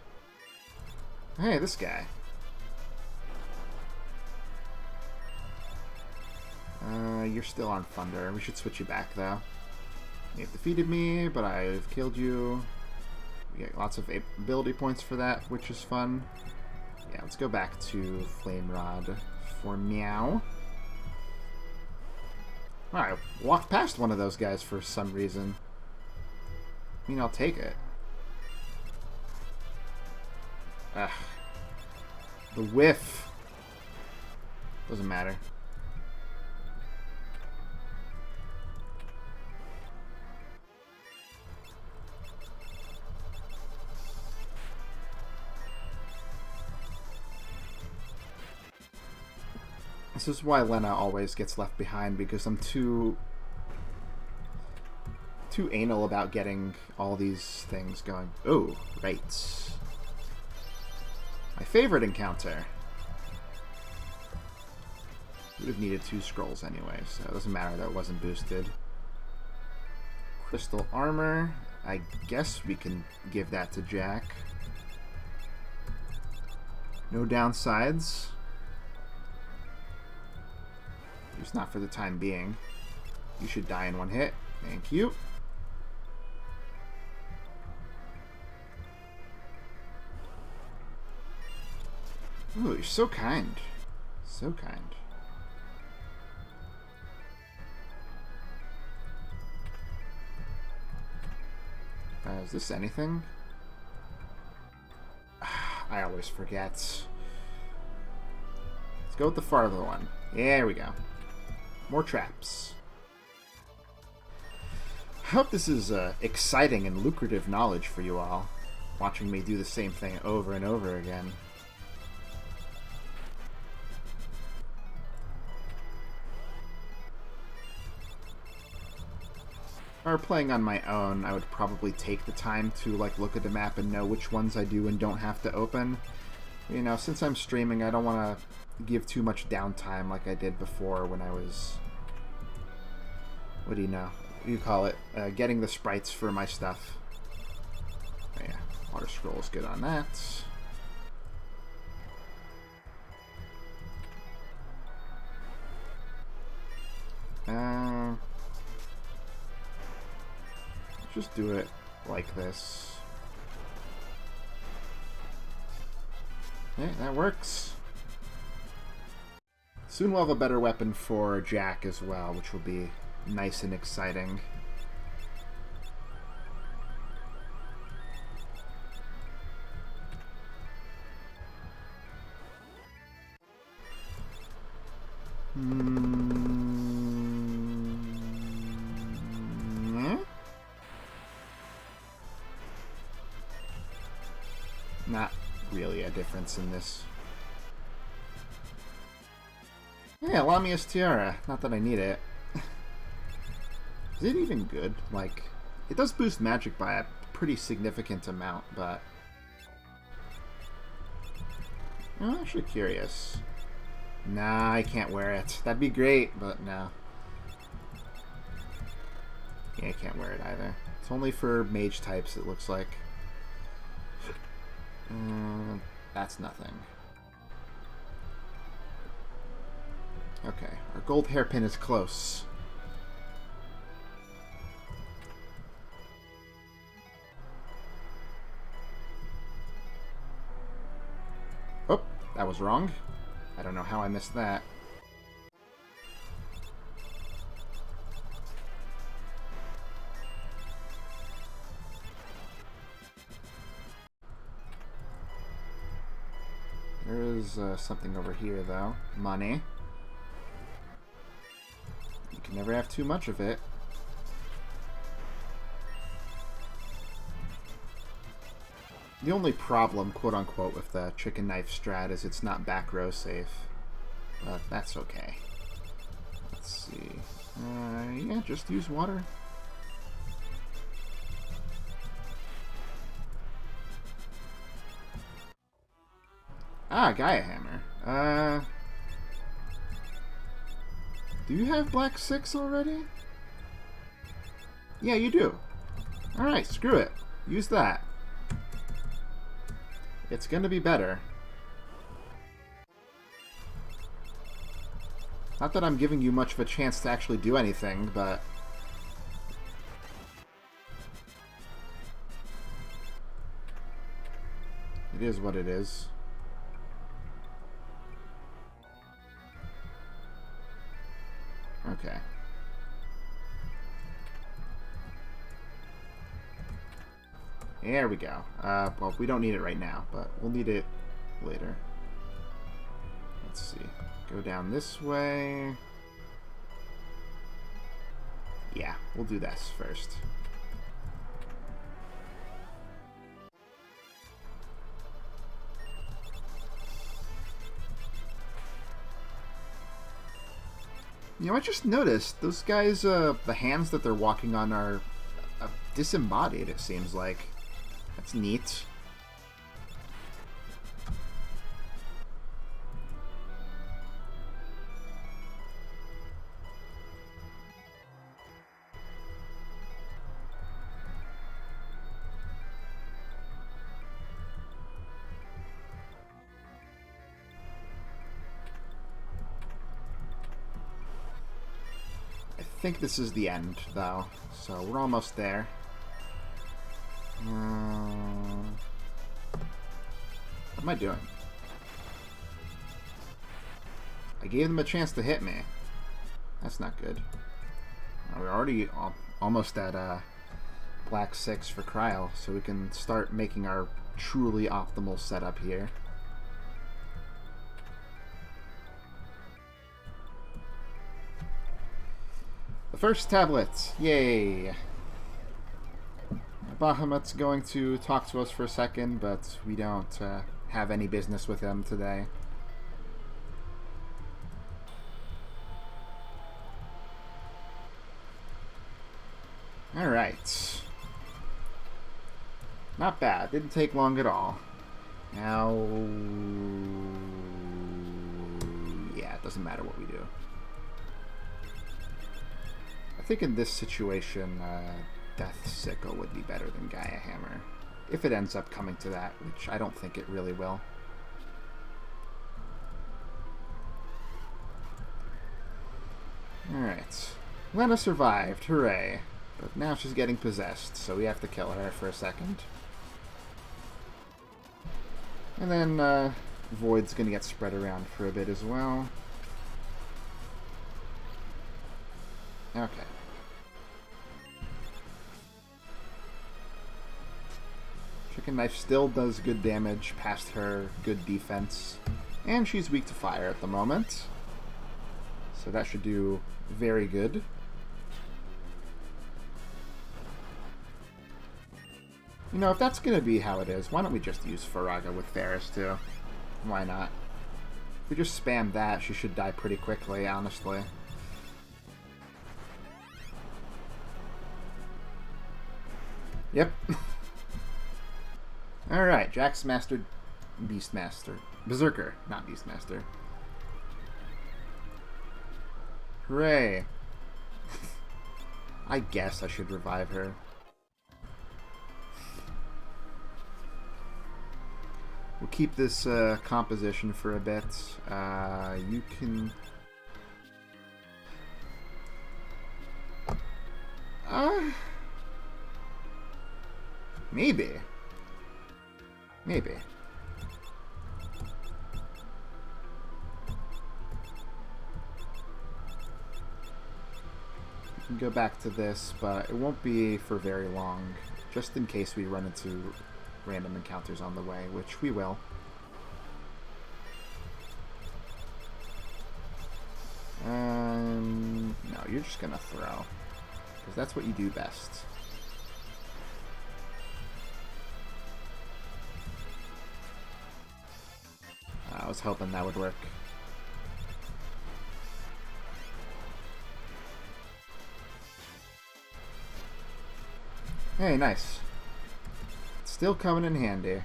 Hey, this guy. You're still on Thunder. We should switch you back, though. You've defeated me, but I've killed you. We get lots of ability points for that, which is fun. Yeah, let's go back to Flame Rod for Meow. Alright, walked past one of those guys for some reason. I mean, I'll take it. Ugh. The whiff. Doesn't matter. This is why Lena always gets left behind, because I'm too anal about getting all these things going. Oh, right. My favorite encounter. Would have needed 2 scrolls anyway, so it doesn't matter that it wasn't boosted. Crystal armor. I guess we can give that to Jack. No downsides. At least not for the time being. You should die in one hit. Thank you. Ooh, you're so kind. So kind. Is this anything? I always forget. Let's go with the farther one. There we go. More traps. I hope this is exciting and lucrative knowledge for you all, watching me do the same thing over and over again. If I were playing on my own, I would probably take the time to look at the map and know which ones I do and don't have to open. You know, since I'm streaming, I don't want to give too much downtime like I did before when I was... What do you know? What do you call it? Getting the sprites for my stuff. Oh, yeah, water scroll is good on that. Just do it like this. Yeah, that works. Soon we'll have a better weapon for Jack as well, which will be nice and exciting. Not really a difference in this. Yeah, Lamia's Tiara. Not that I need it. Is it even good? Like, it does boost magic by a pretty significant amount, but... I'm actually curious. Nah, I can't wear it. That'd be great, but no. Yeah, I can't wear it either. It's only for mage types, it looks like. That's nothing. Okay, our gold hairpin is close. Oh, that was wrong. I don't know how I missed that. is something over here, though. Money. You can never have too much of it. The only problem, quote-unquote, with the chicken knife strat is it's not back row safe. But that's okay. Let's see. Yeah, just use water. Ah, Gaia Hammer. Do you have Black 6 already? Yeah, you do. Alright, screw it. Use that. It's gonna be better. Not that I'm giving you much of a chance to actually do anything, but... it is what it is. Okay. There we go. Well, we don't need it right now, but we'll need it later. Let's see. Go down this way. Yeah, we'll do this first. You know, I just noticed those guys, the hands that they're walking on are disembodied, it seems like. That's neat. I think this is the end, though, so we're almost there. What am I doing? I gave them a chance to hit me. That's not good. We're already almost at Black 6 for Cryo, so we can start making our truly optimal setup here. The first tablet! Yay! Bahamut's going to talk to us for a second, but we don't have any business with him today. Alright. Not bad. Didn't take long at all. Now... yeah, it doesn't matter what we do. I think in this situation, Death Sickle would be better than Gaia Hammer. If it ends up coming to that, which I don't think it really will. Alright. Lena survived, hooray. But now she's getting possessed, so we have to kill her for a second. And then Void's gonna get spread around for a bit as well. Okay. Chicken Knife still does good damage past her good defense. And she's weak to fire at the moment. So that should do very good. You know, if that's going to be how it is, why don't we just use Faraga with Ferris too? Why not? If we just spam that, she should die pretty quickly, honestly. Yep. Alright, Jax mastered Beastmaster. Berserker, not Beastmaster. Hooray. I guess I should revive her. We'll keep this composition for a bit. You can... maybe. Maybe. We can go back to this, but it won't be for very long, just in case we run into random encounters on the way, which we will. you're just gonna throw. Because that's what you do best. I was hoping that would work. Hey, nice. Still coming in handy. I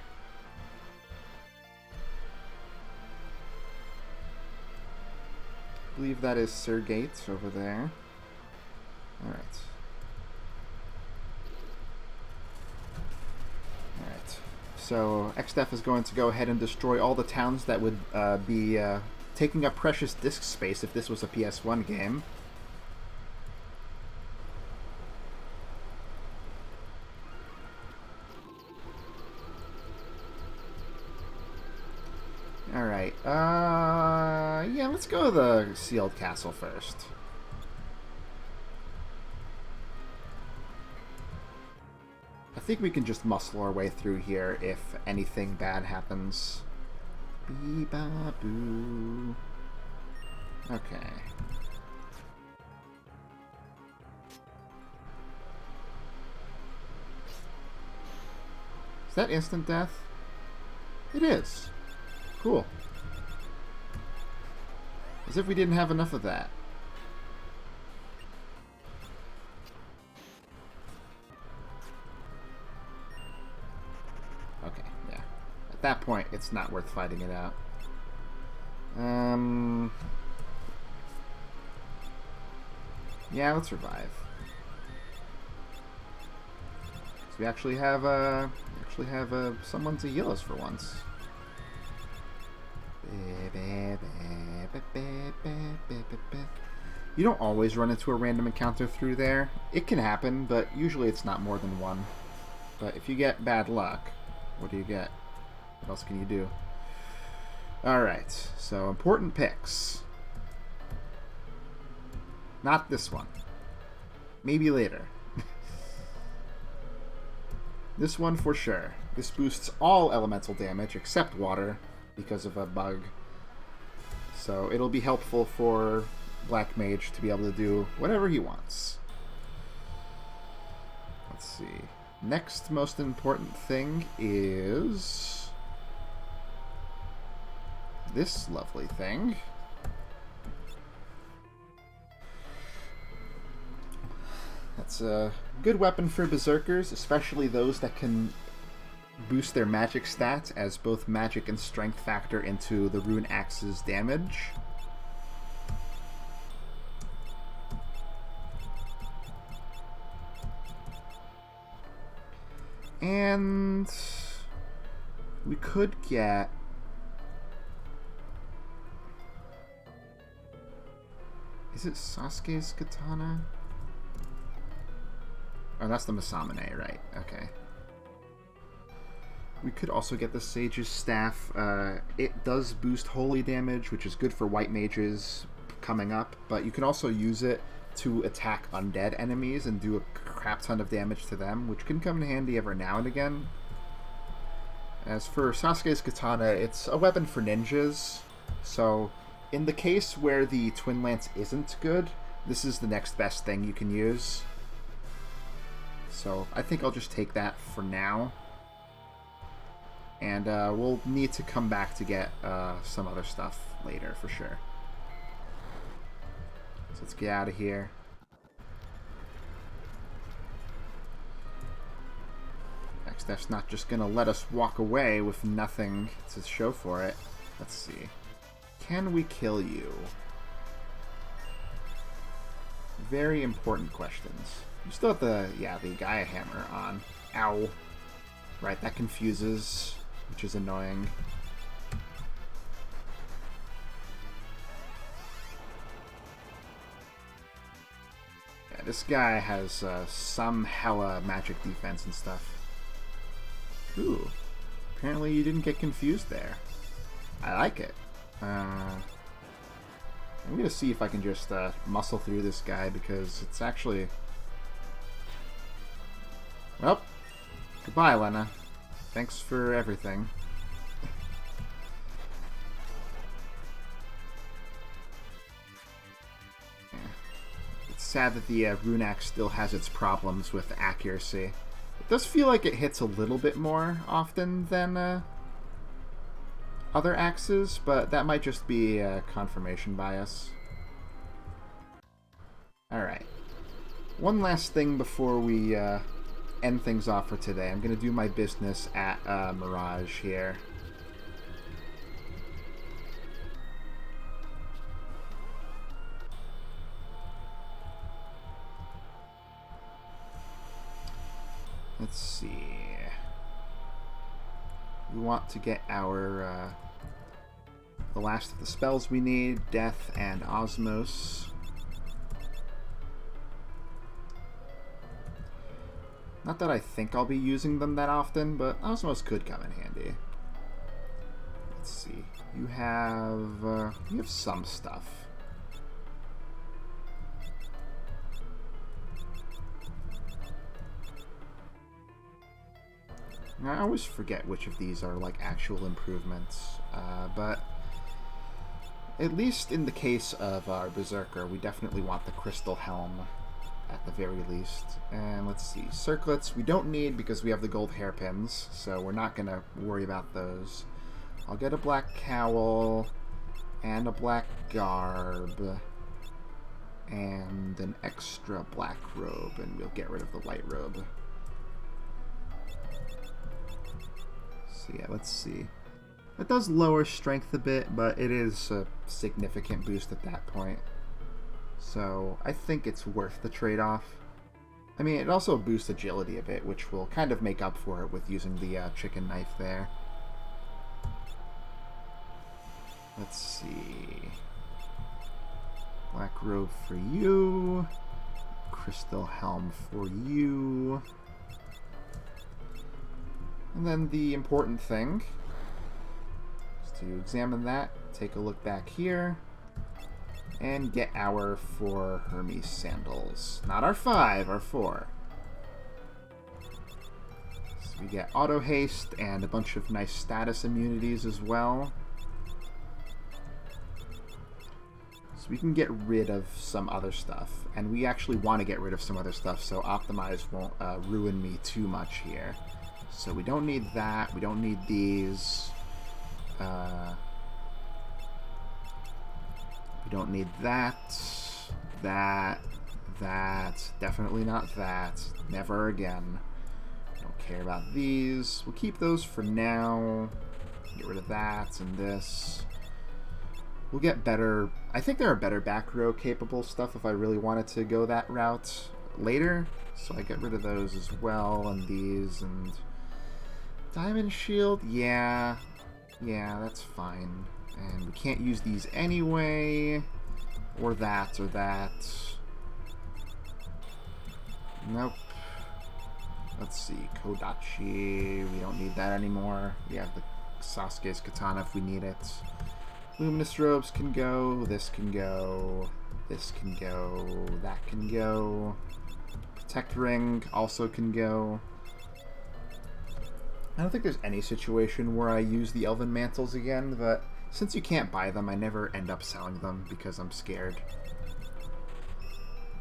believe that is Sir Gates over there. Alright. Alright. So, XDEF is going to go ahead and destroy all the towns that would be taking up precious disk space if this was a PS1 game. Alright, yeah, let's go to the sealed castle first. I think we can just muscle our way through here if anything bad happens. Bee-ba-boo. Okay. Is that instant death? It is. Cool. As if we didn't have enough of that. Okay, yeah. At that point, it's not worth fighting it out. Yeah, let's revive. So we actually have someone to heal us for once. You don't always run into a random encounter through there. It can happen, but usually it's not more than one. But if you get bad luck, what do you get? What else can you do? Alright, so important picks. Not this one. Maybe later. This one for sure. This boosts all elemental damage except water because of a bug. So it'll be helpful for Black Mage to be able to do whatever he wants. Let's see. Next most important thing is this lovely thing. That's a good weapon for berserkers, especially those that can boost their magic stats, as both magic and strength factor into the rune axe's damage. And we could get is it Sasuke's katana? Oh, that's the Masamune, right? Okay. We could also get the Sage's Staff. It does boost holy damage, which is good for white mages coming up, but you can also use it to attack undead enemies and do a crap ton of damage to them, which can come in handy every now and again. As for Sasuke's katana, it's a weapon for ninjas, so in the case where the Twin Lance isn't good, this is the next best thing you can use. So I think I'll just take that for now. And we'll need to come back to get some other stuff later for sure. So let's get out of here. XDEF's not just going to let us walk away with nothing to show for it. Let's see. Can we kill you? Very important questions. You still have the Gaia Hammer on. Ow. Right, that confuses, which is annoying. Yeah, this guy has some hella magic defense and stuff. Ooh. Apparently you didn't get confused there. I like it. I'm gonna see if I can just muscle through this guy, because it's actually... Well, goodbye, Lena. Thanks for everything. Yeah. sad that the rune axe still has its problems with accuracy. It does feel like it hits a little bit more often than other axes, but that might just be confirmation bias. Alright. One last thing before we end things off for today. I'm going to do my business at Mirage here. Let's see. We want to get our the last of the spells we need, Death and Osmos. Not that I think I'll be using them that often, but Osmos could come in handy. Let's see. You have some stuff. I always forget which of these are like actual improvements, but at least in the case of our Berserker, we definitely want the Crystal Helm at the very least. And let's see, circlets we don't need because we have the gold hairpins, so we're not going to worry about those. I'll get a black cowl and a black garb and an extra black robe, and we'll get rid of the white robe. So yeah, let's see. It does lower strength a bit, but it is a significant boost at that point. So I think it's worth the trade-off. I mean, it also boosts agility a bit, which will kind of make up for it with using the chicken knife there. Let's see. Black robe for you. Crystal helm for you. And then the important thing is to examine that, take a look back here, and get our 4 Hermes sandals. Not our 5, our 4. So we get auto haste and a bunch of nice status immunities as well. So we can get rid of some other stuff. And we actually want to get rid of some other stuff, so Optimize won't ruin me too much here. So we don't need that, we don't need these. We don't need that, definitely not that, never again. Don't care about these. We'll keep those for now. Get rid of that and this. We'll get better, I think there are better back row capable stuff if I really wanted to go that route later. So I get rid of those as well, and these, and Diamond Shield, yeah, that's fine. And we can't use these anyway, or that, Nope. Let's see, Kodachi, we don't need that anymore. We have the Sasuke's katana if we need it. Luminous robes can go, this can go, this can go, that can go. Protect ring also can go. I don't think there's any situation where I use the Elven Mantles again, but since you can't buy them, I never end up selling them because I'm scared.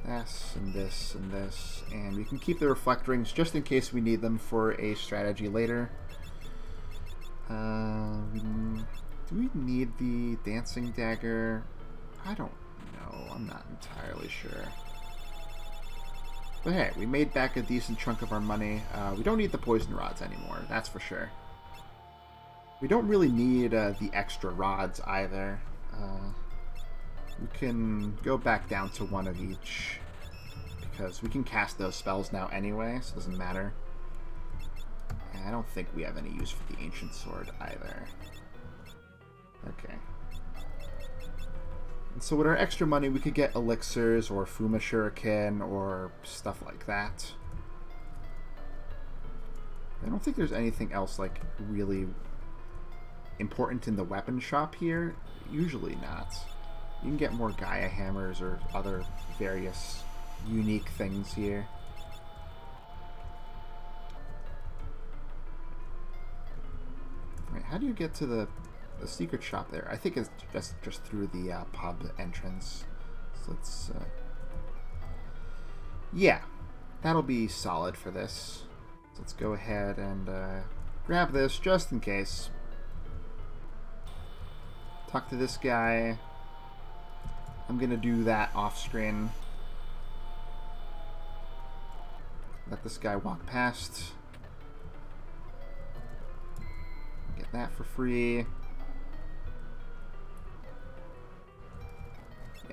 This, and this, and this. And we can keep the Reflect Rings just in case we need them for a strategy later. Do we need the Dancing Dagger? I don't know. I'm not entirely sure. But hey, we made back a decent chunk of our money. We don't need the Poison Rods anymore, that's for sure. We don't really need the extra rods either. We can go back down to 1 of each, because we can cast those spells now anyway, so it doesn't matter. And I don't think we have any use for the Ancient Sword either. Okay. And so with our extra money, we could get elixirs or Fuma Shuriken or stuff like that. I don't think there's anything else like really important in the weapon shop here. Usually not. You can get more Gaia hammers or other various unique things here. Right, how do you get to the secret shop there? I think it's just through the pub entrance. So let's Yeah, that'll be solid for this. So let's go ahead and grab this just in case. Talk to this guy. I'm going to do that off screen. Let this guy walk past. Get that for free.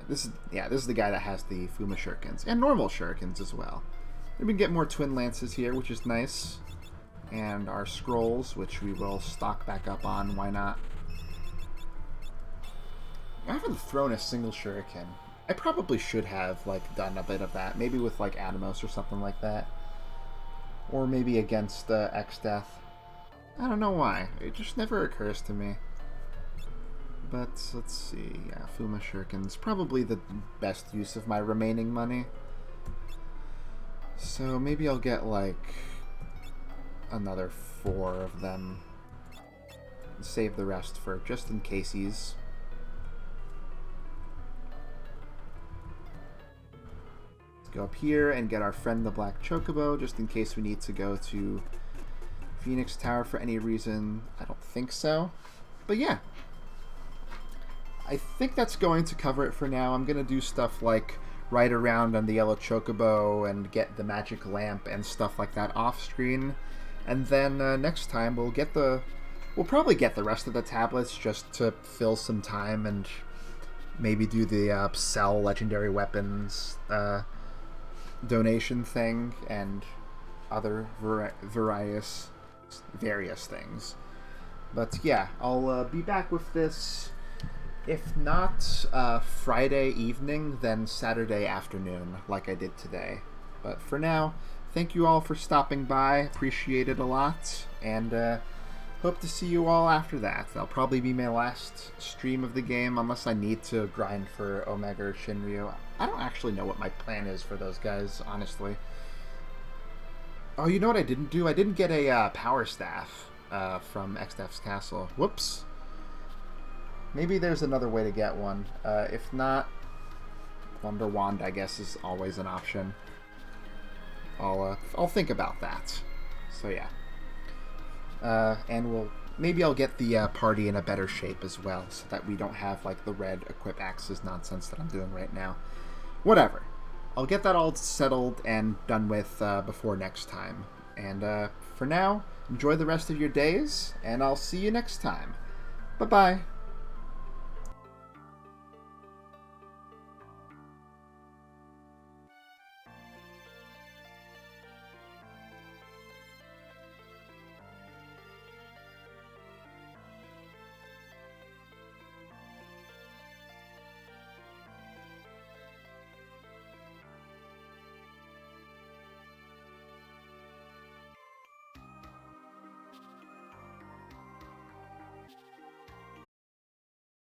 This is the guy that has the Fuma shurikens and normal shurikens as well. We can get more twin lances here, which is nice, and our scrolls, which we will stock back up on. Why not? I haven't thrown a single shuriken. I probably should have done a bit of that, maybe with Atomos or something like that, or maybe against X-Death. I don't know why. It just never occurs to me. But let's see. Yeah, Fuma shuriken's probably the best use of my remaining money. So maybe I'll get another 4 of them. Save the rest for just in cases. Let's go up here and get our friend the Black Chocobo just in case we need to go to Phoenix Tower for any reason. I don't think so. But yeah. I think that's going to cover it for now. I'm going to do stuff like ride around on the yellow chocobo and get the magic lamp and stuff like that off screen. And then next time we'll probably get the rest of the tablets just to fill some time and maybe do the sell legendary weapons donation thing and other various things. But yeah, I'll be back with this. If not Friday evening, then Saturday afternoon, like I did today. But for now, thank you all for stopping by. Appreciate it a lot. And hope to see you all after that. That'll probably be my last stream of the game, unless I need to grind for Omega or Shinryu. I don't actually know what my plan is for those guys, honestly. Oh, you know what I didn't do? I didn't get a Power Staff from X-Def's Castle. Whoops. Maybe there's another way to get one. If not, Thunder Wand, I guess, is always an option. I'll think about that. So yeah. And maybe I'll get the party in a better shape as well, so that we don't have the red equip axes nonsense that I'm doing right now. Whatever. I'll get that all settled and done with before next time. And for now, enjoy the rest of your days, and I'll see you next time. Bye-bye.